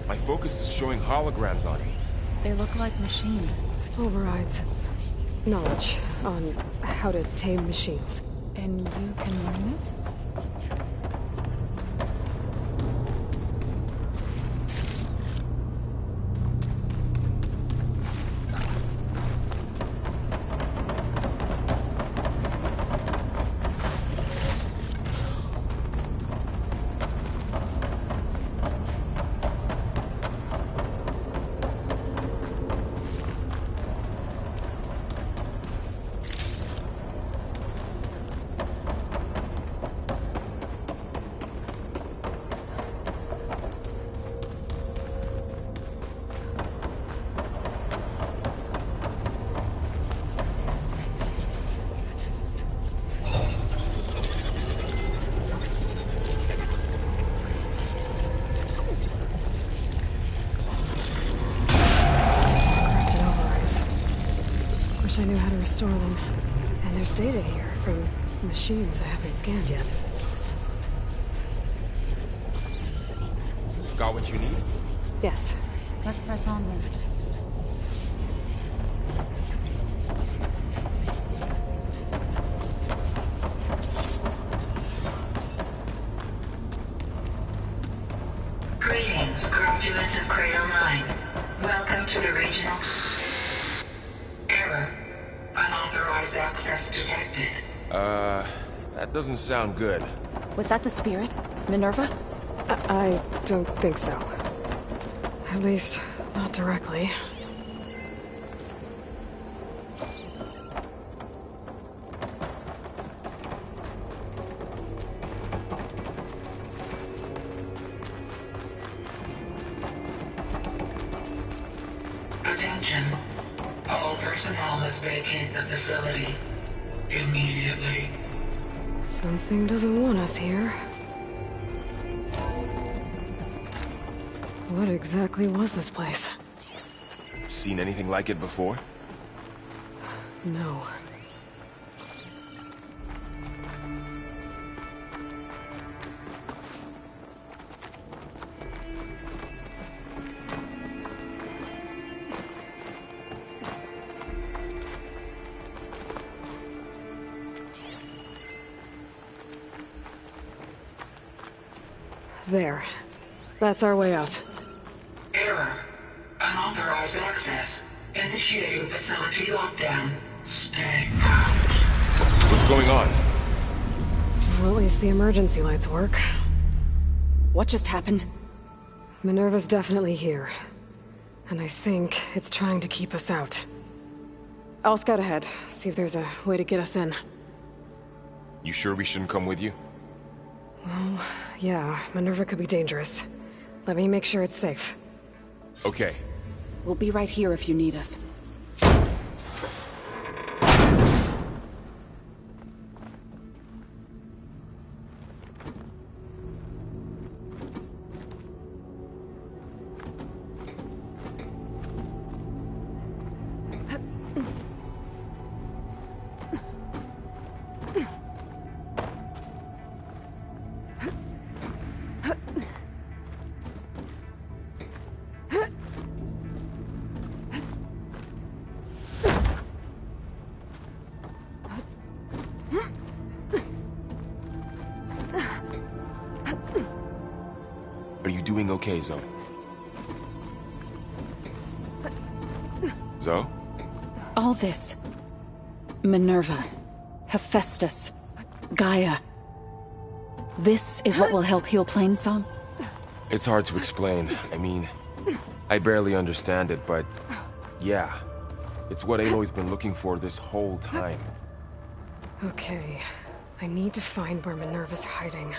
My focus is showing holograms on it. They look like machines. Overrides. Knowledge on how to tame machines. And you can learn this? I knew how to restore them. And there's data here from machines I haven't scanned yet. Got what you need? Yes. Let's press on then. Greetings, graduates of Cradle 9. Welcome to the regional... Error. Unauthorized access detected. That doesn't sound good. Was that the spirit? Minerva? I don't think so. At least, not directly. Attention. All personnel must vacate the facility immediately. Something doesn't want us here. What exactly was this place? Seen anything like it before? No. There. That's our way out. Error. Unauthorized access. Initiating facility lockdown. Stay out. What's going on? Well, at least the emergency lights work. What just happened? Minerva's definitely here. And I think it's trying to keep us out. I'll scout ahead, see if there's a way to get us in. You sure we shouldn't come with you? Well, yeah, Minerva could be dangerous. Let me make sure it's safe. Okay. We'll be right here if you need us. Are you doing okay, Zoe? Zoe? All this. Minerva. Hephaestus. Gaia. This is what will help heal Plainsong? It's hard to explain. I mean, I barely understand it, but... yeah. It's what Aloy's been looking for this whole time. Okay. I need to find where Minerva's hiding.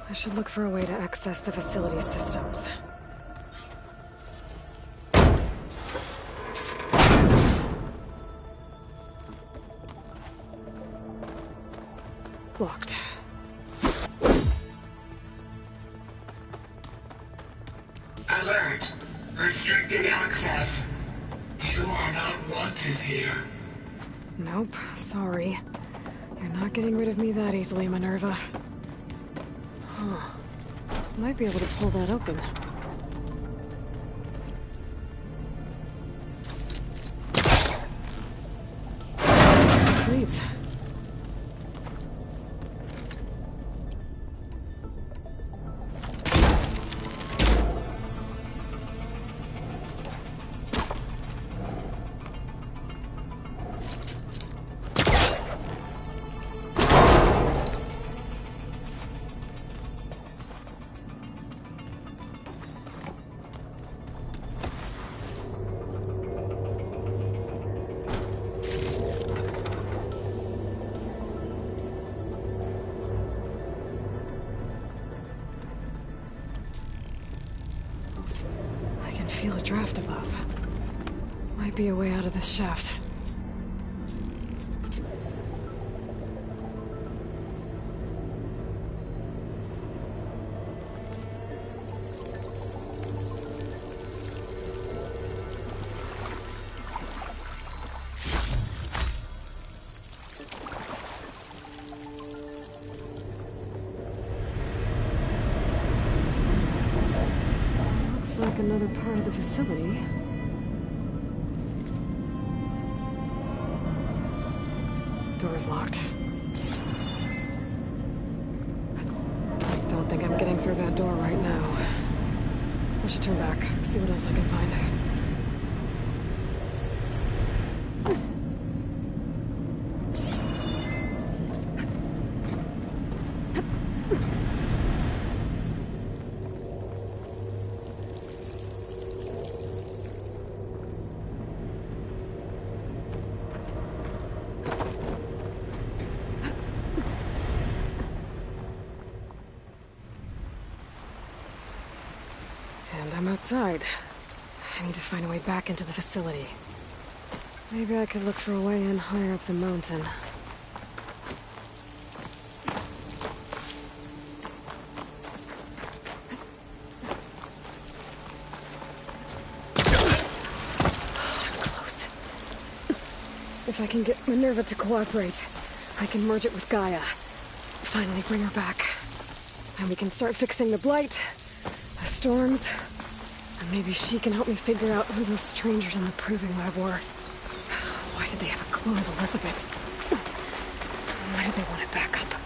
I should look for a way to access the facility's systems. Locked. Alert. Restricted access. You are not wanted here. Nope, sorry. You're not getting rid of me that easily, Minerva. Huh. Might be able to pull that open. This leads. Feel a draft above. Might be a way out of this shaft. Like another part of the facility. Door's locked. I don't think I'm getting through that door right now. I should turn back, see what else I can find. I'm outside. I need to find a way back into the facility. Maybe I could look for a way in higher up the mountain. Close. If I can get Minerva to cooperate, I can merge it with Gaia. Finally bring her back. And we can start fixing the Blight, the storms, and maybe she can help me figure out who those strangers in the Proving Lab were. Why did they have a clue of Elizabeth? Why did they want it back up?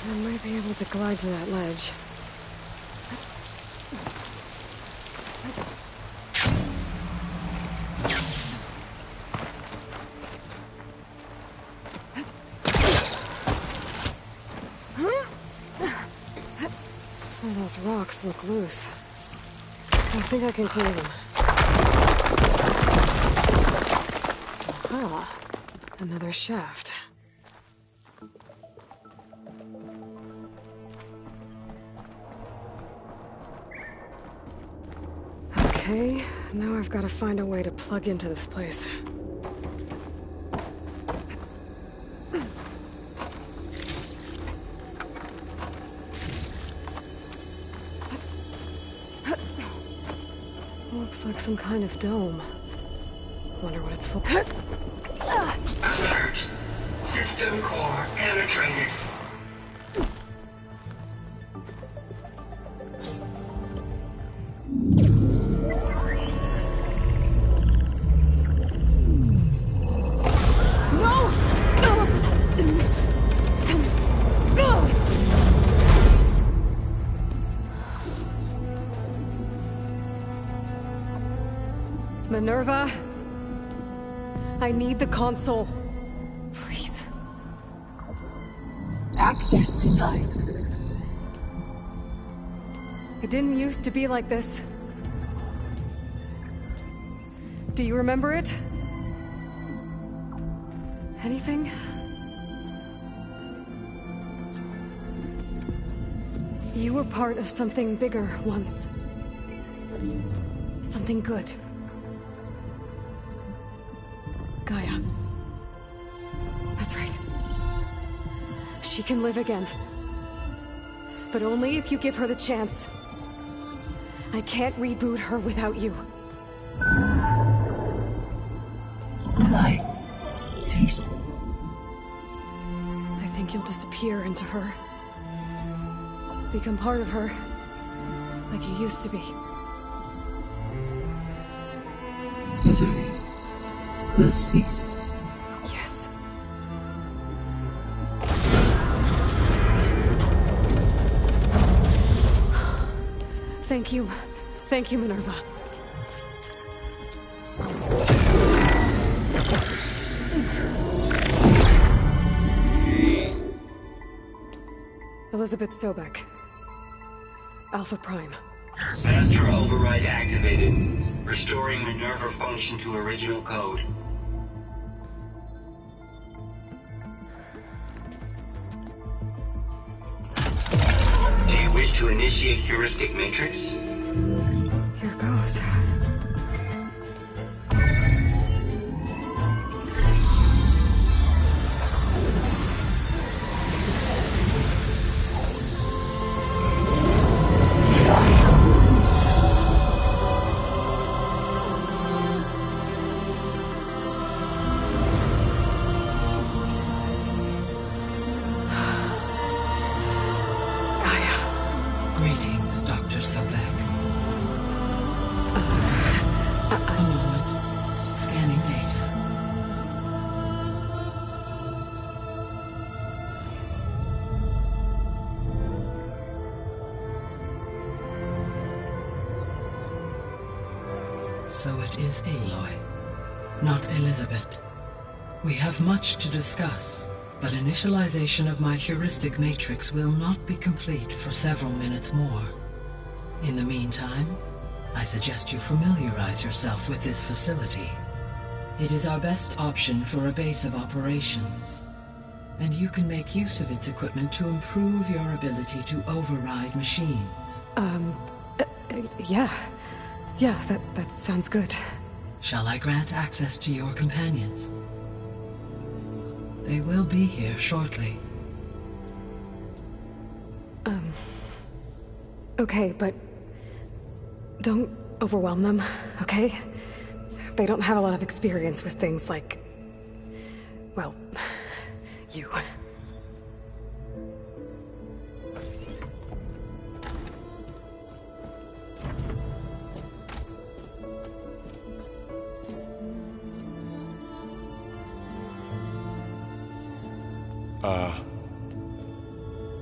I might be able to glide to that ledge. Some of those rocks look loose. I think I can clear them. Aha! Another shaft. Okay, now I've got to find a way to plug into this place. Looks like some kind of dome. Wonder what it's for. Alert. System core penetrated. Minerva? I need the console. Please. Access denied. It didn't used to be like this. Do you remember it? Anything? You were part of something bigger once. Something good. Gaia. That's right. She can live again. But only if you give her the chance. I can't reboot her without you. Light. Cease. I think you'll disappear into her. Become part of her. Like you used to be. Misery will cease. Yes. Thank you. Thank you, Minerva. Elizabeth Sobek. Alpha Prime. Master override activated. Restoring Minerva function to original code. Do you wish to initiate heuristic matrix? Here goes. Greetings, Dr. Sobek. A moment. Scanning data. So it is Aloy, not Elizabeth. We have much to discuss. But initialization of my heuristic matrix will not be complete for several minutes more. In the meantime, I suggest you familiarize yourself with this facility. It is our best option for a base of operations, and you can make use of its equipment to improve your ability to override machines. Yeah. Yeah, that sounds good. Shall I grant access to your companions? They will be here shortly. Okay, but don't overwhelm them, okay? They don't have a lot of experience with things like, well, you.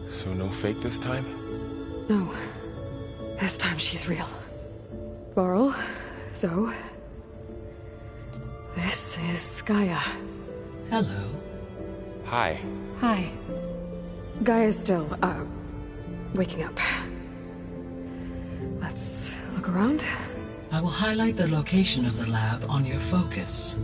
So no fake this time? No. This time she's real. Varl, Zoe. This is Gaia. Hello. Hi. Hi. Gaia's still, waking up. Let's look around. I will highlight the location of the lab on your focus.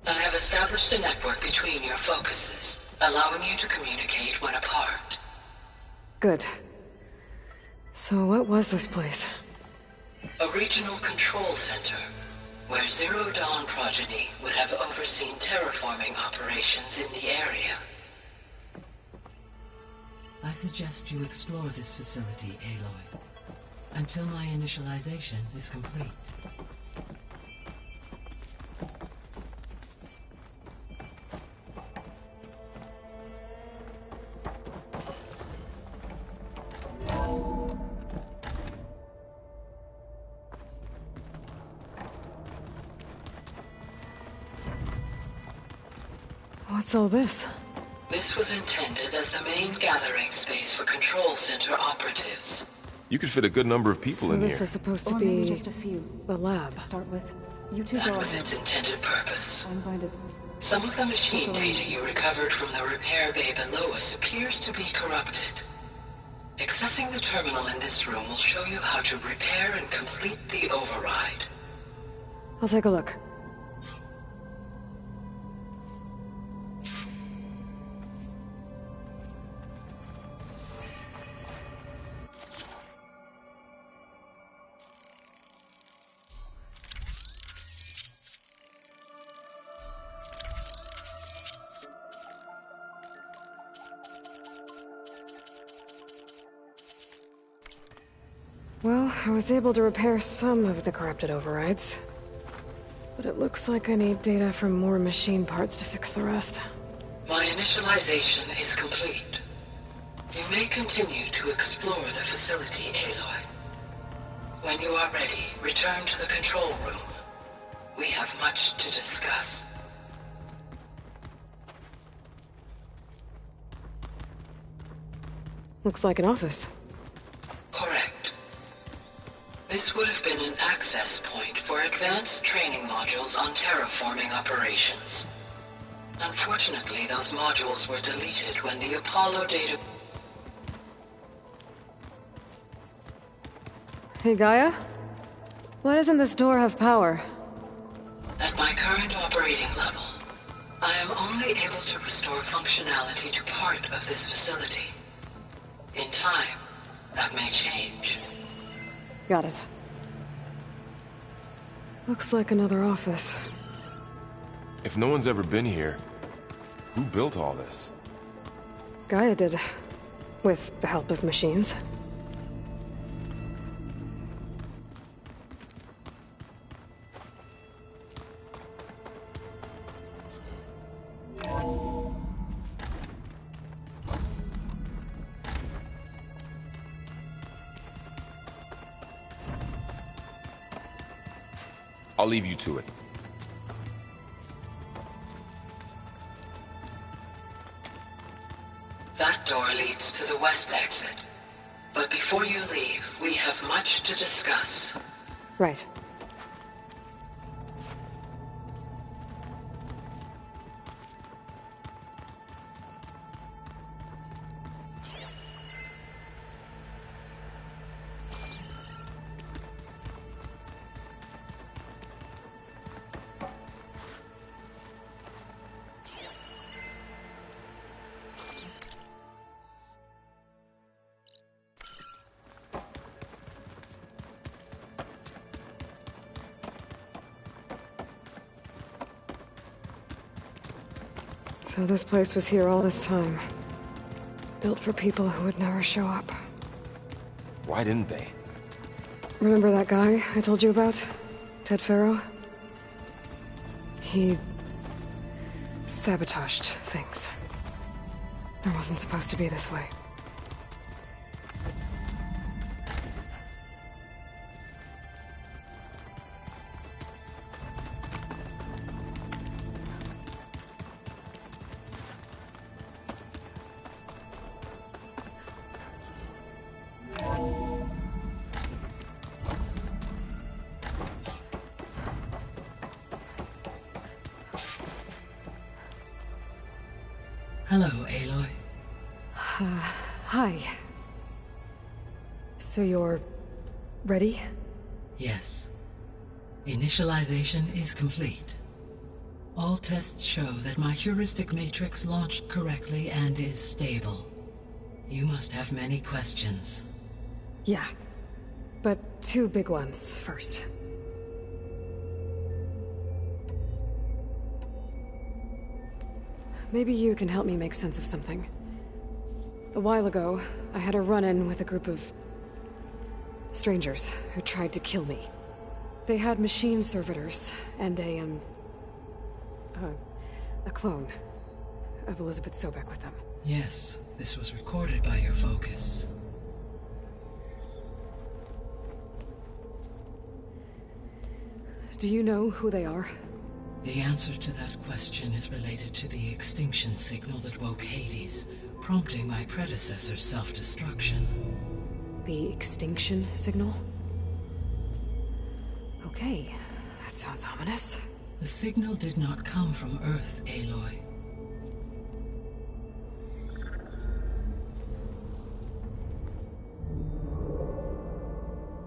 I have established a network between your focuses, allowing you to communicate when apart. Good. So what was this place? A regional control center, where Zero Dawn progeny would have overseen terraforming operations in the area. I suggest you explore this facility, Aloy, until my initialization is complete. What's all this? This This was intended as the main gathering space for Control Center operatives. You could fit a good number of people so in here. this was supposed to Or be maybe just a few the lab. to start with. You two That go was ahead. its intended purpose. I'm going to... Some of the machine data you recovered from the repair bay below us appears to be corrupted. Accessing the terminal in this room will show you how to repair and complete the override. I'll take a look. Well, I was able to repair some of the corrupted overrides. But it looks like I need data from more machine parts to fix the rest. My initialization is complete. You may continue to explore the facility, Aloy. When you are ready, return to the control room. We have much to discuss. Looks like an office. Correct. This would have been an access point for advanced training modules on terraforming operations. Unfortunately, those modules were deleted when the Apollo data... Hey, Gaia? Why doesn't this door have power? At my current operating level, I am only able to restore functionality to part of this facility. In time, that may change. Got it. Looks like another office. If no one's ever been here, who built all this? Gaia did. With the help of machines. I'll leave you to it. That door leads to the west exit. But before you leave, we have much to discuss. Right. So this place was here all this time. Built for people who would never show up. Why didn't they? Remember that guy I told you about? Ted Faro? He... sabotaged things. It wasn't supposed to be this way. Hello, Aloy. Hi. So you're... ready? Yes. Initialization is complete. All tests show that my heuristic matrix launched correctly and is stable. You must have many questions. Yeah. But two big ones first. Maybe you can help me make sense of something. A while ago, I had a run-in with a group of... strangers who tried to kill me. They had machine servitors and a clone of Elizabeth Sobek with them. Yes, this was recorded by your focus. Do you know who they are? The answer to that question is related to the extinction signal that woke Hades, prompting my predecessor's self-destruction. The extinction signal? Okay, that sounds ominous. The signal did not come from Earth, Aloy.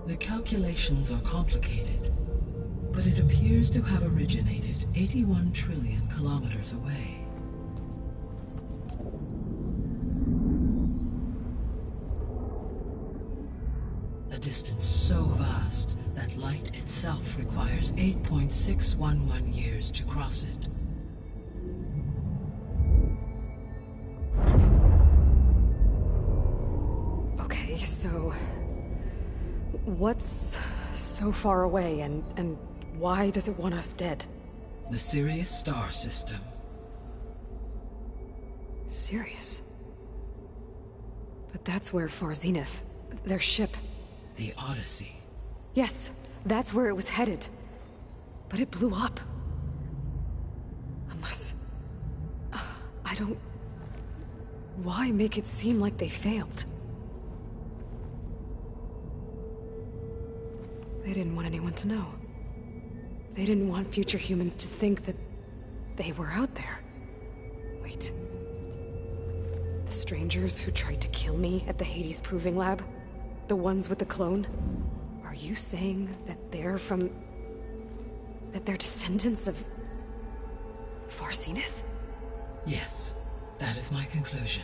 The calculations are complicated, but it appears to have originated 81 trillion kilometers away. A distance so vast that light itself requires 8.611 years to cross it. Okay, so what's so far away, and why does it want us dead? The Sirius star system. Sirius? But that's where Far Zenith, their ship... The Odyssey. Yes, that's where it was headed. But it blew up. Unless... I don't... Why make it seem like they failed? They didn't want anyone to know. They didn't want future humans to think that they were out there. Wait. The strangers who tried to kill me at the Hades Proving Lab? The ones with the clone? Are you saying that they're from... that they're descendants of... Far Zenith? Yes, that is my conclusion.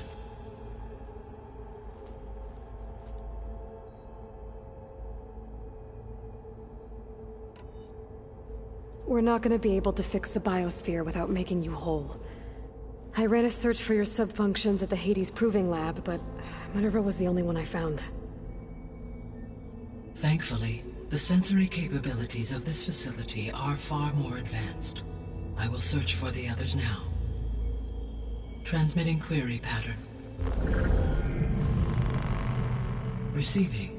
We're not gonna be able to fix the biosphere without making you whole. I ran a search for your subfunctions at the Hades Proving Lab, but Minerva was the only one I found. Thankfully, the sensory capabilities of this facility are far more advanced. I will search for the others now. Transmitting query pattern. Receiving.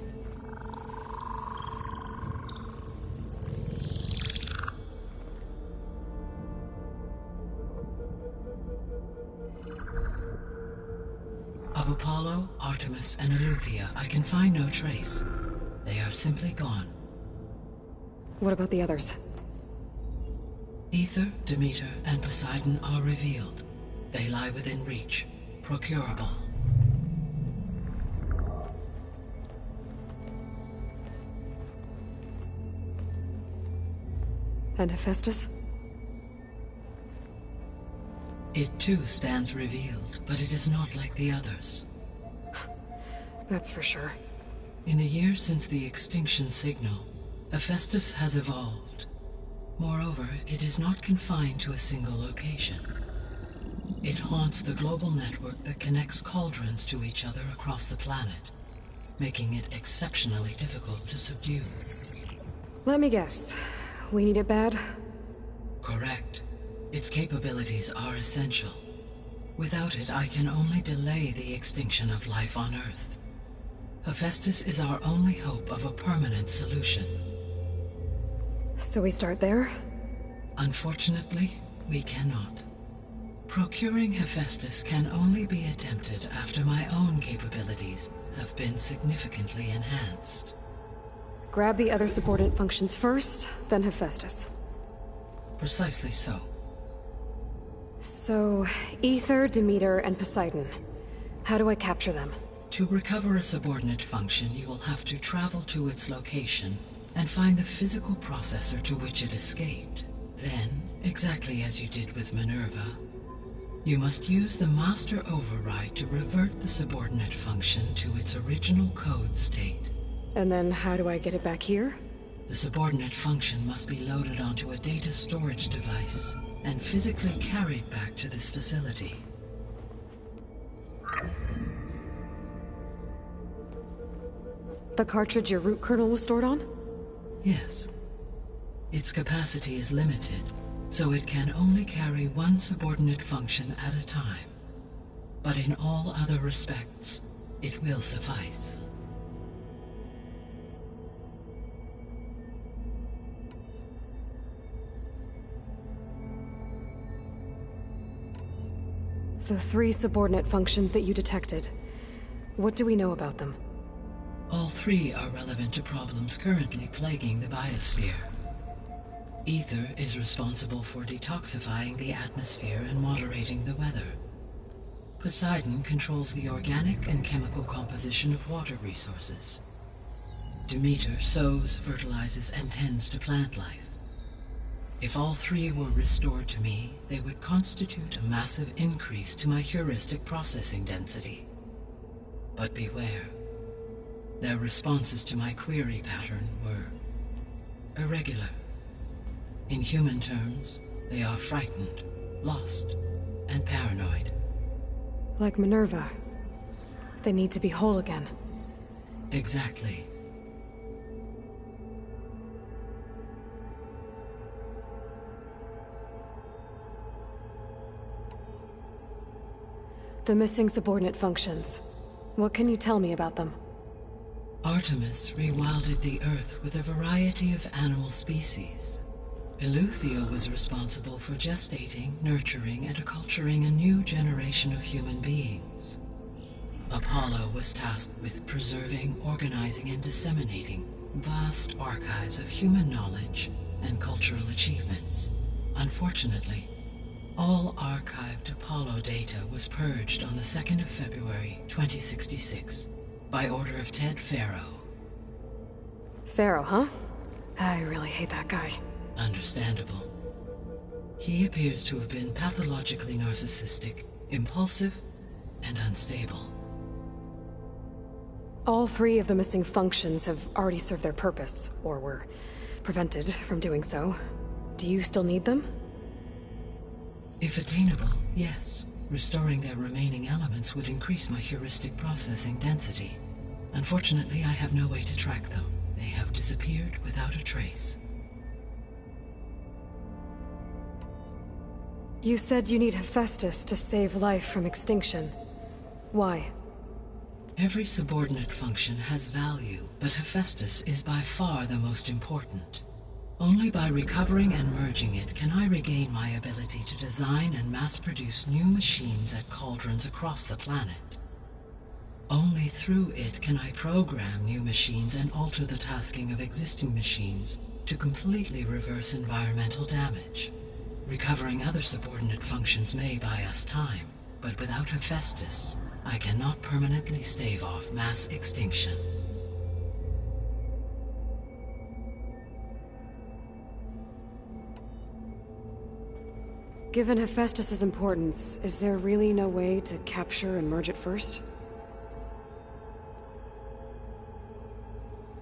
Of Apollo, Artemis, and Eleuthia, I can find no trace. They are simply gone. What about the others? Aether, Demeter, and Poseidon are revealed. They lie within reach, procurable. And Hephaestus? It too stands revealed, but it is not like the others. That's for sure. In the years since the extinction signal, Hephaestus has evolved. Moreover, it is not confined to a single location. It haunts the global network that connects cauldrons to each other across the planet, making it exceptionally difficult to subdue. Let me guess. We need it bad? Correct. Its capabilities are essential. Without it, I can only delay the extinction of life on Earth. Hephaestus is our only hope of a permanent solution. So we start there? Unfortunately, we cannot. Procuring Hephaestus can only be attempted after my own capabilities have been significantly enhanced. Grab the other subordinate functions first, then Hephaestus. Precisely so. So, Aether, Demeter, and Poseidon. How do I capture them? To recover a subordinate function, you will have to travel to its location and find the physical processor to which it escaped. Then, exactly as you did with Minerva, you must use the master override to revert the subordinate function to its original code state. And then how do I get it back here? The subordinate function must be loaded onto a data storage device and physically carried back to this facility. The cartridge your root kernel was stored on? Yes. Its capacity is limited, so it can only carry one subordinate function at a time. But in all other respects, it will suffice. The 3 subordinate functions that you detected. What do we know about them? All 3 are relevant to problems currently plaguing the biosphere. Ether is responsible for detoxifying the atmosphere and moderating the weather. Poseidon controls the organic and chemical composition of water resources. Demeter sows, fertilizes, and tends to plant life. If all 3 were restored to me, they would constitute a massive increase to my heuristic processing density. But beware. Their responses to my query pattern were irregular. In human terms, they are frightened, lost, and paranoid. Like Minerva. They need to be whole again. Exactly. The missing subordinate functions. What can you tell me about them? Artemis rewilded the Earth with a variety of animal species. Eleuthia was responsible for gestating, nurturing, and acculturating a new generation of human beings. Apollo was tasked with preserving, organizing, and disseminating vast archives of human knowledge and cultural achievements. Unfortunately, all archived Apollo data was purged on the 2nd of February, 2066, by order of Ted Faro. Faro, huh? I really hate that guy. Understandable. He appears to have been pathologically narcissistic, impulsive, and unstable. All 3 of the missing functions have already served their purpose, or were prevented from doing so. Do you still need them? If attainable, yes. Restoring their remaining elements would increase my heuristic processing density. Unfortunately, I have no way to track them. They have disappeared without a trace. You said you need Hephaestus to save life from extinction. Why? Every subordinate function has value, but Hephaestus is by far the most important. Only by recovering and merging it can I regain my ability to design and mass-produce new machines at cauldrons across the planet. Only through it can I program new machines and alter the tasking of existing machines to completely reverse environmental damage. Recovering other subordinate functions may buy us time, but without Hephaestus, I cannot permanently stave off mass extinction. Given Hephaestus' importance, is there really no way to capture and merge it first?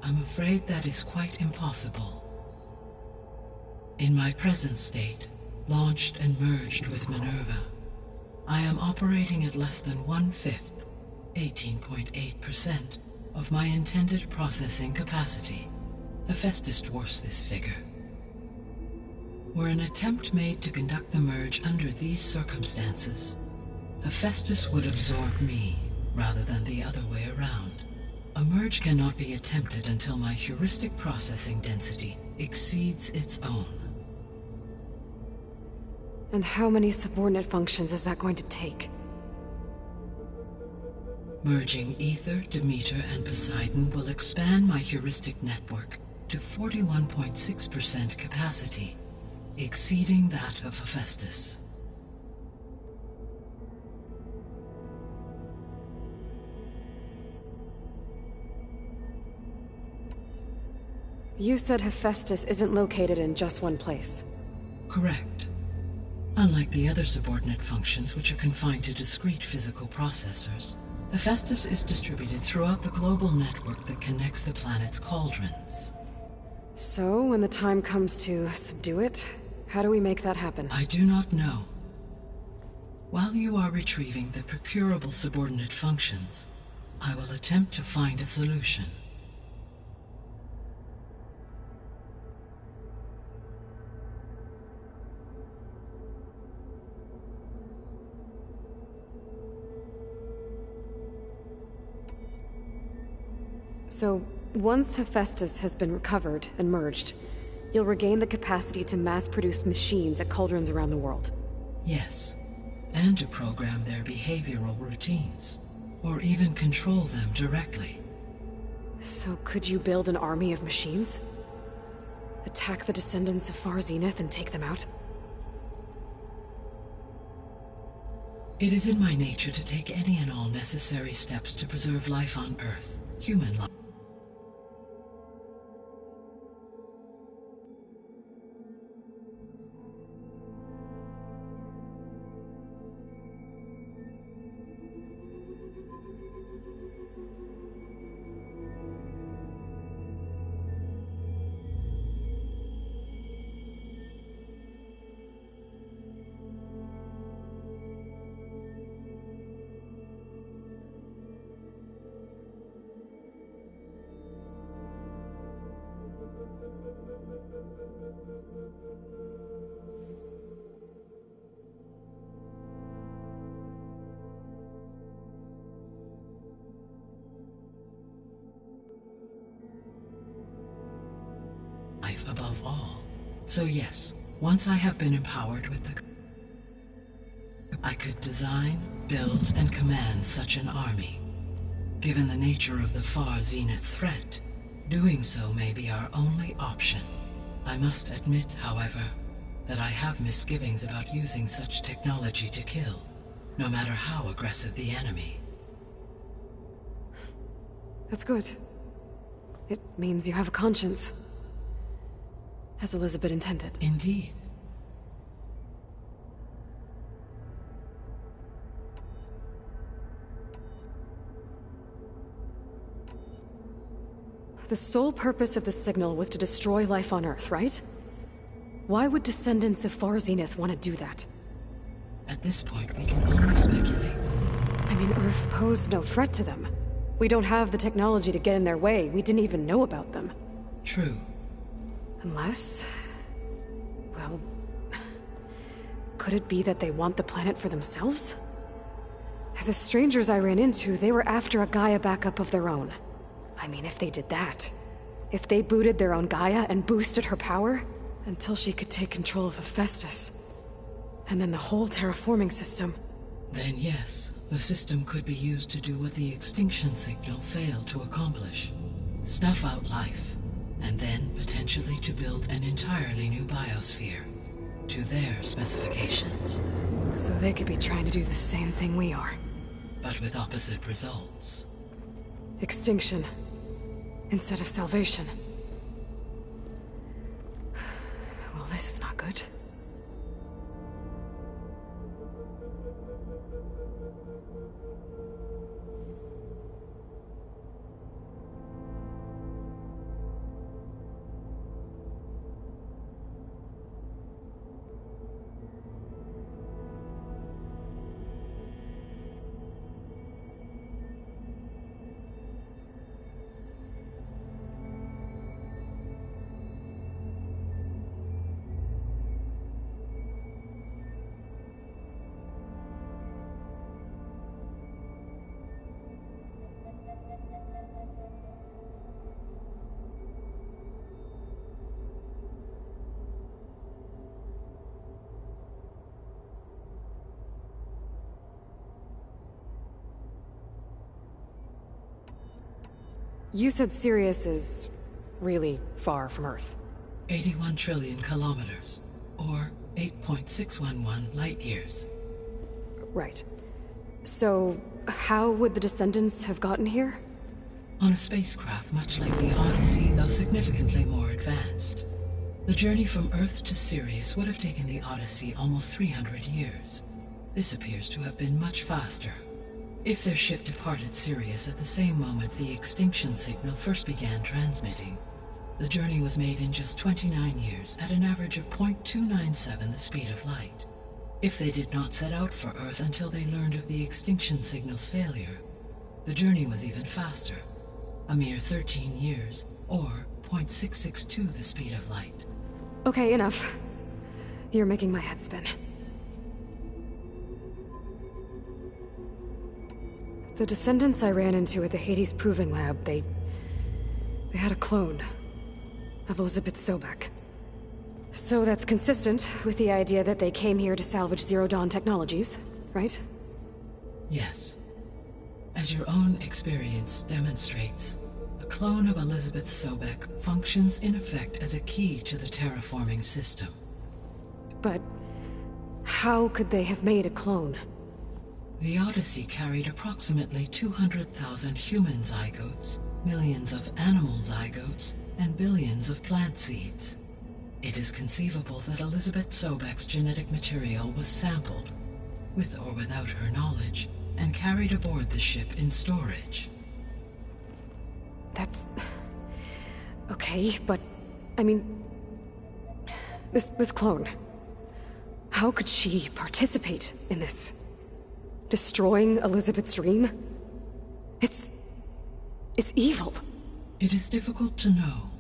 I'm afraid that is quite impossible. In my present state, launched and merged with Minerva, I am operating at less than 1/5, 18.8%, of my intended processing capacity. Hephaestus dwarfs this figure. Were an attempt made to conduct the merge under these circumstances, Hephaestus would absorb me, rather than the other way around. A merge cannot be attempted until my heuristic processing density exceeds its own. And how many subordinate functions is that going to take? Merging Ether, Demeter, and Poseidon will expand my heuristic network to 41.6% capacity, exceeding that of Hephaestus. You said Hephaestus isn't located in just one place. Correct. Unlike the other subordinate functions, which are confined to discrete physical processors, Hephaestus is distributed throughout the global network that connects the planet's cauldrons. So, when the time comes to subdue it, how do we make that happen? I do not know. While you are retrieving the procurable subordinate functions, I will attempt to find a solution. So, once Hephaestus has been recovered and merged, you'll regain the capacity to mass-produce machines at cauldrons around the world. Yes. and to program their behavioral routines, or even control them directly. So could you build an army of machines? Attack the descendants of Far Zenith and take them out? It is in my nature to take any and all necessary steps to preserve life on Earth, human life. Above all. So yes, once I have been empowered with the... I could design, build, and command such an army. Given the nature of the Far Zenith threat, doing so may be our only option. I must admit, however, that I have misgivings about using such technology to kill, no matter how aggressive the enemy. That's good. It means you have a conscience. As Elizabeth intended. Indeed. The sole purpose of the signal was to destroy life on Earth, right? Why would descendants of Far Zenith want to do that? At this point, we can only speculate. I mean, Earth posed no threat to them. We don't have the technology to get in their way. We didn't even know about them. True. Unless... well... could it be that they want the planet for themselves? The strangers I ran into, they were after a Gaia backup of their own. I mean, if they did that... if they booted their own Gaia and boosted her power... until she could take control of Hephaestus... and then the whole terraforming system... then yes, the system could be used to do what the extinction signal failed to accomplish. Snuff out life. And then, potentially, to build an entirely new biosphere. To their specifications. So they could be trying to do the same thing we are. But with opposite results. Extinction. Instead of salvation. Well, this is not good. You said Sirius is really far from Earth. 81 trillion kilometers, or 8.611 light years. Right. So, how would the descendants have gotten here? On a spacecraft much like the Odyssey, though significantly more advanced. The journey from Earth to Sirius would have taken the Odyssey almost 300 years. This appears to have been much faster. If their ship departed Sirius at the same moment the extinction signal first began transmitting, the journey was made in just 29 years at an average of 0.297 the speed of light. If they did not set out for Earth until they learned of the extinction signal's failure, the journey was even faster, a mere 13 years, or 0.662 the speed of light. Okay, enough. You're making my head spin. The descendants I ran into at the Hades Proving Lab, they had a clone of Elizabeth Sobek. So that's consistent with the idea that they came here to salvage Zero Dawn technologies. right? Yes. As your own experience demonstrates, a clone of Elizabeth Sobek functions in effect as a key to the terraforming system. But how could they have made a clone? The Odyssey carried approximately 200,000 human zygotes, millions of animal zygotes, and billions of plant seeds. It is conceivable that Elizabeth Sobek's genetic material was sampled, with or without her knowledge, and carried aboard the ship in storage. That's... okay, but... I mean... This clone... How could she participate in this? Destroying Elizabeth's dream? It's evil. It is difficult to know.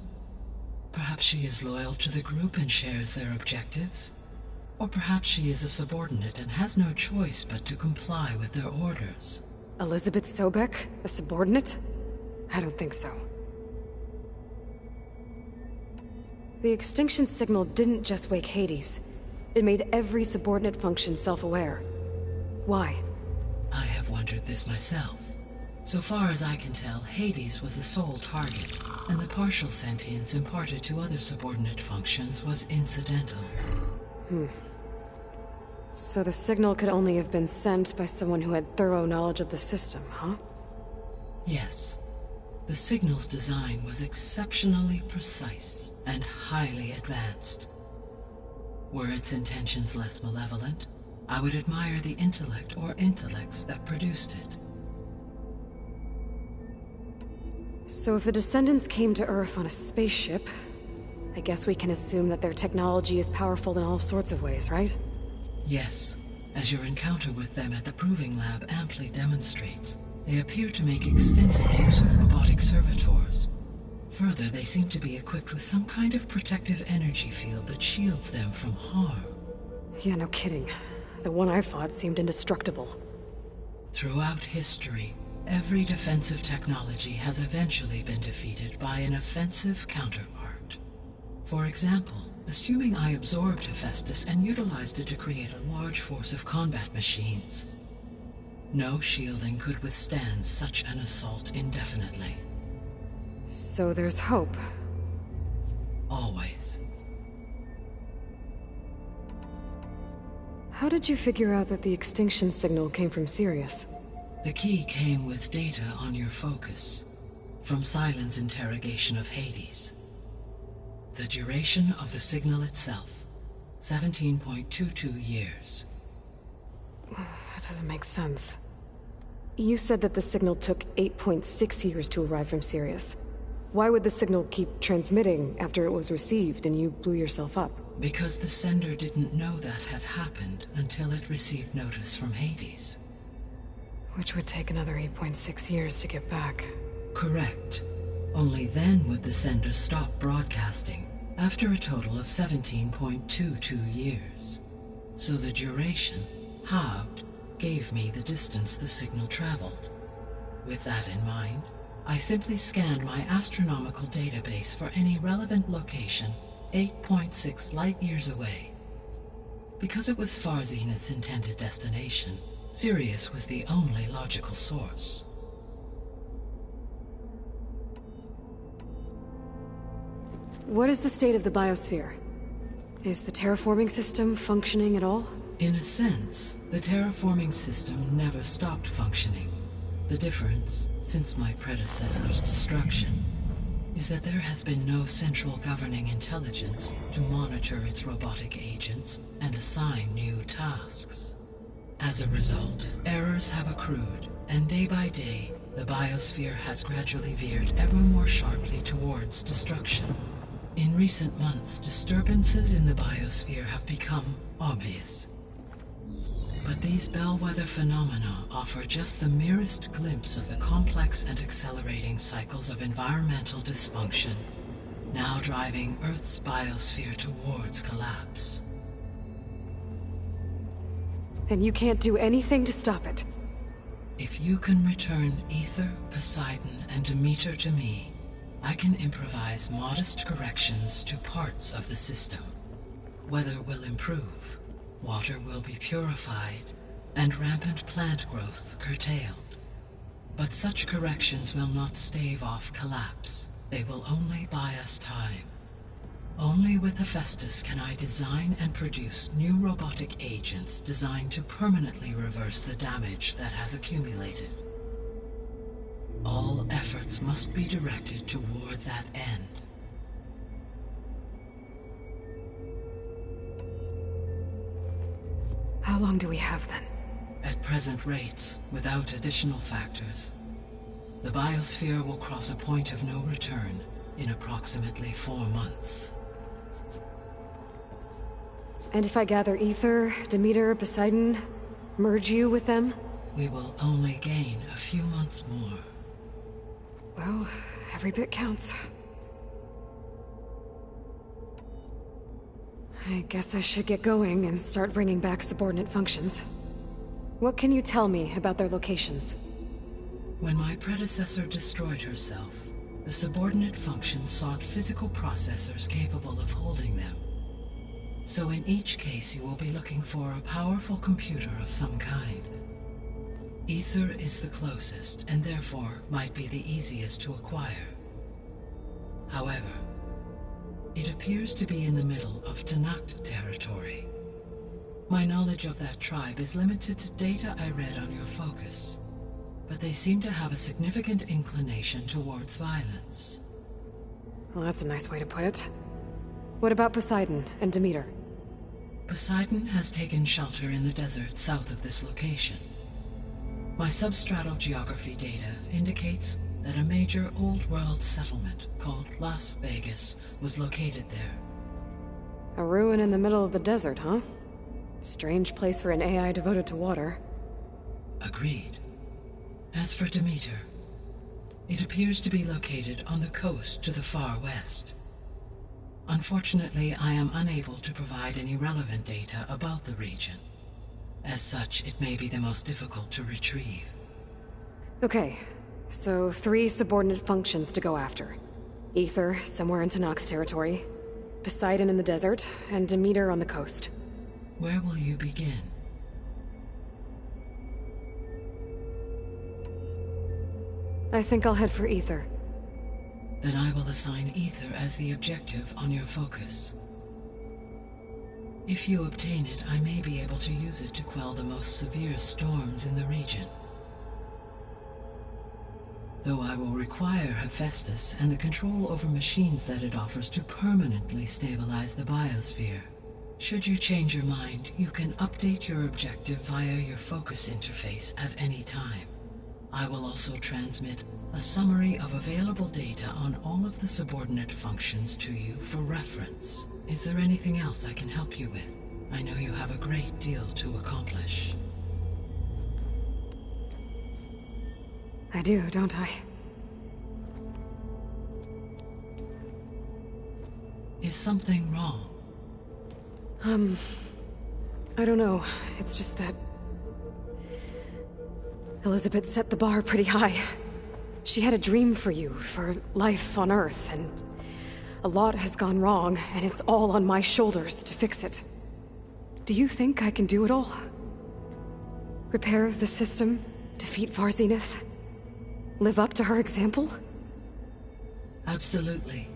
Perhaps she is loyal to the group and shares their objectives. Or perhaps she is a subordinate and has no choice but to comply with their orders. Elizabeth Sobek? A subordinate? I don't think so. The extinction signal didn't just wake Hades. It made every subordinate function self-aware. Why? I have wondered this myself. So far as I can tell, Hades was the sole target, and the partial sentience imparted to other subordinate functions was incidental. So the signal could only have been sent by someone who had thorough knowledge of the system, huh? Yes. The signal's design was exceptionally precise and highly advanced. Were its intentions less malevolent, I would admire the intellect or intellects that produced it. So if the Descendants came to Earth on a spaceship, I guess we can assume that their technology is powerful in all sorts of ways, right? Yes. As your encounter with them at the Proving Lab amply demonstrates, they appear to make extensive use of robotic servitors. Further, they seem to be equipped with some kind of protective energy field that shields them from harm. Yeah, no kidding. The one I fought seemed indestructible. Throughout history, every defensive technology has eventually been defeated by an offensive counterpart. For example, assuming I absorbed Hephaestus and utilized it to create a large force of combat machines. No shielding could withstand such an assault indefinitely. So there's hope. Always. How did you figure out that the extinction signal came from Sirius? The key came with data on your focus, from Sylens' interrogation of Hades. The duration of the signal itself, 17.22 years. That doesn't make sense. You said that the signal took 8.6 years to arrive from Sirius. Why would the signal keep transmitting after it was received and you blew yourself up? Because the sender didn't know that had happened until it received notice from Hades. Which would take another 8.6 years to get back. Correct. Only then would the sender stop broadcasting, after a total of 17.22 years. So the duration, halved, gave me the distance the signal traveled. With that in mind, I simply scanned my astronomical database for any relevant location 8.6 light-years away. Because it was Far Zenith's intended destination, Sirius was the only logical source. What is the state of the biosphere? Is the terraforming system functioning at all? In a sense, the terraforming system never stopped functioning. The difference, since my predecessor's destruction, is that there has been no central governing intelligence to monitor its robotic agents and assign new tasks. As a result, errors have accrued, and day by day, the biosphere has gradually veered ever more sharply towards destruction. In recent months, disturbances in the biosphere have become obvious. But these bellwether phenomena offer just the merest glimpse of the complex and accelerating cycles of environmental dysfunction, now driving Earth's biosphere towards collapse. And you can't do anything to stop it? If you can return Aether, Poseidon, and Demeter to me, I can improvise modest corrections to parts of the system. Weather will improve, water will be purified, and rampant plant growth curtailed. But such corrections will not stave off collapse. They will only buy us time. Only with Hephaestus can I design and produce new robotic agents designed to permanently reverse the damage that has accumulated. All efforts must be directed toward that end. How long do we have then? At present rates, without additional factors, the biosphere will cross a point of no return in approximately 4 months. And if I gather Aether, Demeter, Poseidon, merge you with them? We will only gain a few months more. Well, every bit counts. I guess I should get going and start bringing back subordinate functions. What can you tell me about their locations? When my predecessor destroyed herself, the subordinate functions sought physical processors capable of holding them. So in each case you will be looking for a powerful computer of some kind. Aether is the closest, and therefore might be the easiest to acquire. However, it appears to be in the middle of Tenakth territory. My knowledge of that tribe is limited to data I read on your focus, but they seem to have a significant inclination towards violence. Well, that's a nice way to put it. What about Poseidon and Demeter? Poseidon has taken shelter in the desert south of this location. My substratal geography data indicates that a major old-world settlement called Las Vegas was located there. A ruin in the middle of the desert, huh? Strange place for an AI devoted to water. Agreed. As for Demeter, it appears to be located on the coast to the far west. Unfortunately, I am unable to provide any relevant data about the region. As such, it may be the most difficult to retrieve. Okay, so 3 subordinate functions to go after. Aether, somewhere in Tenakth territory. Poseidon in the desert, and Demeter on the coast. Where will you begin? I think I'll head for Aether. Then I will assign Aether as the objective on your focus. If you obtain it, I may be able to use it to quell the most severe storms in the region. Though I will require Hephaestus and the control over machines that it offers to permanently stabilize the biosphere. Should you change your mind, you can update your objective via your focus interface at any time. I will also transmit a summary of available data on all of the subordinate functions to you for reference. Is there anything else I can help you with? I know you have a great deal to accomplish. I do, don't I? Is something wrong? I don't know. It's just that Elizabeth set the bar pretty high. She had a dream for you, for life on Earth, and a lot has gone wrong, and it's all on my shoulders to fix it. Do you think I can do it all? Repair the system, defeat Varzenith, live up to her example? Absolutely.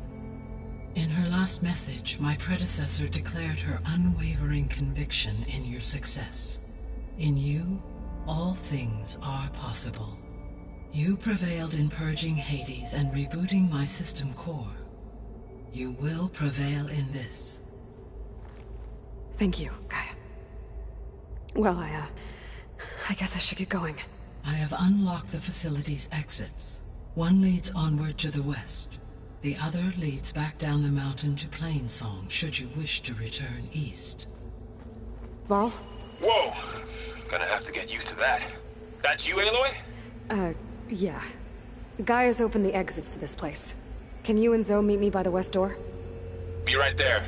In her last message, my predecessor declared her unwavering conviction in your success. In you, all things are possible. You prevailed in purging Hades and rebooting my system core. You will prevail in this. Thank you, Gaia. Well, I guess I should get going. I have unlocked the facility's exits. One leads onward to the west. The other leads back down the mountain to Plainsong, should you wish to return east. Varl? Whoa! Gonna have to get used to that. That's you, Aloy? Yeah. Gaia's opened the exits to this place. Can you and Zoe meet me by the west door? Be right there.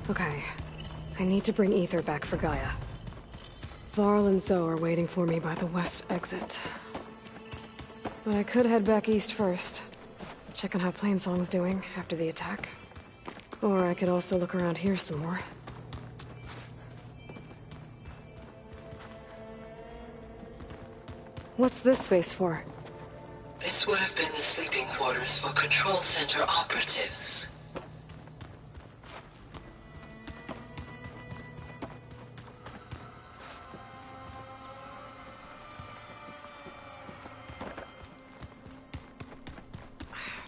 Okay. I need to bring Aether back for Gaia. Varl and Zoe are waiting for me by the west exit. But I could head back east first. Check on how Plainsong's doing after the attack. Or I could also look around here some more. What's this space for? This would have been the sleeping quarters for Control Center operatives.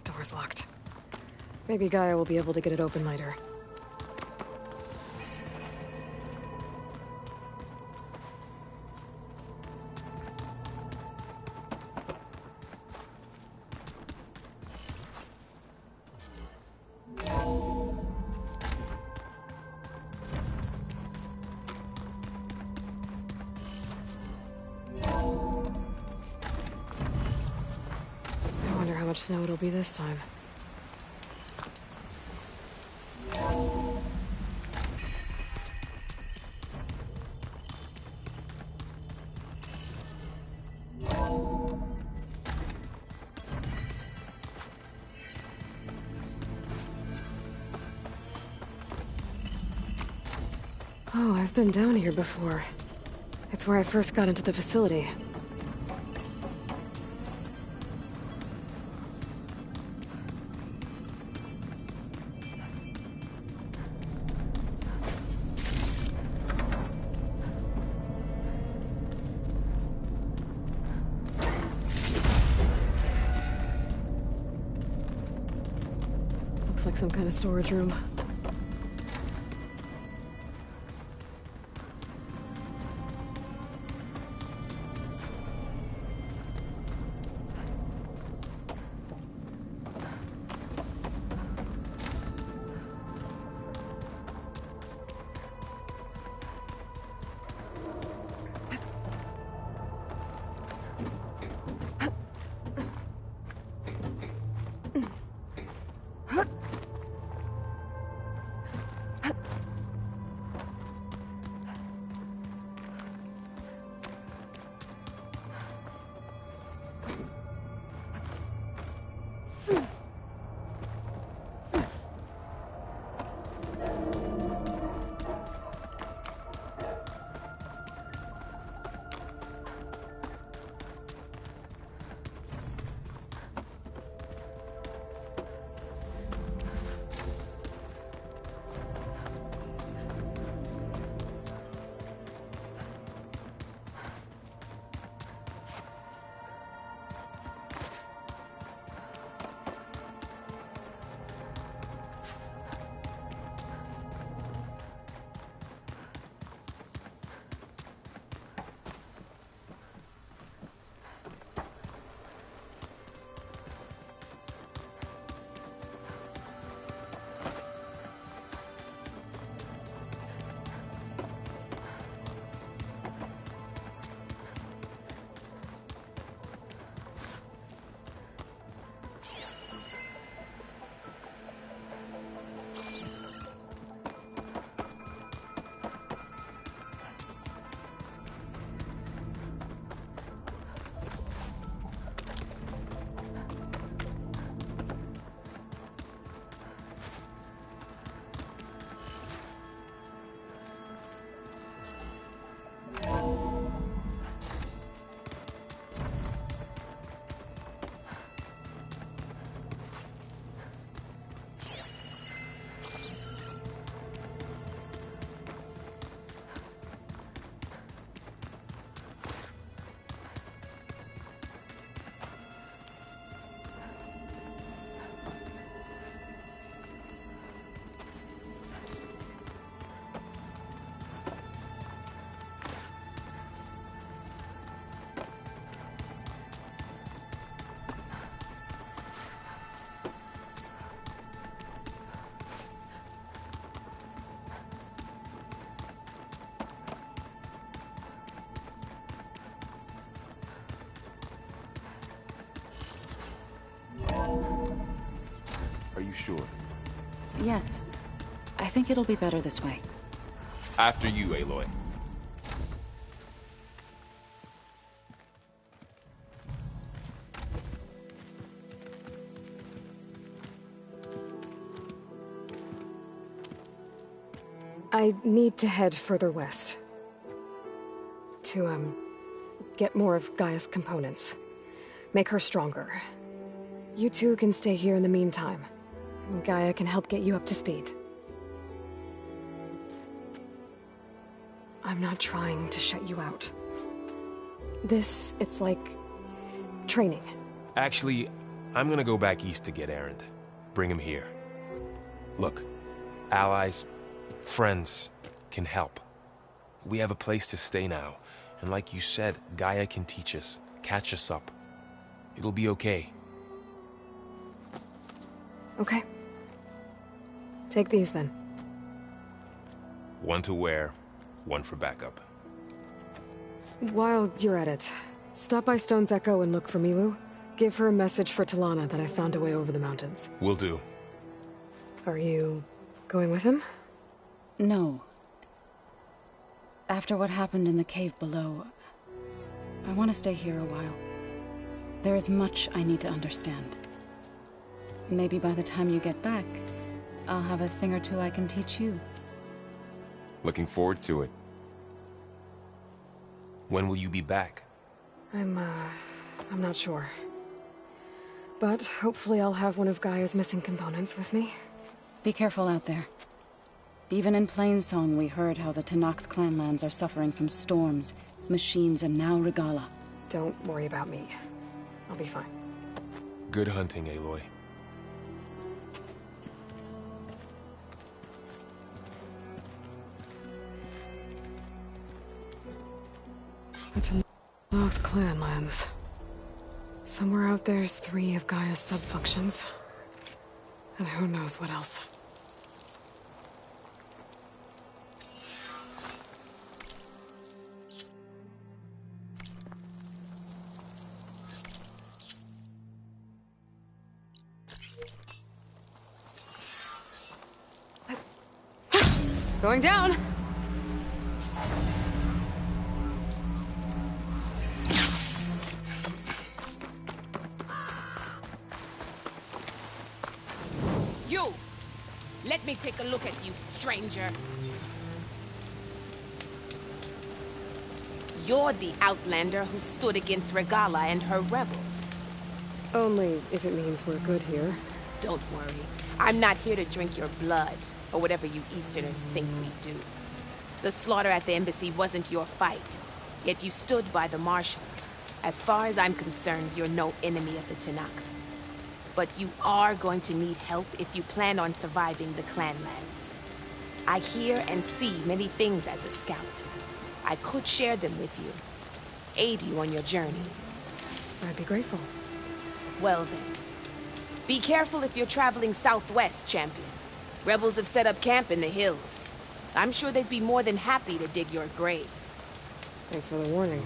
Door's locked. Maybe Gaia will be able to get it open later. Snow it'll be this time. Oh, I've been down here before. It's where I first got into the facility. Like some kind of storage room. Are you sure? Yes. I think it'll be better this way. After you, Aloy. I need to head further west. To, get more of Gaia's components. Make her stronger. You two can stay here in the meantime. Gaia can help get you up to speed. I'm not trying to shut you out. It's like... training. Actually, I'm gonna go back east to get Erend. Bring him here. Look, allies, friends can help. We have a place to stay now, and like you said, Gaia can teach us, catch us up. It'll be okay. Okay. Take these then. One to wear, one for backup. While you're at it, stop by Stone's Echo and look for Milu. Give her a message for Talana that I found a way over the mountains. Will do. Are you going with him? No. After what happened in the cave below, I want to stay here a while. There is much I need to understand. Maybe by the time you get back, I'll have a thing or two I can teach you. Looking forward to it. When will you be back? I'm not sure. But hopefully I'll have one of Gaia's missing components with me. Be careful out there. Even in Plainsong, we heard how the Tenakth clanlands are suffering from storms, machines, and now Regalla. Don't worry about me. I'll be fine. Good hunting, Aloy. The Tenakth clanlands. Somewhere out there's 3 of Gaia's sub-functions. And who knows what else. Going down! You! Let me take a look at you, stranger. You're the Outlander who stood against Regalla and her rebels. Only if it means we're good here. Don't worry. I'm not here to drink your blood, or whatever you Easterners think we do. The slaughter at the embassy wasn't your fight, yet you stood by the Marshals. As far as I'm concerned, you're no enemy of the Tenakth. But you are going to need help if you plan on surviving the clanlands. I hear and see many things as a scout. I could share them with you, aid you on your journey. I'd be grateful. Well then, be careful if you're traveling southwest, champion. Rebels have set up camp in the hills. I'm sure they'd be more than happy to dig your grave. Thanks for the warning.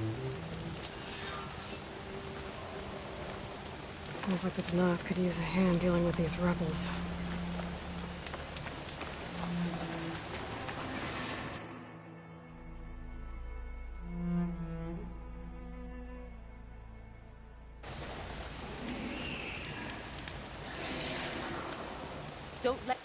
Sounds like the Tenakth could use a hand dealing with these rebels. Don't let...